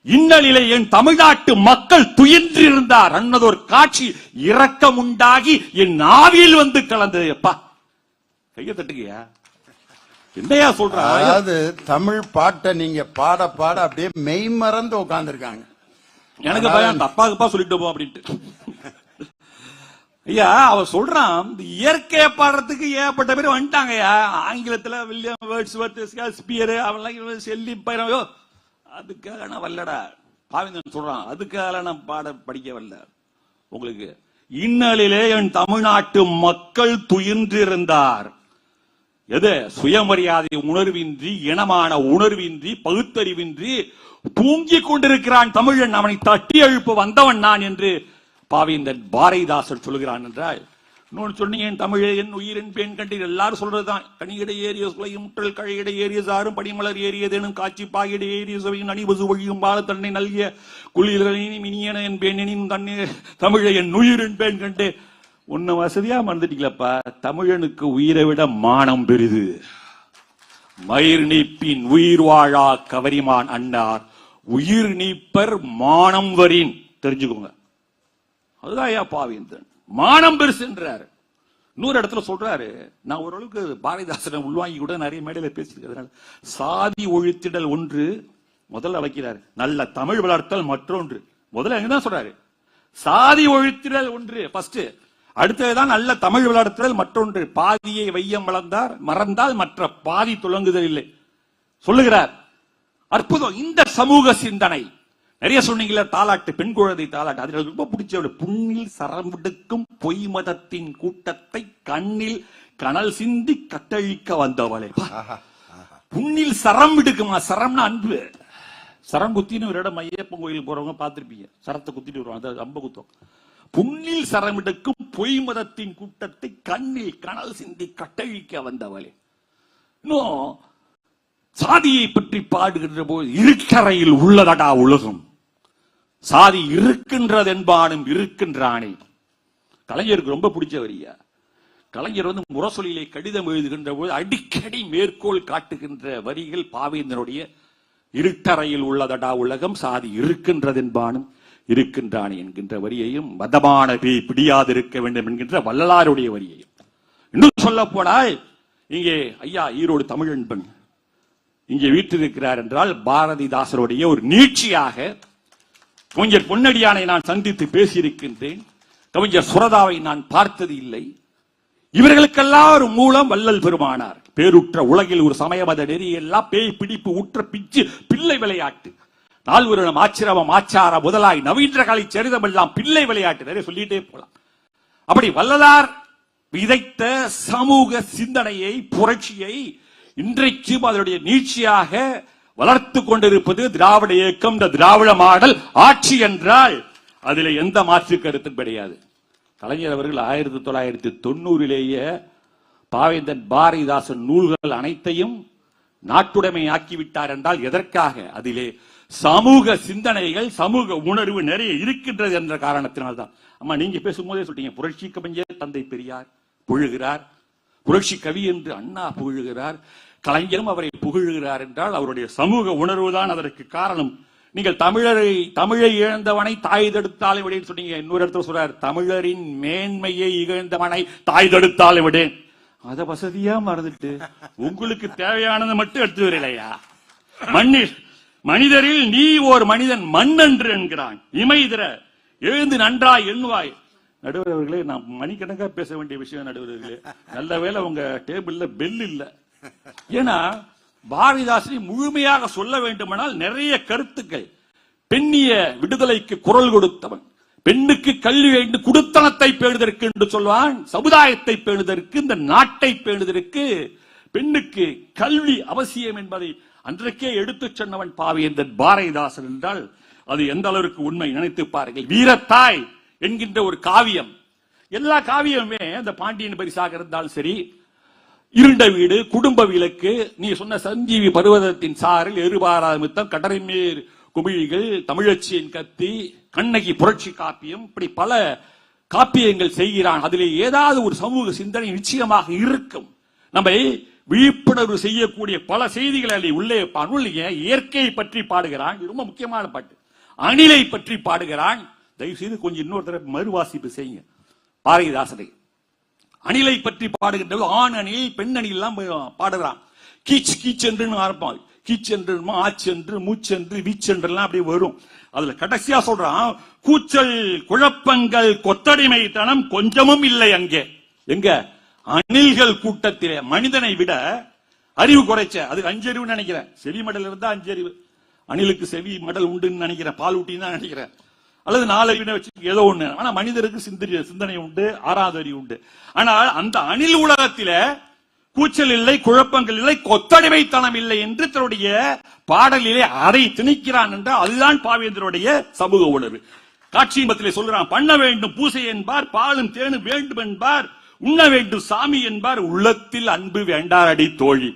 F: இன்னலிலே என் தமிழ்நாட்டு மக்கள் துயின்றிருந்தார் அன்னதொரு காட்சி இரக்கம் உண்டாகி என் ஆவியில் வந்து கலந்தது. அப்பா கைய தட்டுக்கையா, என்னையா சொல்ற?
B: அதாவது தமிழ் பாட்டை நீங்க பாட பாட அப்படியே மெய்மறந்து உட்கார்ந்து இருக்காங்க.
F: எனக்கு பயம் அப்பாக்குப்பா சொல்லிட்டு போ அப்படின்ட்டு. ஐயா அவன் சொல்றான், இந்த இயற்கையை பாடுறதுக்கு ஏகப்பட்ட பேர் வந்துட்டாங்கய்யா. ஆங்கிலத்துல வில்லியம் வேர்ட்ஸ்வர்த், ஷேக்ஸ்பியர், அவன் செல்லி பயிரோ, அதுக்காக நான் வரலடா. பாவேந்தன் சொல்றான், அதுக்காக நான் படிக்க வரல. உங்களுக்கு இன்னலிலே என் தமிழ்நாட்டு மக்கள் துயின்றிருந்தார். எது? சுயமரியாதை உணர்வின்றி, இனமான உணர்வின்றி, பகுத்தறிவின்றி தூங்கிக் கொண்டிருக்கிறான் தமிழன். அவனை தட்டி எழுப்ப வந்தவன் நான் என்று பாவேந்தன் பாரதிதாசன் சொல்கிறான் என்றால், இன்னொன்று சொன்னீங்க, என் தமிழே என் உயிரின் பெண் கண்டீர் எல்லாரும் சொல்றதுதான். கனியிட ஏறிய சுளையும் முற்றல் கழையிட ஏறிய சாரும் படிமலர் ஏறியதேனும் காட்சி பாகிட ஏறிய சுவையும் அணிபசு வழியும் பால தன்னை நல்கிய குளிர்களின் மினியன என் பெண்ணின் தண்ணி தமிழை என் உயிரின் பெண் கண்டு. ஒன்னு வசதியா மறந்துட்டீங்களப்பா, தமிழனுக்கு உயிரை விட மானம் பெரிது. மயிர் நீப்பின் உயிர் வாழா கவரிமான் அண்ணார் உயிர் நீப்பர் மானம் வரின். தெரிஞ்சுக்கோங்க, அதுதான் பாவேந்தன் மானம் பெருசுன்றாரு. இன்னொரு இடத்துல சொல்றாரு, நான் ஓரளவுக்கு பாரதிதாசனை உள்வாங்கி கூட நிறைய மேடையில பேசியிருக்கிறதுனால, சாதி ஒழித்திடல் ஒன்று முதல்ல வைக்கிறாரு, நல்ல தமிழ் வளர்த்தல் மற்றொன்று. முதல்ல எங்கதான் சொல்றாரு, சாதி ஒழித்திடல் ஒன்று ஃபர்ஸ்ட், அடுத்ததுதான் நல்ல தமிழ் வளர்த்தல் மற்றொன்று. பாதியை வையம் வளர்ந்தார் மறந்தால் மற்ற பாதி துலங்குதல் இல்லை சொல்லுகிறார். அற்புதம். இந்த சமூக சிந்தனை நிறைய சொன்னீங்களா, தாலாட்டு, பெண் குழந்தை தாலாட்டு, அதுல ரொம்ப பிடிச்ச புண்ணில் சரம் விடுக்கும் பொய் மதத்தின் கூட்டத்தை கண்ணில் கனல் சிந்தி கட்டழிக்க வந்தவளே. புண்ணில் சரம் விடுக்குமா? சரம்னா அன்பு. சரம் குத்தின்னு ஒரு இடம் ஐயப்பன் கோயிலுக்கு போறவங்க பார்த்திருப்பீங்க, சரத்தை குத்திட்டு வருவாங்க, அது அம்ப குத்தம். புண்ணில் சரமிடுக்கும் பொய் மதத்தின் கூட்டத்தை கண்ணில் கனல் சிந்தி கட்டழிக்க வந்தவளே. இன்னும் சாதியை பற்றி பாடுகின்ற போது, இருக்கரையில் உள்ளதடா உலகம், சாதி இருக்கின்றது என்பானும் இருக்கின்றானே. கலைஞருக்கு ரொம்ப பிடிச்ச வரியா. கலைஞர் முரசொலியிலே கடிதம் எழுதுகின்ற போது அடிக்கடி மேற்கோள் காட்டுகின்ற வரிகள் பாவேந்தனுடைய இருட்டறையில் உள்ளதடா உலகம், சாதி இருக்கின்றது என்பானும் இருக்கின்றானே என்கின்ற வரியையும், மதமான பேய் பிடியாதிருக்க வேண்டும் என்கின்ற வள்ளலாருடைய வரியையும். இன்னும் சொல்ல போனால், இங்கே ஐயா ஈரோடு தமிழன்பன் இங்கே வீற்றிருக்கிறார் என்றால், பாரதிதாசருடைய ஒரு நீட்சியாக கவிஞர் பொன்னடியானை நான் சந்தித்து பேசியிருக்கின்றேன், கவிஞர் சுரதாவை நான் பார்த்தது இல்லை. இவர்களுக்கெல்லாம் ஒரு மூலம் வள்ளல் பெருமானார். பேருற்ற உலகில் ஒரு சமயம் அத நெறியெல்லாம் பேய் பிடிப்பு உற்ற பிச்சு பிள்ளை விளையாட்டு, நால்வரிடம் ஆச்சிரமம் ஆச்சார முதலாய் நவீன காலை சரிதம் எல்லாம் பிள்ளை விளையாட்டு, நிறைய சொல்லிட்டே போலாம். அப்படி வள்ளலார் விதைத்த சமூக சிந்தனையை, புரட்சியை இன்றைக்கு அதனுடைய நீட்சியாக வளர்த்து கொண்டிருப்பது திராவிட இயக்கம். இந்த திராவிட மாடல் ஆட்சி என்றால் அதில் எந்த மாற்று கருத்தும் கிடையாது. கலைஞர் அவர்கள் 1990 பாவேந்தன் பாரதிதாசன் நூல்கள் அனைத்தையும் நாட்டுடைமை ஆக்கிவிட்டார் என்றால் எதற்காக? அதிலே சமூக சிந்தனைகள், சமூக உணர்வு நிறைய இருக்கின்றது என்ற காரணத்தினால்தான். அம்மா நீங்க பேசும்போதே சொல்றீங்க, புரட்சி கவிஞர் தந்தை பெரியார் புகழ்கிறார், புரட்சி கவி என்று அண்ணா புகழ்கிறார், கலைஞரும் அவரை புகழ்கிறார் என்றால் அவருடைய சமூக உணர்வு தான் அதற்கு காரணம். நீங்கள் தமிழை இழந்தவனை தாய் தடுத்தாலே விடேன்னு சொன்னீங்க. இன்னொரு இடத்துல சொல்றார், தமிழரின் மேன்மையை இழந்தவனை தாய் தடுத்தாலே விடேன். அத வசதியா மறந்துட்டு உங்களுக்கு தேவையானதை மட்டும் எடுத்து வரலையா? மனிதரில் நீ ஓர் மனிதன் மண்ணன்று என்கிறான். இமைதிர எழுந்து நன்றாய் எண்ணுவாய். நடுவர் அவர்களே, நான் மணிக்கணக்கா பேச வேண்டிய விஷயம் நடுவர் அவர்களே. நல்ல வேளை உங்க டேபிள்ல பெல் இல்ல. ஏன்னா பாரதிதாசனை முழுமையாக சொல்ல வேண்டுமானால் நிறைய கருத்துக்கள். பெண்ணிய விடுதலைக்கு குரல் கொடுத்தவன், பெண்ணுக்கு கல்வி வேண்டும், குடுத்தனத்தை பேணுதற்கு என்று சொல்வான், சமுதாயத்தை பேணுதற்கு, இந்த நாட்டை பேணுதற்கு பெண்ணுக்கு கல்வி அவசியம் என்பதை அன்றைக்கே எடுத்துச் சொன்னவன் பாவேந்தன் பாரதிதாசன் என்றால் அது எந்த அளவிற்கு உண்மை நினைத்து பாருங்கள். வீரத்தாய் என்கின்ற ஒரு காவியம், எல்லா காவியமுமே அந்த பாண்டியன் பரிசாக இருந்தாலும் சரி, இருண்ட வீடு, குடும்ப விளக்கு, நீ சொன்ன சஞ்சீவி பருவதத்தின் சாரில், எருபாராமித்தம், கடற்மேர் குமிழிகள், தமிழச்சியின் கத்தி, கண்ணகி புரட்சி காப்பியம், இப்படி பல காப்பியங்கள் செய்கிறான். அதிலே ஏதாவது ஒரு சமூக சிந்தனை நிச்சயமாக இருக்கும். நம்மை விழிப்புணர்வு செய்யக்கூடிய பல செய்திகளை அதை உள்ளே அருளிய. இயற்கையை பற்றி பாடுகிறான், இது ரொம்ப முக்கியமான பாட்டு. அணிலை பற்றி பாடுகிறான். தயவு செய்து கொஞ்சம் இன்னொரு தடவை மறுவாசிப்பு செய்யுங்க பாரதிதாசனை. அணிலை பற்றி பாடுகின்ற ஆண் அணில் பெண் அணில் எல்லாம் பாடுகிறான். கீச் கீச் என்று ஆரம்பம், கீச் என்று ஆச்சென்று மூச்சென்று வீச்சென்று அப்படி வரும். அதுல கடைசியா சொல்றான், கூச்சல் குழப்பங்கள் கொத்தடிமைத்தனம் கொஞ்சமும் இல்லை அங்கே. எங்க அணில்கள் கூட்டத்திலே மனிதனை விட அறிவு குறைச்ச, அது அஞ்சறிவு நினைக்கிறேன், செவி மடல் இருந்தா அஞ்சறிவு, அணிலுக்கு செவி மடல் உண்டுன்னு நினைக்கிறேன், பால் ஊட்டின்னு தான் நினைக்கிறேன், அல்லது 4 அறிவு வச்சு ஏதோ ஒண்ணு. ஆனா மனிதருக்கு சிந்தனை உண்டு, 6வது அறிவு உண்டு. ஆனால் அந்த அணில் உலகத்தில கூச்சல் இல்லை, குழப்பங்கள் இல்லை, கொத்தடிமைத்தனம் இல்லை என்று தன்னுடைய பாடலிலே அதை திணிக்கிறான் என்றால் அதுதான் பாவேந்தருடைய சமூக உணர்வு. காட்சியம்பத்திலே சொல்றான், பண்ண வேண்டும் பூசை என்பார், பாலும் தேனும் வேண்டும் என்பார், உண்ண வேண்டும் சாமி என்பார், உள்ளத்தில் அன்பு வேண்டார் அடி தோழி.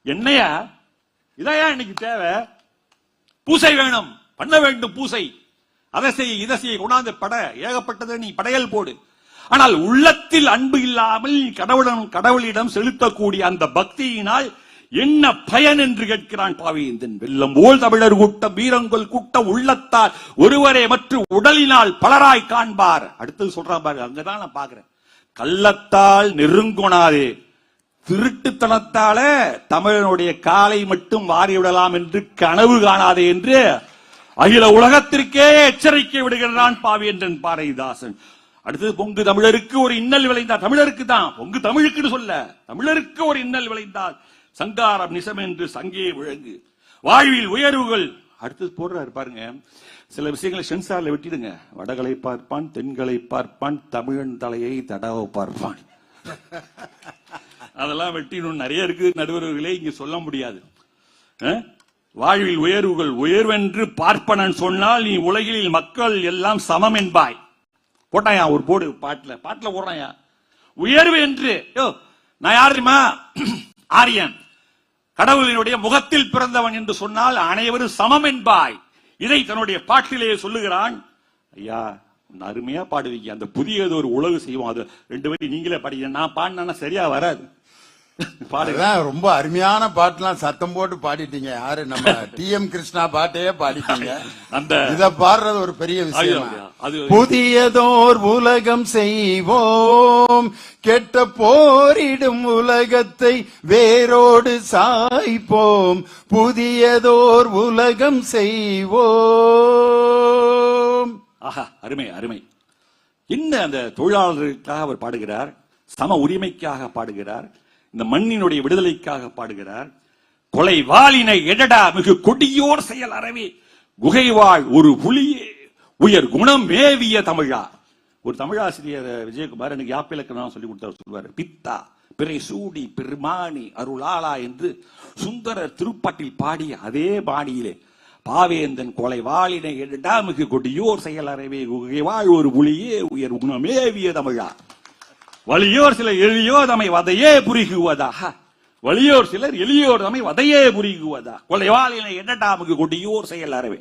F: என்னையா இதையா இன்னைக்கு தேவை? பூசை வேணும், பண்ண வேண்டும் பூசை, அதை செய்ய இதை செய்ய, கொண்டாந்து பட ஏகப்பட்டது, நீ படையல் போடு. ஆனால் உள்ளத்தில் அன்பு இல்லாமல் கடவுளிடம் செலுத்தக்கூடிய அந்த பக்தியினால் என்ன பயன் என்று கேட்கிறான் பாவேந்தன். வெள்ளம் போல் தமிழர் கூட்டம் வீரங்கள் கூட்டம் உள்ளத்தால் ஒருவரே மற்றும் உடலினால் பலராய் காண்பார். அடுத்தது சொல்றான் பாரு, அங்கதான் நான் பாக்குறேன், கள்ளத்தால் நெருங்கொணாதே, திருட்டுத்தனத்தால தமிழனுடைய காலை மட்டும் வாரிவிடலாம் என்று கனவு காணாதே என்று அகில உலகத்திற்கே எச்சரிக்கை விடுகிறான் பாவேந்தன் பாரதிதாசன். அடுத்தது, பொங்கு தமிழருக்கு ஒரு இன்னல் விளைந்தால், தமிழருக்கு தான், பொங்கு தமிழுக்கு சொல்ல, தமிழருக்கு ஒரு இன்னல் விளைந்தால் சங்காரம் நிசம் என்று சங்கே விளங்கு, வாழ்வில் உயர்வுகள். அடுத்தது போடுறாரு பாருங்க, சில விஷயங்களை சென்சார்ல விட்டிடுங்க. வடகளை பார்ப்பான், தென்களை பார்ப்பான், தமிழன் தலையை தடவ பார்ப்பான். அதெல்லாம் வெட்டினும் நிறைய இருக்கு நடுவர்களே, இங்க சொல்ல முடியாது. வாழ்வில் உயர்வுகள், உயர்வென்று பார்ப்பனன் சொன்னால் நீ உலகில் மக்கள் எல்லாம் சமம் என்பாய். போட்டாயா ஒரு போடு, பாட்டுல போடுறாயா உயர்வு என்று. நான் யாருமா? ஆரியன், கடவுளினுடைய முகத்தில் பிறந்தவன் என்று சொன்னால் அனைவரும் சமம் என்பாய். இதை தன்னுடைய பாட்டிலேயே சொல்லுகிறான். ஐயா அருமையா பாடுவீங்க, அந்த புதியது ஒரு உலகு செய்வோம், அது 2 வரி நீங்களே பாடுங்க, நான் பாடினா சரியா வராது.
B: ரொம்ப அருமையான பாட்டுலாம் சத்தம் போட்டு பாடிட்டீங்க. யாரு? நம்ம TM கிருஷ்ணா பாட்டையே பாடிட்டீங்க. அந்த இத பாடுறது ஒரு பெரிய விஷயம். புதியதோர் உலகம் செய்வோம், கெட்ட போரிடும் உலகத்தை வேரோடு சாய்ப்போம், புதியதோர் உலகம் செய்வோம்.
F: ஆஹா, அருமை அருமை. என்ன அந்த தொழிலாளர்களுக்காக அவர் பாடுகிறார், சம உரிமைக்காக பாடுகிறார், இந்த மண்ணினுடைய விடுதலைக்காக பாடுகிறார். கொலை வாளினை எடடா மிகு கொடியோர் செயல் அறவே, குகைவாழ் ஒரு புலியே உயர் குணம் மேவிய தமிழா. ஒரு தமிழாசிரியர் விஜயகுமார் எனக்கு யாப்பிலக்கணம் சொல்லி கொடுத்தார். சொல்வார், பித்தா பிறை சூடி பெருமானி அருளாளா என்று சுந்தரர் திருப்பாட்டில் பாடிய அதே பாணியிலே பாவேந்தன் கொலை வாளினை எடடா மிகு கொடியோர் செயல் அறவே, குகைவாழ் ஒரு புலியே உயர் குணம் மேவிய தமிழா. வலியோர் சிலர் எளியோர் தம்மை வதையே புரிகுவதா, வலியோர் சிலர் எளியோர் தம்மை வதையே புரிகுவதா, கொலைவாளினை எண்ணட்டாமுக்கு கொடியோர் செயல் அறவே.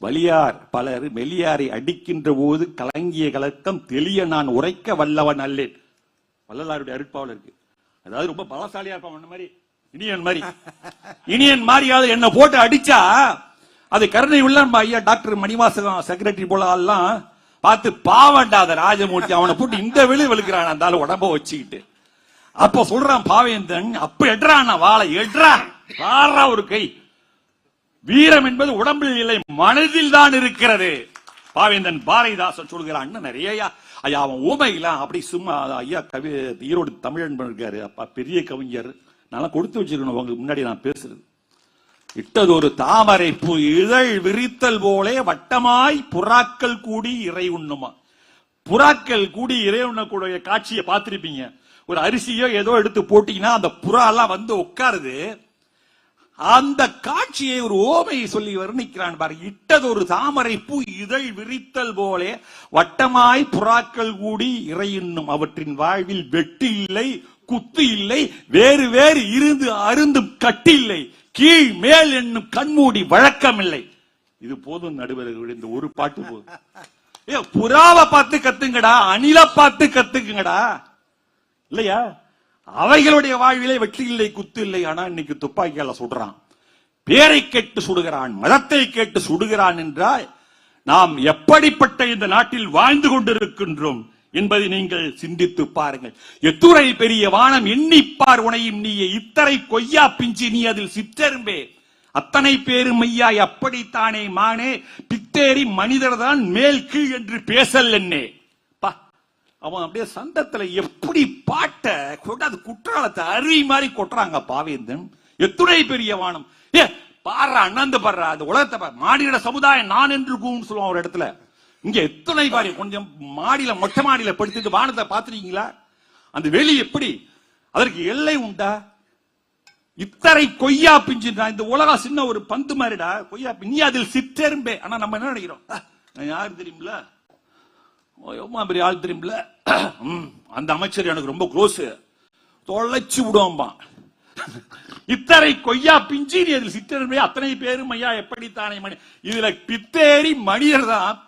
F: வலியார் பலர் மெலியாரை அடிக்கின்ற போது கலங்கிய கலக்கம் தெளிய நான் உரைக்க வல்லவன் அல்லேன். வள்ளலாருடைய அருட்பாவல் இருக்கு. அதாவது ரொம்ப பலசாலியா இருப்பான் மாதிரி, இனியன் மாதிரி, இனியன் மாதிரியாவது என்ன போட்டு அடிச்சா அது கருணை உள்ள ஐயா டாக்டர் மணிவாசகம் செக்ரட்டரி போல எல்லாம் பார்த்து பாவண்டாத ராஜமூர்த்தி அவனை போட்டு இந்த வெளி வெளுக்கிறான் அந்த உடம்ப வச்சுக்கிட்டு. அப்ப சொல்றான் பாவேந்தன், அப்ப எட்றான் வாழை எட்றா வாரா ஒரு கை. வீரம் என்பது உடம்பில் இல்லை மனதில் தான் இருக்கிறது. பாவேந்தன் பாரதிதாசன் சொல்கிறான். நிறைய ஐயா அவன் ஊமையிலாம் அப்படி சும்மா ஐயா கவி ஈரோடு தமிழன் இருக்காரு, அப்பா பெரிய கவிஞர், நான் கொடுத்து வச்சிருக்கணும் உங்களுக்கு முன்னாடி நான் பேசுறது. இட்டது ஒரு தாமரை பூ இதழ் விரித்தல் போலே வட்டமாய் புறாக்கள் கூடி இறை உண்ணுமா. புறாக்கள் கூடி இறை உண்ணக்கூடிய காட்சியை பார்த்திருப்பீங்க. ஒரு அரிசியோ ஏதோ எடுத்து போட்டீங்கன்னா அந்த புறா எல்லாம் வந்து உட்காருது. அந்த காட்சியை ஒரு ஓமையை சொல்லி வர்ணிக்கிறான் பாரு. இட்டது ஒரு தாமரை பூ இதழ் விரித்தல் போலே வட்டமாய் புறாக்கள் கூடி இறை உண்ணும், அவற்றின் வாழ்வில் வெட்டு இல்லை குத்து இல்லை, வேறு வேறு இருந்து அருந்தும் கட்டு இல்லை, கீழ் மேல் என்னும் கண்மூடி வழக்கம் இல்லை. இது போதும் நடுவர்கள், இந்த ஒரு பாட்டு போதும். புறாவை பார்த்து கத்துங்கடா, அணில பார்த்து கத்துக்குங்கடா இல்லையா. அவைகளுடைய வாழ்விலே வெற்றி இல்லை, குத்து இல்லை. ஆனா இன்னைக்கு துப்பாக்கியால சுடுறான், பேரை கேட்டு சுடுகிறான், மதத்தை கேட்டு சுடுகிறான் என்றால் நாம் எப்படிப்பட்ட இந்த நாட்டில் வாழ்ந்து கொண்டிருக்கின்றோம் என்பதை நீங்கள் சிந்தித்து பாருங்கள். எத்துறை பெரிய வானம் எண்ணிப்பார் உனையும் நீயே, இத்தரை கொய்யா பிஞ்சி நீ அதில் சிற்றெரும்பே, அத்தனை பேரும் ஐயா அப்படித்தானே மானே, பித்தேரி மனிதர் தான் மேல் கீழ் என்று பேசல் என்னே. அவன் அப்படியே சந்தத்துல எப்படி பாட்ட கொண்டாது குற்றாலத்தை அருவி மாதிரி கொட்டுறாங்க பாவேந்தன். எத்துணை பெரிய வானம், ஏ பாடுறா அண்ணாந்து பாடுறா, அந்த உலகத்தை மாநில சமுதாயம் நான் என்று சொல்லுவான் ஒரு இடத்துல. இங்க எத்தனை பாரு, கொஞ்சம் மாடியில மொட்டை மாடியில படுத்துட்டு வானத்தை பாத்துருக்கீங்களா? அந்த வெளி எப்படி, அதற்கு எல்லை உண்டா? இத்தரை கொய்யா பிஞ்சு, இந்த உலகம் சின்ன ஒரு பந்து மாதிரிடா, கொய்யா நீ அதில் சிற்றெரும்பே. ஆனா நம்ம என்ன நினைக்கிறோம், யாரு தெரியுமில்ல, பெரிய ஆள் தெரியுமில்ல, அந்த அமைச்சர் எனக்கு ரொம்ப க்ளோஸ், தொலைச்சு விடுவோம்பா. இத்தரை கொய்யா பிஞ்சு நீ அதில் சிற்றெரும்பே, அத்தனை பேரும் ஐயா எப்படித்தானே மணி, இதுல பித்தேரி மனிதர் தான்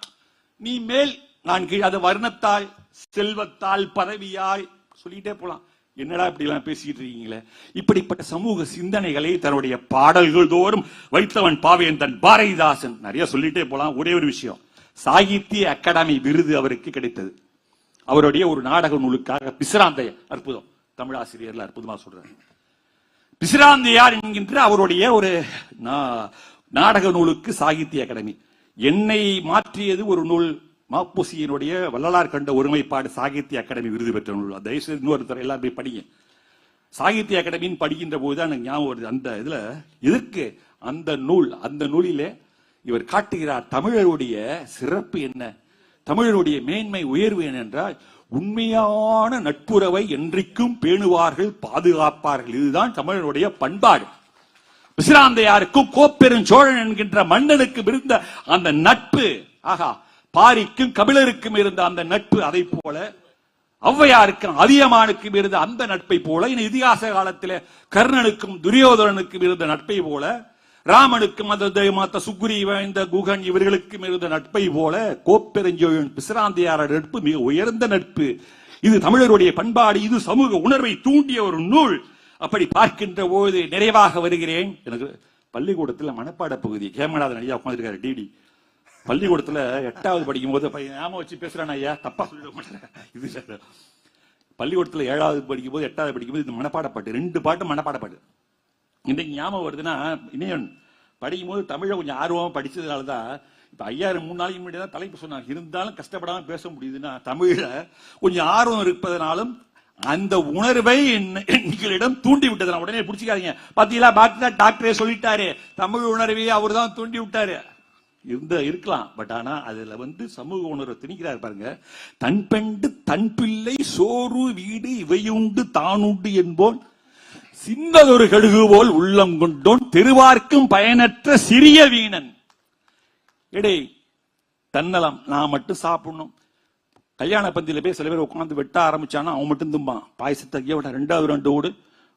F: நீ மேல் நான் கீழ். அது வர்ணத்தால், செல்வத்தால், பதவியால் சொல்லிட்டே போலாம். என்னடா இப்படி எல்லாம் பேசிட்டு இருக்கீங்களே? இப்படிப்பட்ட சமூக சிந்தனைகளை தன்னுடைய பாடல்கள் தோறும் வைத்தவன் பாவேந்தன் பாரதிதாசன். நிறைய சொல்லிட்டே போலாம். ஒரே ஒரு விஷயம், சாகித்ய அகாடமி விருது அவருக்கு கிடைத்தது. அவருடைய ஒரு நாடக நூலுக்காக. பிசிராந்தையார், அற்புதம், தமிழாசிரியர்ல அற்புதமா சொல்றாரு. பிசிராந்தையார் என்கின்ற அவருடைய ஒரு நாடக நூலுக்கு சாகித்ய அகாடமி. என்னை மாற்றியது ஒரு நூல், மாப்போசியினுடைய வள்ளலார் கண்ட ஒருமைப்பாடு, சாகித்ய அகாடமி விருது பெற்ற நூல். தயவுசெய்து இன்னொருத்தர் எல்லாரும் போய் படிங்க. சாகித்ய அகாடமின்னு படிக்கின்ற போதுதான் எனக்கு ஞாபகம் வருது, அந்த இதுல எதற்கு அந்த நூலிலே இவர் காட்டுகிறார் தமிழருடைய சிறப்பு என்ன, தமிழருடைய மேன்மை உயர்வு என்னென்றால், உண்மையான நட்புறவை என்றைக்கும் பேணுவார்கள், பாதுகாப்பார்கள். இதுதான் தமிழருடைய பண்பாடு. பிசிராந்தையாருக்கும் கோப்பெருஞ்சோழன் என்கின்ற மன்னனுக்கு இருந்த அந்த நட்பு, ஆகா, பாரிக்கும் கபிலருக்கும் இருந்த அந்த நட்பு, அதை போல ஔவையாருக்கும் அதியமானுக்கும் இருந்த அந்த நட்பை போல, இதிகாச காலத்தில் கர்ணனுக்கும் துரியோதனனுக்கும் இருந்த நட்பை போல, ராமனுக்கும் அந்த சுக்ரீவ இந்த குகன் இவர்களுக்கும் இருந்த நட்பை போல, கோப்பெருஞ்சோழன் பிசிராந்தையார் நட்பு மிக உயர்ந்த நட்பு. இது தமிழருடைய பண்பாடு, இது சமூக உணர்வை தூண்டிய ஒரு நூல். அப்படி பார்க்கின்ற போது நிறைவாக வருகிறேன். எனக்கு பள்ளிக்கூடத்தில் மனப்பாட பகுதி, கேமநாதன் ஐயா உட்காந்துருக்காரு, டிடி. பள்ளிக்கூடத்துல 8வது படிக்கும் போது ஞாபகம் வச்சு பேசுறான் ஐயா, தப்பா சொல்லிட மாட்டேன். இது பள்ளிக்கூடத்துல 7வது படிக்கும் போது 8வது படிக்கும் போது இந்த மனப்பாட பாட்டு, 2 பாட்டு மனப்பாட பாட்டு இன்னைக்கு ஞாபகம் வருதுன்னா, இன்னும் படிக்கும் போது தமிழை கொஞ்சம் ஆர்வமா படிச்சதுனாலதான் இப்ப 3 நாளைக்கு முன்னாடி தான் தலைப்பு சொன்னாங்க. இருந்தாலும் கஷ்டப்படாம பேச முடியுதுன்னா தமிழ்ல கொஞ்சம் ஆர்வம் இருப்பதனாலும் அந்த உணர்வை எங்களிடம் தூண்டி விட்டது. உடனே பிடிச்சிக்காதீங்க, பாத்தீங்களா டாக்டரே சொல்லிட்டாரு, தமிழ் உணர்வையே அவர் தான் தூண்டி விட்டாரு. இருக்கலாம், பட் ஆனா அதுல சமூக உணர்வை திணிக்கிறார் பாருங்க. தன் பெண்டு தன் பிள்ளை சோறு வீடு இவையுண்டு தானுண்டு என்போன், சின்னதொரு கடுகு போல் உள்ளம் கொண்டோன், தெருவார்க்கும் பயனற்ற சிறிய வீணன். எடே தன்னலம், நான் மட்டும் சாப்பிடணும். கல்யாண பந்தியில போய் சில பேர் உட்காந்து வெட்ட ஆரம்பிச்சானா அவன் மட்டும் தும்பான். பாயசத்தை விட 2வது ரவுண்டு ஓடு,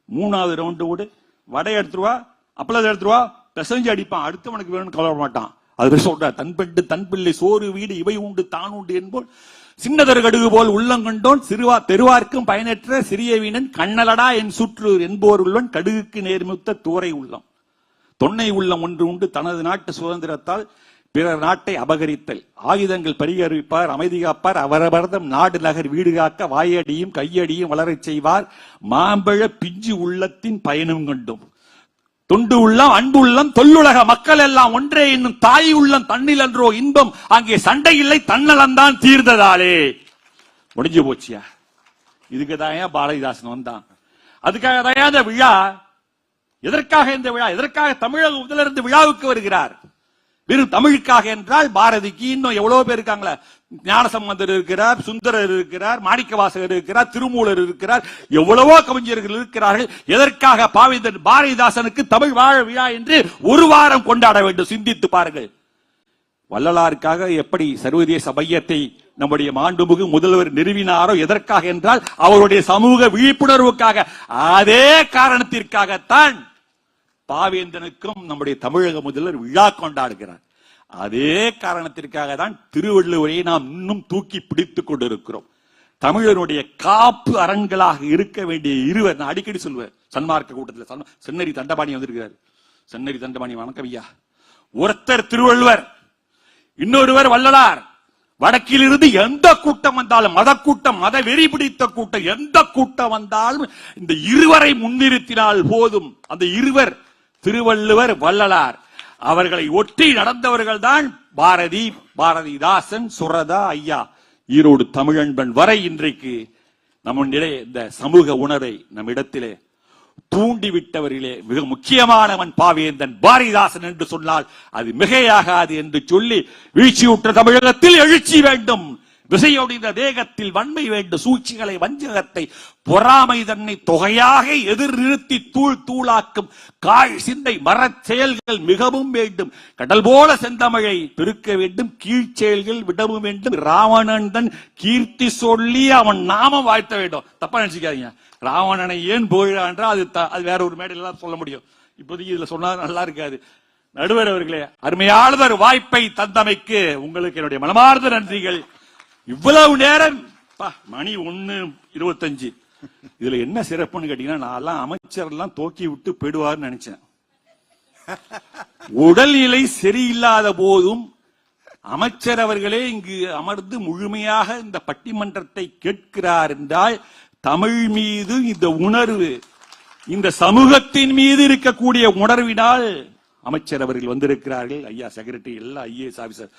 F: 3வது ரவுண்டு ஓடு, வடை எடுத்துருவா, அப்பளத்தை எடுத்துருவா, பிசைஞ்சு அடிப்பான். அடுத்தவனுக்கு வேணும்னு கவலைப்பட மாட்டான். அது சொல்ற, தன் பெண்டு தன் பிள்ளை சோறு வீடு இவை உண்டு தான் உண்டு என்போல், சின்னதொரு கடுகு போல் உள்ளங்கொண்டோன், தெருவார்க்கும் பயனற்ற சிறிய வீணன், கண்ணலடா என் சுற்று என்போர் உள்ளவன், கடுகுக்கு நேர்முத்த தூரை உள்ளம். தொன்னை உள்ளம் ஒன்று உண்டு, தனது நாட்டு சுதந்திரத்தால் பிறர் நாட்டை அபகரித்தல், ஆயுதங்கள் பரிகரிப்பார், அமைதி காப்பார், அவரவர்தம் நாடு நகர் வீடு காக்க வாயடியும் கையடியும் வளரச் செய்வார், மாம்பழ பிஞ்சு உள்ளத்தின் பயனும் கண்டும். தொண்டு உள்ளம் அன்பு உள்ளம் தொல்லுலக மக்கள் எல்லாம் ஒன்றே என்னும் தாய் உள்ளம் தன்னில் அன்றோ இன்பம், அங்கே சண்டை இல்லை தன்னலம்தான் தீர்ந்ததாலே. முடிஞ்சு போச்சியா. இதுக்குதான் பாரதிதாசன் வந்தான். அதுக்காக தான் இந்த விழா. எதற்காக இந்த விழா? எதற்காக தமிழக முதலிருந்து விழாவுக்கு வருகிறார்? வெறும் தமிழுக்காக என்றால் பாரதிக்கு இன்னும் எவ்வளவு பேர் இருக்காங்களே. ஞானசம்பந்தர் இருக்கிறார், சுந்தரர் இருக்கிறார், மாணிக்கவாசகர் இருக்கிறார், திருமூலர் இருக்கிறார், எவ்வளவோ கவிஞர்கள் இருக்கிறார்கள். எதற்காக பாரதிதாசனுக்கு தமிழ் வாழ விழா என்று 1 வாரம் கொண்டாட வேண்டும்? சிந்தித்து பாருங்கள். வள்ளலாருக்காக எப்படி சர்வதேச மையத்தை நம்முடைய மாண்புமிகு முதல்வர் நிறுவினாரோ, எதற்காக என்றால் அவருடைய சமூக விழிப்புணர்வுக்காக. அதே காரணத்திற்காகத்தான் பாவேந்தனுக்கும் நம்முடைய தமிழக முதல்வர் விழா கொண்டாடுகிறார். அதே காரணத்திற்காக தான் திருவள்ளுவரை நாம் இன்னும் தூக்கி பிடித்துக் கொண்டிருக்கிறோம். தமிழனுடைய காப்பு அரண்களாக இருக்க வேண்டிய இருவர், நான் அடிக்கடி சொல்லுவேன், சன்மார்க்க கூட்டத்தில் சென்னரி தண்டபாணி வந்திருக்கிறார். சென்னரி தண்டபாணி, வணக்கம் ஐயா. ஒருத்தர் திருவள்ளுவர், இன்னொருவர் வள்ளலார். வடக்கில் இருந்து எந்த கூட்டம் வந்தாலும், மத கூட்டம், மத வெறி பிடித்த கூட்டம், எந்த கூட்டம் வந்தாலும் இந்த இருவரை முன்னிறுத்தினால் போதும். அந்த இருவர் திருவள்ளுவர், வள்ளலார். அவர்களை ஒட்டி நடந்தவர்கள் தான் பாரதி, பாரதிதாசன், சுரதா, ஐயா, ஈரோடு தமிழன்பன் வரை இன்றைக்கு நம்முடைய இந்த சமூக உணர்வை நம் இடத்திலே தூண்டிவிட்டவர்களே மிக முக்கியமானவன் பாவேந்தன் பாரதிதாசன் என்று சொன்னால் அது மிகையாகாது என்று சொல்லி, வீழ்ச்சியுற்ற தமிழகத்தில் எழுச்சி வேண்டும், விசையொடிந்த தேகத்தில் வன்மை வேண்டும், சூழ்ச்சிகளை, வஞ்சகத்தை, பொறாமை தன்னை தொகையாக எதிர் நிறுத்தி தூள் தூளாக்கும் காய் சிந்தை மரச் செயல்கள் மிகவும் வேண்டும். கடல் போல செந்தமிழை பெருக்க வேண்டும், கீழ்ச்செயல்கள் விடவும் வேண்டும். ராவணன் தன் கீர்த்தி சொல்லி அவன் நாமம் வாழ்த்த வேண்டும். தப்பா நினைச்சுக்காதீங்க, ராவணனை ஏன் போயிடா என்றால் அது வேற ஒரு மேடையில சொல்ல முடியும். இப்போதைக்கு இதுல சொன்னா நல்லா இருக்காது. நடுவர் அவர்களே, அருமையானதொரு வாய்ப்பை தந்தமைக்கு உங்களுக்கு என்னுடைய மனமார்ந்த நன்றிகள். இவ்வளவு நேரம், மணி 1:25, இதுல என்ன சிறப்புன்னு கேட்டீங்கன்னா, நான் அமைச்சர் எல்லாம் தோக்கி விட்டு போயிடுவார்னு நினைச்சேன். உடல்நிலை சரியில்லாத போதும் அமைச்சர் அவர்களே இங்கு அமர்ந்து முழுமையாக இந்த பட்டிமன்றத்தை கேட்கிறார் என்றால், தமிழ் மீது இந்த உணர்வு, இந்த சமூகத்தின் மீது இருக்கக்கூடிய உணர்வினால் அமைச்சர் அவர்கள் வந்திருக்கிறார்கள். ஐயா செக்ரட்டரி, எல்லா IAS ஆபீசர்,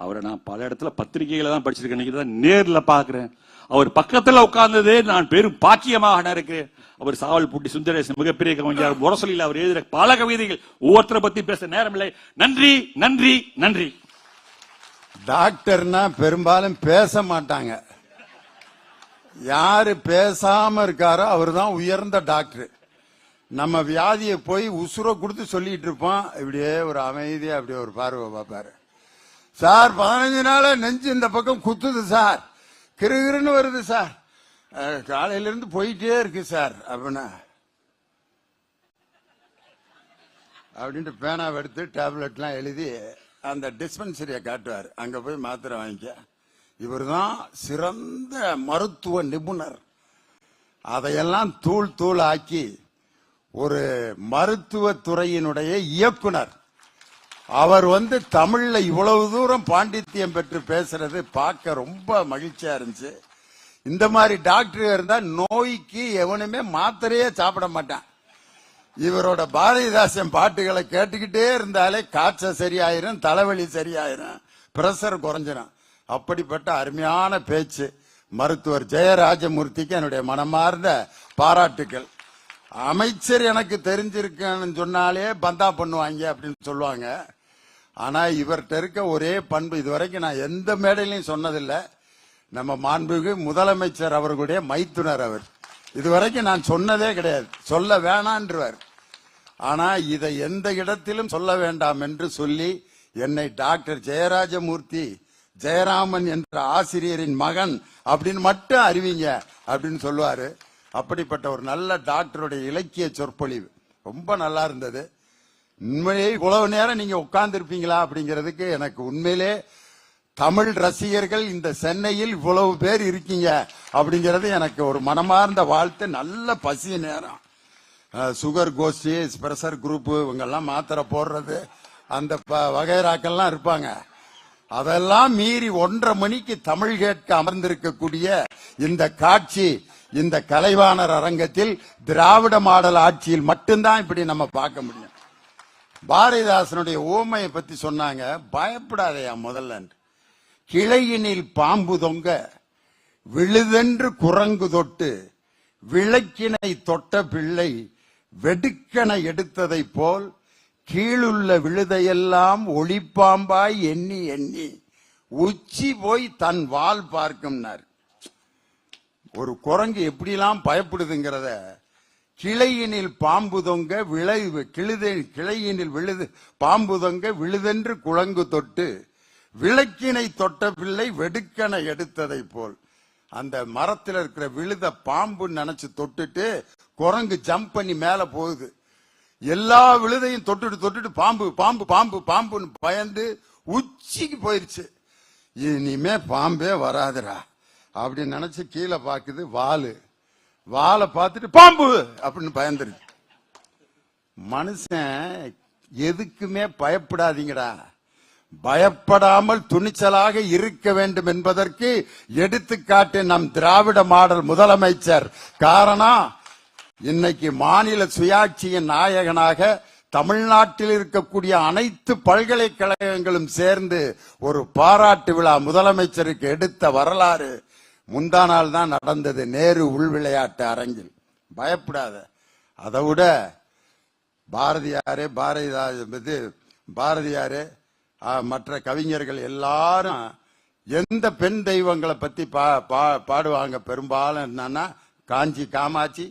F: அவரை நான் பல இடத்துல பத்திரிகைகளை தான் படிச்சிருக்கேன், இன்னைக்கு தான் நேர்ல பாக்குறேன். அவர் பக்கத்துல உட்கார்ந்ததே நான் பெரும் பாக்கியமாக நினைக்கிறேன். அவர் சாவல்பூட்டி சுந்தரேசன் மிகப்பெரிய கவிஞர், முரசொலியில் அவர் எழுதுற பல கவிதைகள், ஒவ்வொருத்தரை பத்தி பேச நேரம் இல்லை. நன்றி, நன்றி, நன்றி.
B: டாக்டர்னா பெரும்பாலும் பேச மாட்டாங்க. யாரு பேசாம இருக்காரோ அவர் தான் உயர்ந்த டாக்டர். நம்ம வியாதியை போய் உசுர கொடுத்து சொல்லிட்டு இருப்போம், இப்படியே ஒரு அமைதியா அப்படியே ஒரு பார்வை பார்ப்பாரு. சார் 15 நாளா நெஞ்சு இந்த பக்கம் குத்துது சார், கிருகிருன்னு வருது சார், காலையில இருந்து போயிட்டே இருக்கு சார் அப்படின்ட்டு பேனாவை எடுத்து டேப்லெட்லாம் எழுதி அந்த டிஸ்பென்சரியை காட்டுவார். அங்க போய் மாத்திரை வாங்கிக்க. இவர் தான் சிறந்த மருத்துவ நிபுணர். அதையெல்லாம் தூள் தூள் ஆக்கி ஒரு மருத்துவ துறையினுடைய இயக்குனர். அவர் தமிழ்ல இவ்வளவு தூரம் பாண்டித்யம் பெற்று பேசுறது பார்க்க ரொம்ப மகிழ்ச்சியா இருந்துச்சு. இந்த மாதிரி டாக்டர் இருந்தா நோய்க்கு எவனுமே மாத்திரையே சாப்பிட மாட்டான். இவரோட பாரதிதாசன் பாட்டுகளை கேட்டுக்கிட்டே இருந்தாலே காய்ச்சல் சரியாயிரும், தலைவலி சரியாயிரும், பிரஷர் குறைஞ்சிடும். அப்படிப்பட்ட அருமையான பேச்சு. மருத்துவர் ஜெயராஜமூர்த்திக்கு என்னுடைய மனமார்ந்த பாராட்டுக்கள். அமைச்சர் எனக்கு தெரிஞ்சிருக்குன்னு சொன்னாலே பந்தா பண்ணுவாங்க அப்படின்னு சொல்லுவாங்க. ஆனா இவர்கிட்ட இருக்க ஒரே பண்பு, இதுவரைக்கும் நான் எந்த மேடையிலையும் சொன்னதில்லை, நம்ம மாண்புமிகு முதலமைச்சர் அவர்களுடைய மைத்துனர் அவர். இதுவரைக்கும் நான் சொன்னதே கிடையாது, சொல்ல வேணான்றவர். ஆனா இதை எந்த இடத்திலும் சொல்ல வேண்டாம் என்று சொல்லி என்னை டாக்டர் ஜெயராஜமூர்த்தி ஜெயராமன் என்ற ஆசிரியரின் மகன் அப்படின்னு மட்டும் அறிவிங்க அப்படின்னு சொல்லுவாரு. அப்படிப்பட்ட ஒரு நல்ல டாக்டருடைய இலக்கிய சொற்பொழிவு ரொம்ப நல்லா இருந்தது. உண்மையிலே இவ்வளவு நேரம் நீங்க உட்கார்ந்து இருப்பீங்களா அப்படிங்கிறதுக்கு எனக்கு உண்மையிலே தமிழ் ரசிகர்கள் இந்த சென்னையில் இவ்வளவு பேர் இருக்கீங்க அப்படிங்கிறது எனக்கு ஒரு மனமார்ந்த வாழ்த்து. நல்ல பசி நேரம். சுகர் கோஷ்டி, பிரஷர் குரூப், இவங்கெல்லாம் மாத்திரை போடுறது, அந்த வகைராக்கெல்லாம் இருப்பாங்க. அதெல்லாம் மீறி 1:30 மணிக்கு தமிழ் கேட்க அமர்ந்திருக்கக்கூடிய இந்த காட்சி, இந்த கலைவாணர் அரங்கத்தில் திராவிட மாடல் ஆட்சியில் மட்டும்தான் இப்படி நம்ம பார்க்க முடியும். பாரதிதாசனுடைய ஓமையை பத்தி சொன்னாங்க. பயப்படாதையா முதல்ல, கிளையினில் பாம்பு தொங்க விழுதென்று குரங்கு தொட்டு விளக்கினை தொட்ட பிள்ளை வெடுக்கன எடுத்ததை போல் கீழுள்ள விழுதையெல்லாம் ஒளிப்பாம்பாய் எண்ணி எண்ணி உச்சி போய் தன் வால் பார்க்கும்னார். ஒரு குரங்கு எப்படிலாம் பயப்படுதுங்கிறத, கிளையினில் பாம்பு தொங்க கிளையினில் விழுது பாம்பு தொங்க விழுதென்று குரங்கு தொட்டு விளக்கினை தொட்ட பிள்ளை வெடுக்கன எடுத்ததை போல், அந்த மரத்தில் இருக்கிற விழுத பாம்பு நினைச்சு தொட்டுட்டு குரங்கு ஜம்ப் பண்ணி மேல போகுது. எல்லா விழுதையும் தொட்டுட்டு தொட்டுட்டு பாம்பு பாம்பு பாம்பு பாம்புன்னு பயந்து உச்சிக்கு போயிருச்சு. இனிமே பாம்பே வராதுரா அப்படின்னு நினைச்சு கீழே பாக்குது, வாலை பார்த்துட்டு பாம்பு அப்படின்னு பயந்துருச்சு. மனுஷன் எதுக்குமே பயப்படாதீங்கடா, பயப்படாமல் துணிச்சலாக இருக்க வேண்டும் என்பதற்கு எடுத்துக்காட்டு நம் திராவிட மாடல் முதலமைச்சர். காரணம், இன்னைக்கு மாநில சுயாட்சியின் நாயகனாக தமிழ்நாட்டில் இருக்கக்கூடிய அனைத்து பல்கலைக்கழகங்களும் சேர்ந்து ஒரு பாராட்டு விழா முதலமைச்சருக்கு எடுத்த வரலாறு முந்தா நாள் தான் நடந்தது, நேரு உள் விளையாட்டு அரங்கில். பயப்படாத. அதை விட பாரதியாரு மற்ற கவிஞர்கள் எல்லாரும் எந்த பெண் தெய்வங்களை பத்தி பாடுவாங்க பெரும்பாலும் என்னன்னா, காஞ்சி காமாட்சி,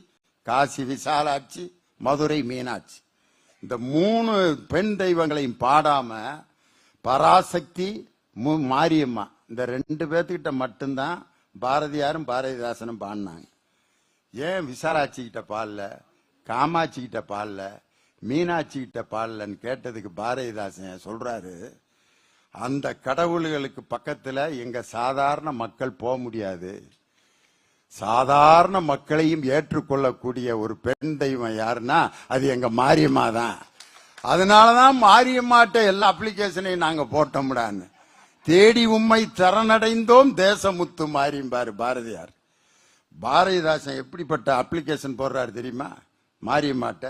B: காசி விசாலாட்சி, மதுரை மீனாட்சி. இந்த 3 பெண் தெய்வங்களையும் பாடாம பராசக்தி, மாரியம்மா, இந்த 2 பேர்த்துக்கிட்ட மட்டும்தான் பாரதியாரும் பாரதிதாசனும் பாடினாங்க. ஏன் விசாலாட்சி கிட்ட பாடல, காமாட்சி கிட்ட பாடல, மீனாட்சி கிட்ட பாடலன்னு கேட்டதுக்கு பாரதிதாசன் சொல்றாரு, அந்த கடவுள்களுக்கு பக்கத்துல எங்க சாதாரண மக்கள் போக முடியாது. சாதாரண மக்களையும் ஏற்றுக்கொள்ளக்கூடிய ஒரு பெண் தெய்வம் யாருன்னா அது எங்க மாரியம்மா தான். அதனாலதான் மாரியம்மாட்ட எல்லா அப்ளிகேஷனையும் நாங்க போட்டோம்டான்னு. தேடி உம்மை சரணடைந்தோம் தேசமுத்து மாரிம்பாரு பாரதியார். பாரதிதாசன் எப்படிப்பட்ட அப்ளிகேஷன் போடுறாரு தெரியுமா? மாரியம்மாட்ட,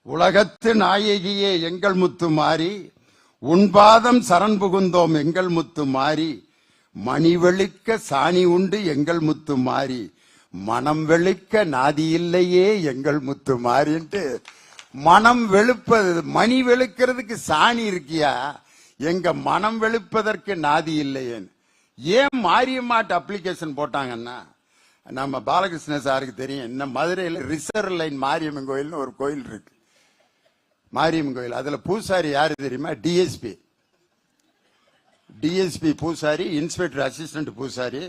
B: உலகத்து நாயகியே எங்கள் முத்து மாறி, உன்பாதம் சரண் புகுந்தோம் எங்கள் முத்து மாறி, மணி வெளுக்க சாணி உண்டு எங்கள் முத்து மாறி, மனம் வெளுக்க நாதி இல்லையே எங்கள் முத்து மாறின்ட்டு, மனம் வெளுப்பது, மணி வெளுக்கிறதுக்கு சாணி இருக்கியா, எங்க மனம் வெளுப்பதற்கு நாதி இல்லையேன்னு. ஏன் மாரியம்மாட்ட அப்ளிகேஷன் போட்டாங்கன்னா, நம்ம பாலகிருஷ்ண சாருக்கு தெரியும், இன்னும் மதுரையில் ரிசர்வ் லைன் மாரியம்மன் கோயில்னு ஒரு கோயில் இருக்கு, மாரியம்மன் கோயில். அதுல பூசாரி யாரு தெரியுமா? டிஎஸ்பி பூசாரி, இன்ஸ்பெக்டர் அசிஸ்டன்ட் பூசாரி,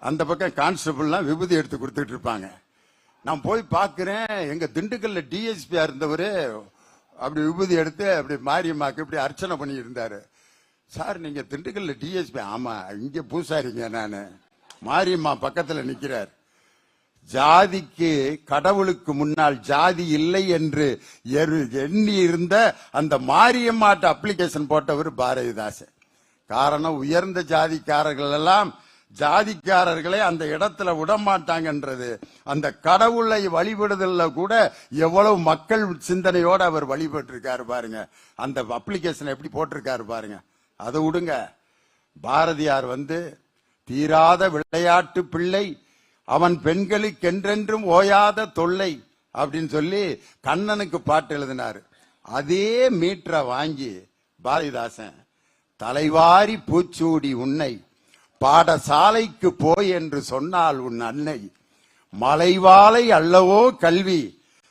B: அந்த பக்கம் கான்ஸ்டபிள்லாம் விபூதி எடுத்து கொடுத்துட்டு இருப்பாங்க. நான் போய் பாக்குறேன், எங்க திண்டுக்கல்ல டிஎஸ்பியா இருந்தவரு அப்படி விபூதி எடுத்து அப்படி மாரியம்மாக்கு இப்படி அர்ச்சனை பண்ணி இருந்தாரு. சார் நீங்க திண்டுக்கல்ல டிஎஸ்பி? ஆமா, இங்க பூசாரிங்க நானு. மாரியம்மா பக்கத்துல நிக்கிறார். ஜாதிக்கு, கடவுளுக்கு முன்னால் ஜாதி இல்லை என்று எண்ணி இருந்த அந்த மாரியம்மாட்ட அப்ளிகேஷன் போட்டவர் பாரதிதாசன். காரணம், உயர்ந்த ஜாதிக்காரர்கள் எல்லாம் ஜாதிக்காரர்களை அந்த இடத்துல விடமாட்டாங்கன்றது. அந்த கடவுளை வழிபடுதல்ல கூட எவ்வளவு மக்கள் சிந்தனையோடு அவர் வழிபட்டு இருக்காரு பாருங்க. அந்த அப்ளிகேஷன் எப்படி போட்டிருக்காரு பாருங்க. அதை விடுங்க. பாரதியார் தீராத விளையாட்டு பிள்ளை, அவன் பெண்களுக்கு என்றென்றும் ஓயாத தொல்லை அப்படின்னு சொல்லி கண்ணனுக்கு பாட்டு எழுதினாரு. அதே மீட்டரை வாங்கி பாரதிதாசன், தலைவாரி பூச்சூடி உன்னை பாடசாலைக்கு போய் என்று சொன்னால் உன் அன்னை, மலைவாலை அல்லவோ கல்வி,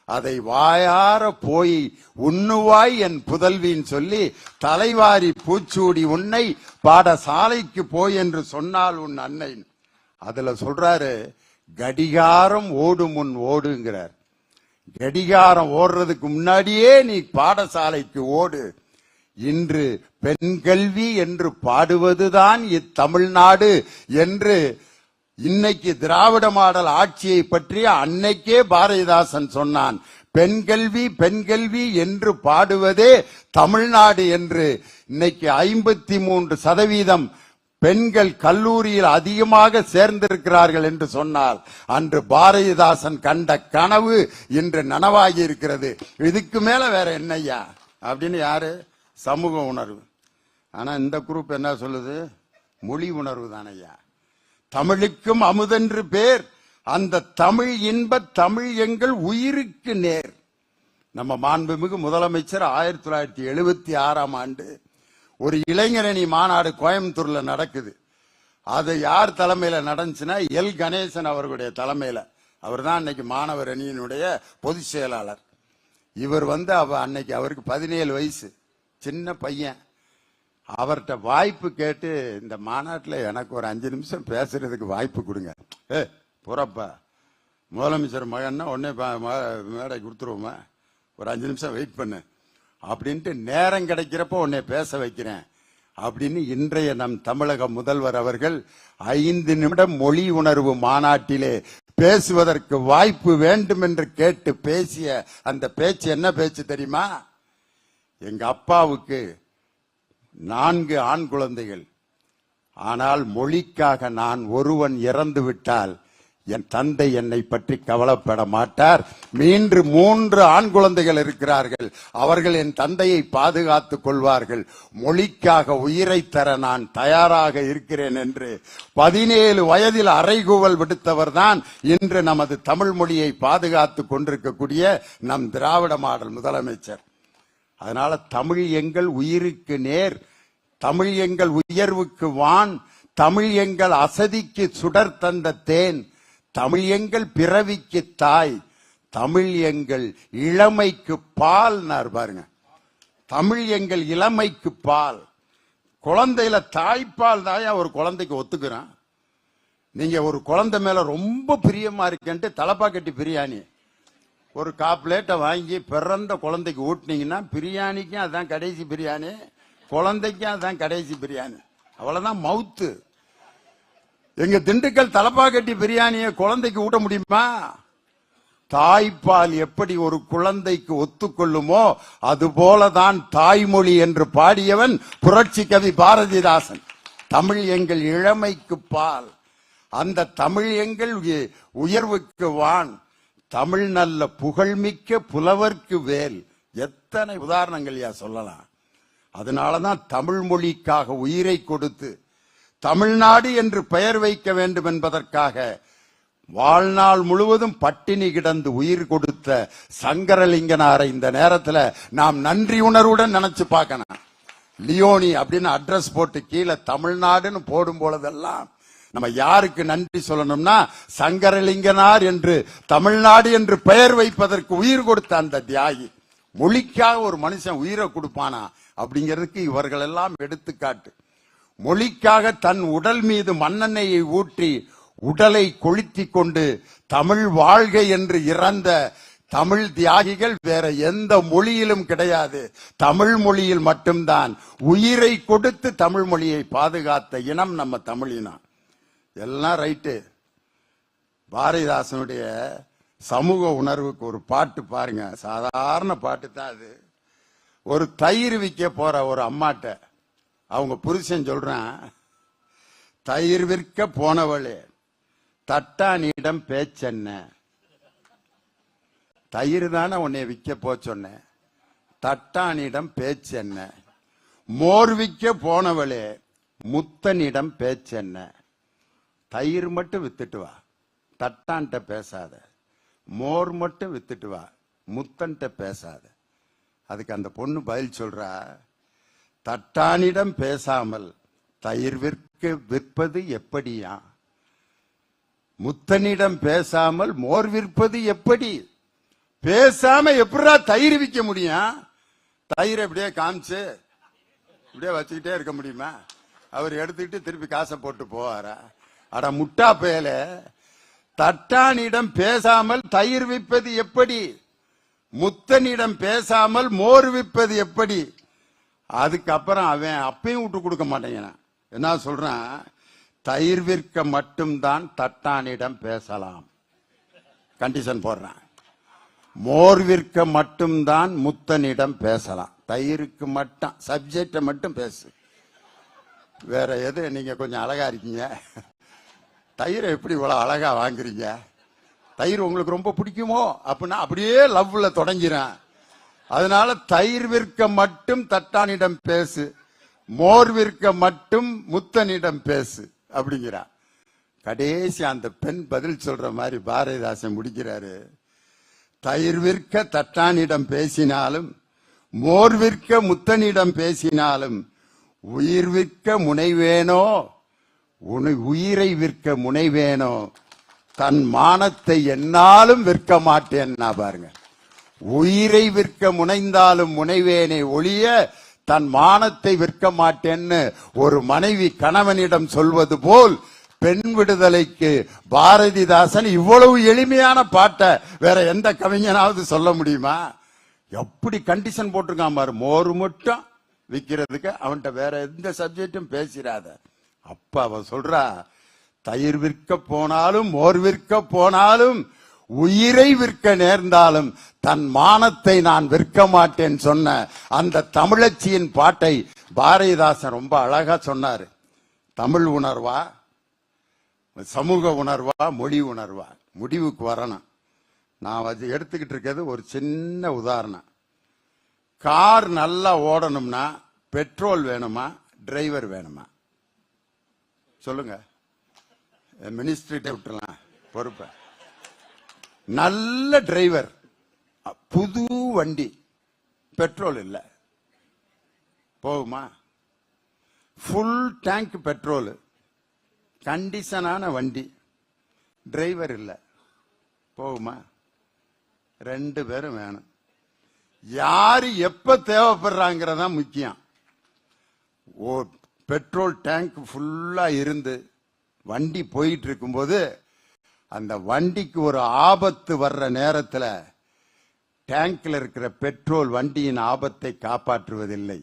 B: அதை வாயார போய் உண்ணுவாய் என் புதல்வின்னு சொல்லி, தலைவாரி பூச்சூடி உன்னை பாடசாலைக்கு போய் என்று சொன்னால் உன் அன்னை. அதுல சொல்றாரு, கடிகாரம் ஓடும் முன் ஓடுங்கிறார். கடிகாரம் ஓடுறதுக்கு முன்னாடியே நீ பாடசாலைக்கு ஓடு. இன்று பெண் கல்வி என்று பாடுவதுதான் இத்தமிழ்நாடு என்று இன்னைக்கு திராவிட மாடல் ஆட்சியை பற்றி அன்னைக்கே பாரதிதாசன் சொன்னான். பெண் கல்வி பெண் கல்வி என்று பாடுவதே தமிழ்நாடு என்று. இன்னைக்கு 53% பெண்கள் கல்லூரியில் அதிகமாக சேர்ந்திருக்கிறார்கள் என்று சொன்னால், அன்று பாரதிதாசன் கண்ட கனவு இன்று நனவாகி இருக்கிறது. இதுக்கு மேல வேற என்னையா அப்படின்னு யாரு? சமூக உணர்வு. ஆனா இந்த குரூப் என்ன சொல்லுது? மொழி உணர்வு தானையா. தமிழுக்கும் அமுதென்று பேர், அந்த தமிழ் இன்ப தமிழ் எங்கள் உயிருக்கு நேர். நம்ம மாண்புமிகு முதலமைச்சர் 1976 ஒரு இளைஞரணி மாநாடு கோயம்புத்தூர்ல நடக்குது. அது யார் தலைமையில நடந்துச்சுன்னா, எல் கணேசன் அவர்களுடைய தலைமையில. அவர் தான் அன்னைக்கு மாணவர் அணியினுடைய பொதுச் செயலாளர். இவர் அன்னைக்கு அவருக்கு 17 வயசு, சின்ன பையன். அவர்கிட்ட வாய்ப்பு கேட்டு, இந்த மாநாட்டில் எனக்கு ஒரு 5 நிமிஷம் பேசுறதுக்கு வாய்ப்பு கொடுங்க. போறப்பா, முதலமைச்சர் மகன்னா உடனே மேடை கொடுத்துருவோமா, ஒரு 5 நிமிஷம் வெயிட் பண்ணு அப்படின்ட்டு நேரம் கிடைக்கிறப்ப உன்னை பேச வைக்கிறேன் அப்படின்னு இன்றைய நம் தமிழக முதல்வர் அவர்கள் 5 நிமிடம் மொழி உணர்வு மாநாட்டிலே பேசுவதற்கு வாய்ப்பு வேண்டும் என்று கேட்டு பேசிய அந்த பேச்சு என்ன பேச்சு தெரியுமா? எங்க அப்பாவுக்கு 4 ஆண் குழந்தைகள். ஆனால் மொழிக்காக நான் ஒருவன் இறந்து விட்டால் என் தந்தை என்னை பற்றி கவலைப்பட மாட்டார். மீண்டு 3 ஆண் குழந்தைகள் இருக்கிறார்கள். அவர்கள் என் தந்தையை பாதுகாத்துக் கொள்வார்கள். மொழிக்காக உயிரை தர நான் தயாராக இருக்கிறேன் என்று 17 வயதில் அறைகூவல் விடுத்தவர் தான் இன்று நமது தமிழ் மொழியை பாதுகாத்துக் கொண்டிருக்கக்கூடிய நம் திராவிட மாடல் முதலமைச்சர். அதனால தமிழ் எங்கள் உயிருக்கு நேர், தமிழ் எங்கள் உயர்வுக்கு வான், தமிழ் எங்கள் அசதிக்கு சுடர் தந்த தேன், தமிழ் எங்கள் பிறவிக்கு தாய், தமிழ் எங்கள் இளமைக்கு பால். பாருங்க, தமிழ் எங்கள் இளமைக்கு பால். குழந்தையில தாய்ப்பால் தாயா ஒரு குழந்தைக்கு ஒத்துக்கிறான். நீங்க ஒரு குழந்தை மேல ரொம்ப பிரியமா இருக்கேன்ட்டு தலப்பாக்கட்டி பிரியாணி ஒரு 1/4 பிளேட்டை வாங்கி பிறந்த குழந்தைக்கு ஊட்டினீங்கன்னா பிரியாணிக்கும் அதான் கடைசி பிரியாணி, குழந்தைக்கும் அதான் கடைசி பிரியாணி. அவ்வளவுதான் மவுத்து. எங்க திண்டுக்கல் தலப்பாக்கட்டி பிரியாணியை குழந்தைக்கு ஊட்ட முடியுமா? தாய்ப்பால் எப்படி ஒரு குழந்தைக்கு ஒத்துக்கொள்ளுமோ அதுபோலதான் தாய்மொழி என்று பாடியவன் புரட்சி கவி பாரதிதாசன். தமிழ் எங்கள் இளமைக்கு பால், அந்த தமிழ் எங்கள் உயர்வுக்கு வான், தமிழ் நல்ல புகழ்மிக்க புலவர்க்கு வேல். எத்தனை உதாரணங்கள் சொல்லலாம். அதனாலதான் தமிழ் மொழிக்காக உயிரை கொடுத்து தமிழ்நாடு என்று பெயர் வைக்க வேண்டும் என்பதற்காக வாழ்நாள் முழுவதும் பட்டினி கிடந்து உயிர் கொடுத்த சங்கரலிங்கனாரை இந்த நேரத்தில் நாம் நன்றி உணர்வுடன் நினைச்சு பார்க்கணும். லியோனி அப்படின்னு அட்ரஸ் போட்டு கீழே தமிழ்நாடுன்னு போடும் பொழுதெல்லாம் நம்ம யாருக்கு நன்றி சொல்லணும்னா சங்கரலிங்கனார் என்று தமிழ்நாடு என்று பெயர் வைப்பதற்கு உயிர் கொடுத்த அந்த தியாகி. மொழிக்காக ஒரு மனுஷன் உயிரை கொடுப்பானா அப்படிங்கிறதுக்கு இவர்கள் எல்லாம் எடுத்துக்காட்டு. மொழிக்காக தன் உடல் மீது மண்ணெண்ணெயை ஊற்றி உடலை கொளுத்தி கொண்டு தமிழ் வாழ்க என்று இறந்த தமிழ் தியாகிகள் வேற எந்த மொழியிலும் கிடையாது. தமிழ் மொழியில் மட்டும்தான் உயிரை கொடுத்து தமிழ் மொழியை பாதுகாத்த இனம் நம்ம தமிழினம். எல்லாம் ரைட்டு. பாரதிதாசனுடைய சமூக உணர்வுக்கு ஒரு பாட்டு பாருங்க, சாதாரண பாட்டு தான் அது. ஒரு தயிர் விற்க போற ஒரு அம்மாட்ட அவங்க புருஷன் சொல்றான், தயிர் விற்க போனவளே தட்டானிடம் பேச்சென்ன, தயிர் தானே உன்னை விற்க போச்சொன்ன, தட்டானிடம் பேச்சென்ன, மோர் விற்க போனவளே முத்தனிடம் பேச்சென்ன. தயிர் மட்டும் வித்துட்டு வா, தட்டான்ட்ட பேசாத, மோர் மட்டும் வித்துட்டு வா, முத்தன்ட்ட பேசாத. அதுக்கு அந்த பொண்ணு பதில் சொல்றா, தட்டானிடம் பேசாமல் தயிர் விற்பது எப்படியா, முத்தனிடம் பேசாமல் மோர் விற்பது எப்படி, பேசாம எப்படா தயிர் விற்க முடியும்? தயிர் எப்படியே காமிச்சு இப்படியே வச்சுக்கிட்டே இருக்க முடியுமா? அவர் எடுத்துக்கிட்டு திருப்பி காசை போட்டு போவாரா? அட முட்டா பயல, தட்டானிடம் பேசாமல் தயிர் விற்பது எப்படி, முத்தனிடம் பேசாமல் மோர் விற்பது எப்படி? அதுக்கப்புறம் அவன் அப்பையும் விட்டு கொடுக்க மாட்டேங்கிறான். என்ன சொல்றான், தயிர் விற்க மட்டும்தான் தட்டானிடம் பேசலாம், கண்டிஷன் போடுறான். மோர் விற்க மட்டும்தான் முத்தனிடம் பேசலாம், தயிருக்கு மட்டும் சப்ஜெக்ட மட்டும் பேசு. வேற எது? நீங்க கொஞ்சம் அழகா இருக்கீங்க, தயிரை எப்படி இவ்வளவு அழகா வாங்குறீங்க, தயிர் உங்களுக்கு ரொம்ப பிடிக்குமோ அப்படின்னா அப்படியே லவ்ல தொடங்கிறான். அதனால தயிர் விற்க மட்டும் தட்டானிடம் பேசு, மோர் விற்க மட்டும் முத்தனிடம் பேசு அப்படிங்கிறான். கடைசி அந்த பெண் பதில் சொல்ற மாதிரி பாரதிதாசன் முடிக்கிறாரு, தயிர் விற்க தட்டானிடம் பேசினாலும் மோர் விற்க முத்தனிடம் பேசினாலும் உயிர் விற்க முனைவேனோ, உயிரை விற்க முனைவேனோ, தன் மானத்தை என்னாலும் விற்க மாட்டேன்னா பாருங்க. உயிரை விற்க முனைந்தாலும் முனைவேனே ஒழிய தன் மானத்தை விற்க மாட்டேன்னு ஒரு மனைவி கணவனிடம் சொல்வது போல் பெண் விடுதலைக்கு பாரதிதாசன் இவ்வளவு எளிமையான பாட்டை வேற எந்த கவிஞனாவது சொல்ல முடியுமா? எப்படி கண்டிஷன் போட்டிருக்கான் பாரு, மோர் மட்டும் விக்கிறதுக்கு அவன்கிட்ட வேற எந்த சப்ஜெக்டும் பேசிடாத. அப்ப அவ சொல்றா, தயிர் விற்க போனாலும் மோர் விற்க போனாலும் உயிரை விற்க நேர்ந்தாலும் தன் மானத்தை நான் விற்க மாட்டேன் சொன்ன அந்த தமிழச்சியின் பாட்டை பாரதிதாசன் ரொம்ப அழகா சொன்னாரு. தமிழ் உணர்வா, சமூக உணர்வா, மொழி உணர்வா, முடிவுக்கு வரணும். நான் அது எடுத்துக்கிட்டு இருக்கிறது ஒரு சின்ன உதாரணம். கார் நல்லா ஓடணும்னா பெட்ரோல் வேணுமா, டிரைவர் வேணுமா? சொல்லுங்க. மினிஸ்ட்ரிட்ட விட்டுலாம் பொறுப்ப. நல்ல டிரைவர், புது வண்டி, பெட்ரோல் இல்ல, போகுமா? ஃபுல் டேங்க் பெட்ரோல், கண்டிஷனான வண்டி, டிரைவர் இல்ல, போகுமா? 2 பேரும் வேணும். யாரு எப்ப தேவைப்படுறாங்கிறதா முக்கியம். பெட்ரோல் டேங்க் ஃபுல்லா இருந்து வண்டி போயிட்டு இருக்கும்போது அந்த வண்டிக்கு ஒரு ஆபத்து வர்ற நேரத்துல டேங்க்ல இருக்கிற பெட்ரோல் வண்டியின் ஆபத்தை காப்பாற்றுவதில்லை.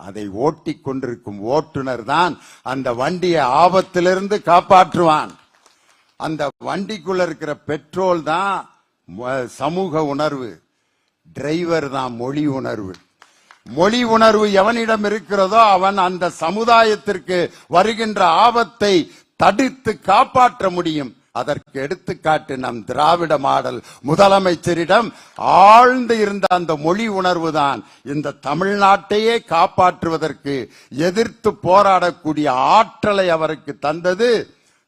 B: அதை ஓட்டிக் கொண்டிருக்கும் ஓட்டுநர் தான் அந்த வண்டியை ஆபத்திலிருந்து காப்பாற்றுவான். அந்த வண்டிக்குள்ள இருக்கிற பெட்ரோல் தான் சமூக உணர்வு, டிரைவர் தான் மொழி உணர்வு. மொழி உணர்வு எவனிடம் இருக்கிறதோ அவன் அந்த சமுதாயத்திற்கு வருகின்ற ஆபத்தை தடுத்து காப்பாற்ற முடியும். அதற்கு எடுத்துக்காட்டு நம் திராவிட மாடல் முதலமைச்சரிடம் ஆழ்ந்து இருந்த அந்த மொழி உணர்வு தான் இந்த தமிழ்நாட்டையே காப்பாற்றுவதற்கு எதிர்த்து போராடக்கூடிய ஆற்றலை அவருக்கு தந்தது.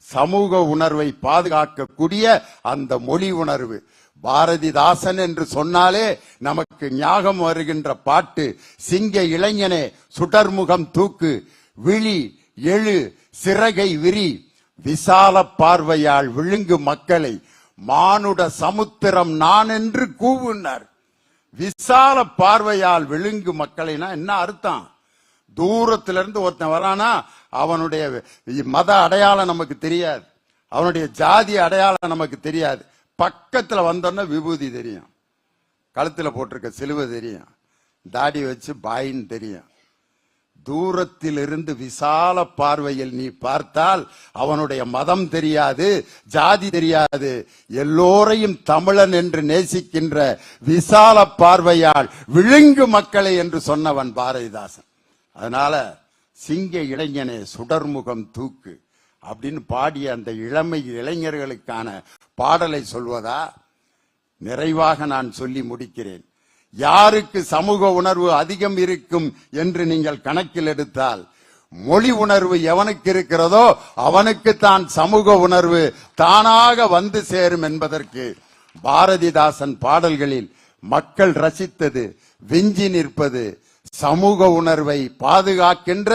B: சமூக உணர்வை பாதுகாக்கக்கூடிய அந்த மொழி உணர்வு. பாரதிதாசன் என்று சொன்னாலே நமக்கு ஞாபகம் வருகின்ற பாட்டு, சிங்க இளைஞனே சுடர்முகம் தூக்கு, விழி எழு சிறகை விரி, விசால பார்வையால் விழுங்கு மக்களை, மானுட சமுத்திரம் நான் என்று கூவுனார். விசால பார்வையால் விழுங்கு மக்களைனா என்ன அர்த்தம்? தூரத்திலிருந்து ஒருத்தன் வரானா அவனுடைய மத அடையாளம் நமக்கு தெரியாது, அவனுடைய ஜாதி அடையாளம் நமக்கு தெரியாது. பக்கத்துல வந்தோன்னா விபூதி தெரியும், கழுத்துல போட்டிருக்க சிலுவை தெரியும், தாடி வச்சு பாயின்னு தெரியும். தூரத்தில் இருந்து விசால பார்வையில் நீ பார்த்தால் அவனுடைய மதம் தெரியாது, ஜாதி தெரியாது, எல்லோரையும் தமிழன் என்று நேசிக்கின்ற விசால பார்வையால் விழுங்கு மக்களை என்று சொன்னவன் பாரதிதாசன். அதனால சிங்க இளைஞனே சுடர்முகம் தூக்கு அப்படின்னு பாடிய அந்த இளமை இளைஞர்களுக்கான பாடலை சொல்வதா? நிறைவாக நான் சொல்லி முடிக்கிறேன். யாருக்கு சமூக உணர்வு அதிகம் இருக்கும் என்று நீங்கள் கணக்கில் எடுத்தால், மொழி உணர்வு எவனுக்கு இருக்கிறதோ அவனுக்கு தான் சமூக உணர்வு தானாக வந்து சேரும் என்பதற்கு பாரதிதாசன் பாடல்களில் மக்கள் ரசித்தது, விஞ்சி நிற்பது சமூக உணர்வை பாதுகாக்கின்ற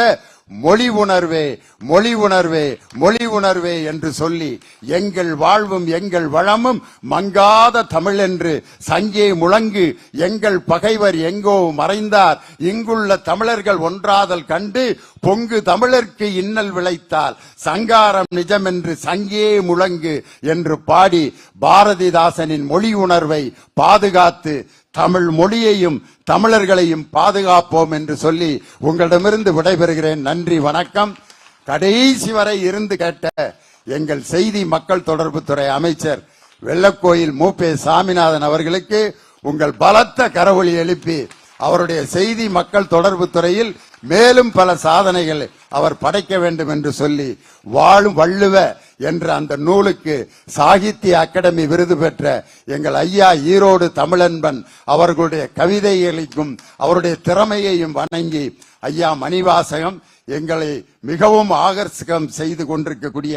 B: மொழி உணர்வே, மொழி உணர்வே, மொழி உணர்வே என்று சொல்லி எங்கள் வாழ்வும் எங்கள் வளமும் மங்காத தமிழ் என்று சங்கே முழங்கு, எங்கள் பகைவர் எங்கோ மறைந்தார், இங்குள்ள தமிழர்கள் ஒன்றாதல் கண்டு பொங்கு தமிழர்க்கு இன்னல் விளைத்தால் சங்காரம் நிஜம் என்று சங்கே முழங்கு என்று பாடி பாரதிதாசனின் மொழி உணர்வை பாதுகாத்து தமிழ் மொழியையும் தமிழர்களையும் பாதுகாப்போம் என்று சொல்லி உங்களிடமிருந்து விடைபெறுகிறேன். நன்றி, வணக்கம். கடைசி வரை இருந்து கேட்ட எங்கள் செய்தி மக்கள் தொடர்பு துறை அமைச்சர் வெள்ளக்கோயில் மூப்பே சாமிநாதன் அவர்களுக்கு உங்கள் பலத்த கரவொலி எழுப்பி அவருடைய செய்தி மக்கள் தொடர்பு துறையில் மேலும் பல சாதனைகள் அவர் படைக்க வேண்டும் என்று சொல்லி, வாழும் வள்ளுவ என்ற அந்த நூலுக்கு சாகித்ய அகாடமி விருது பெற்ற எங்கள் ஐயா ஈரோடு தமிழன்பன் அவர்களுடைய கவிதைகளையும் அவருடைய திறமையையும் வணங்கி, ஐயா மணிவாசகம் எங்களை மிகவும் ஆகர்ஷகம் செய்து கொண்டிருக்கக்கூடிய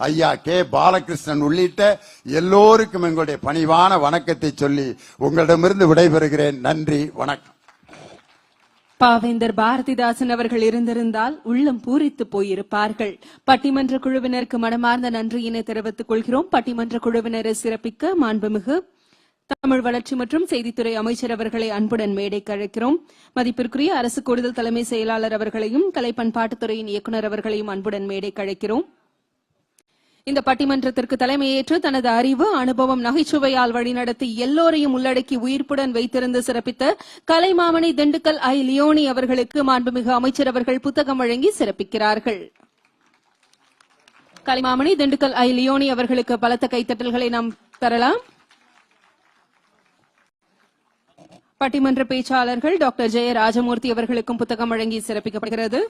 B: ஐயா கே பாலகிருஷ்ணன் உள்ளிட்ட எல்லோருக்கும் எங்களுடைய பணிவான வணக்கத்தை சொல்லி உங்களிடமிருந்து விடைபெறுகிறேன். நன்றி, வணக்கம்.
A: பாவேந்தர் பாரதிதாசன் அவர்கள் இருந்திருந்தால் உள்ளம் பூரித்து போயிருப்பார்கள். பட்டிமன்ற குழுவினருக்கு மனமார்ந்த நன்றியினை தெரிவித்துக் கொள்கிறோம். பட்டிமன்ற குழுவினரை சிறப்பிக்க மாண்புமிகு தமிழ் வளர்ச்சி மற்றும் செய்தித்துறை அமைச்சர் அவர்களை அன்புடன் மேடைக்கு அழைக்கிறோம். மதிப்பிற்குரிய அரசு கூடுதல் தலைமை செயலாளர் அவர்களையும் கலை பண்பாட்டுத்துறையின் இயக்குநர் அவர்களையும் அன்புடன் மேடைக்கு அழைக்கிறோம். இந்த பட்டிமன்றத்திற்கு தலைமையேற்று தனது அறிவு, அனுபவம், நகைச்சுவையால் வழிநடத்தி எல்லோரையும் உள்ளடக்கி உயிர்ப்புடன் வைத்திருந்து சிறப்பித்த கலைமாமணி திண்டுக்கல் ஐ. லியோனி அவர்களுக்கு மாண்புமிகு அமைச்சர் அவர்கள் புத்தகம் வழங்கி சிறப்பிக்கிறார்கள். கலைமாமணி திண்டுக்கல் ஐ. லியோனி அவர்களுக்கு பலத்த கைத்தட்டல்களை நாம் தரலாம். பட்டிமன்ற பேச்சாளர்கள் டாக்டர் ஜெய ராஜமூர்த்தி அவர்களுக்கும் புத்தகம் வழங்கி சிறப்பிக்கப்படுகிறது.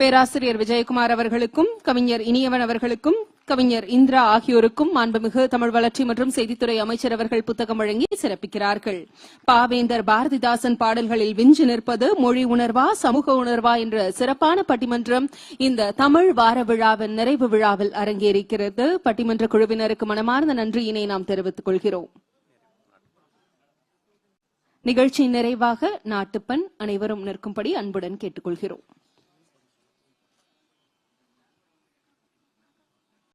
A: பேராசிரியர் விஜயகுமார் அவர்களுக்கும், கவிஞர் இனியவன் அவர்களுக்கும், கவிஞர் இந்திரா ஆகியோருக்கும் மாண்புமிகு தமிழ் வளர்ச்சி மற்றும் செய்தித்துறை அமைச்சர் அவர்கள் புத்தகம் வழங்கி சிறப்பிக்கிறார்கள். பாவேந்தர் பாரதிதாசன் பாடல்களில் விஞ்சு நிற்பது மொழி உணர்வா சமூக உணர்வா என்ற சிறப்பான பட்டிமன்றம் இந்த தமிழ் வார விழாவின் நிறைவு விழாவில் அரங்கேறிக்கிறது. பட்டிமன்ற குழுவினருக்கு மனமார்ந்த நன்றியினை நாம் தெரிவித்துக் கொள்கிறோம். நிகழ்ச்சியின் நிறைவாக நாட்டுப்பண் அனைவரும் நிற்கும்படி அன்புடன் கேட்டுக்கொள்கிறோம்.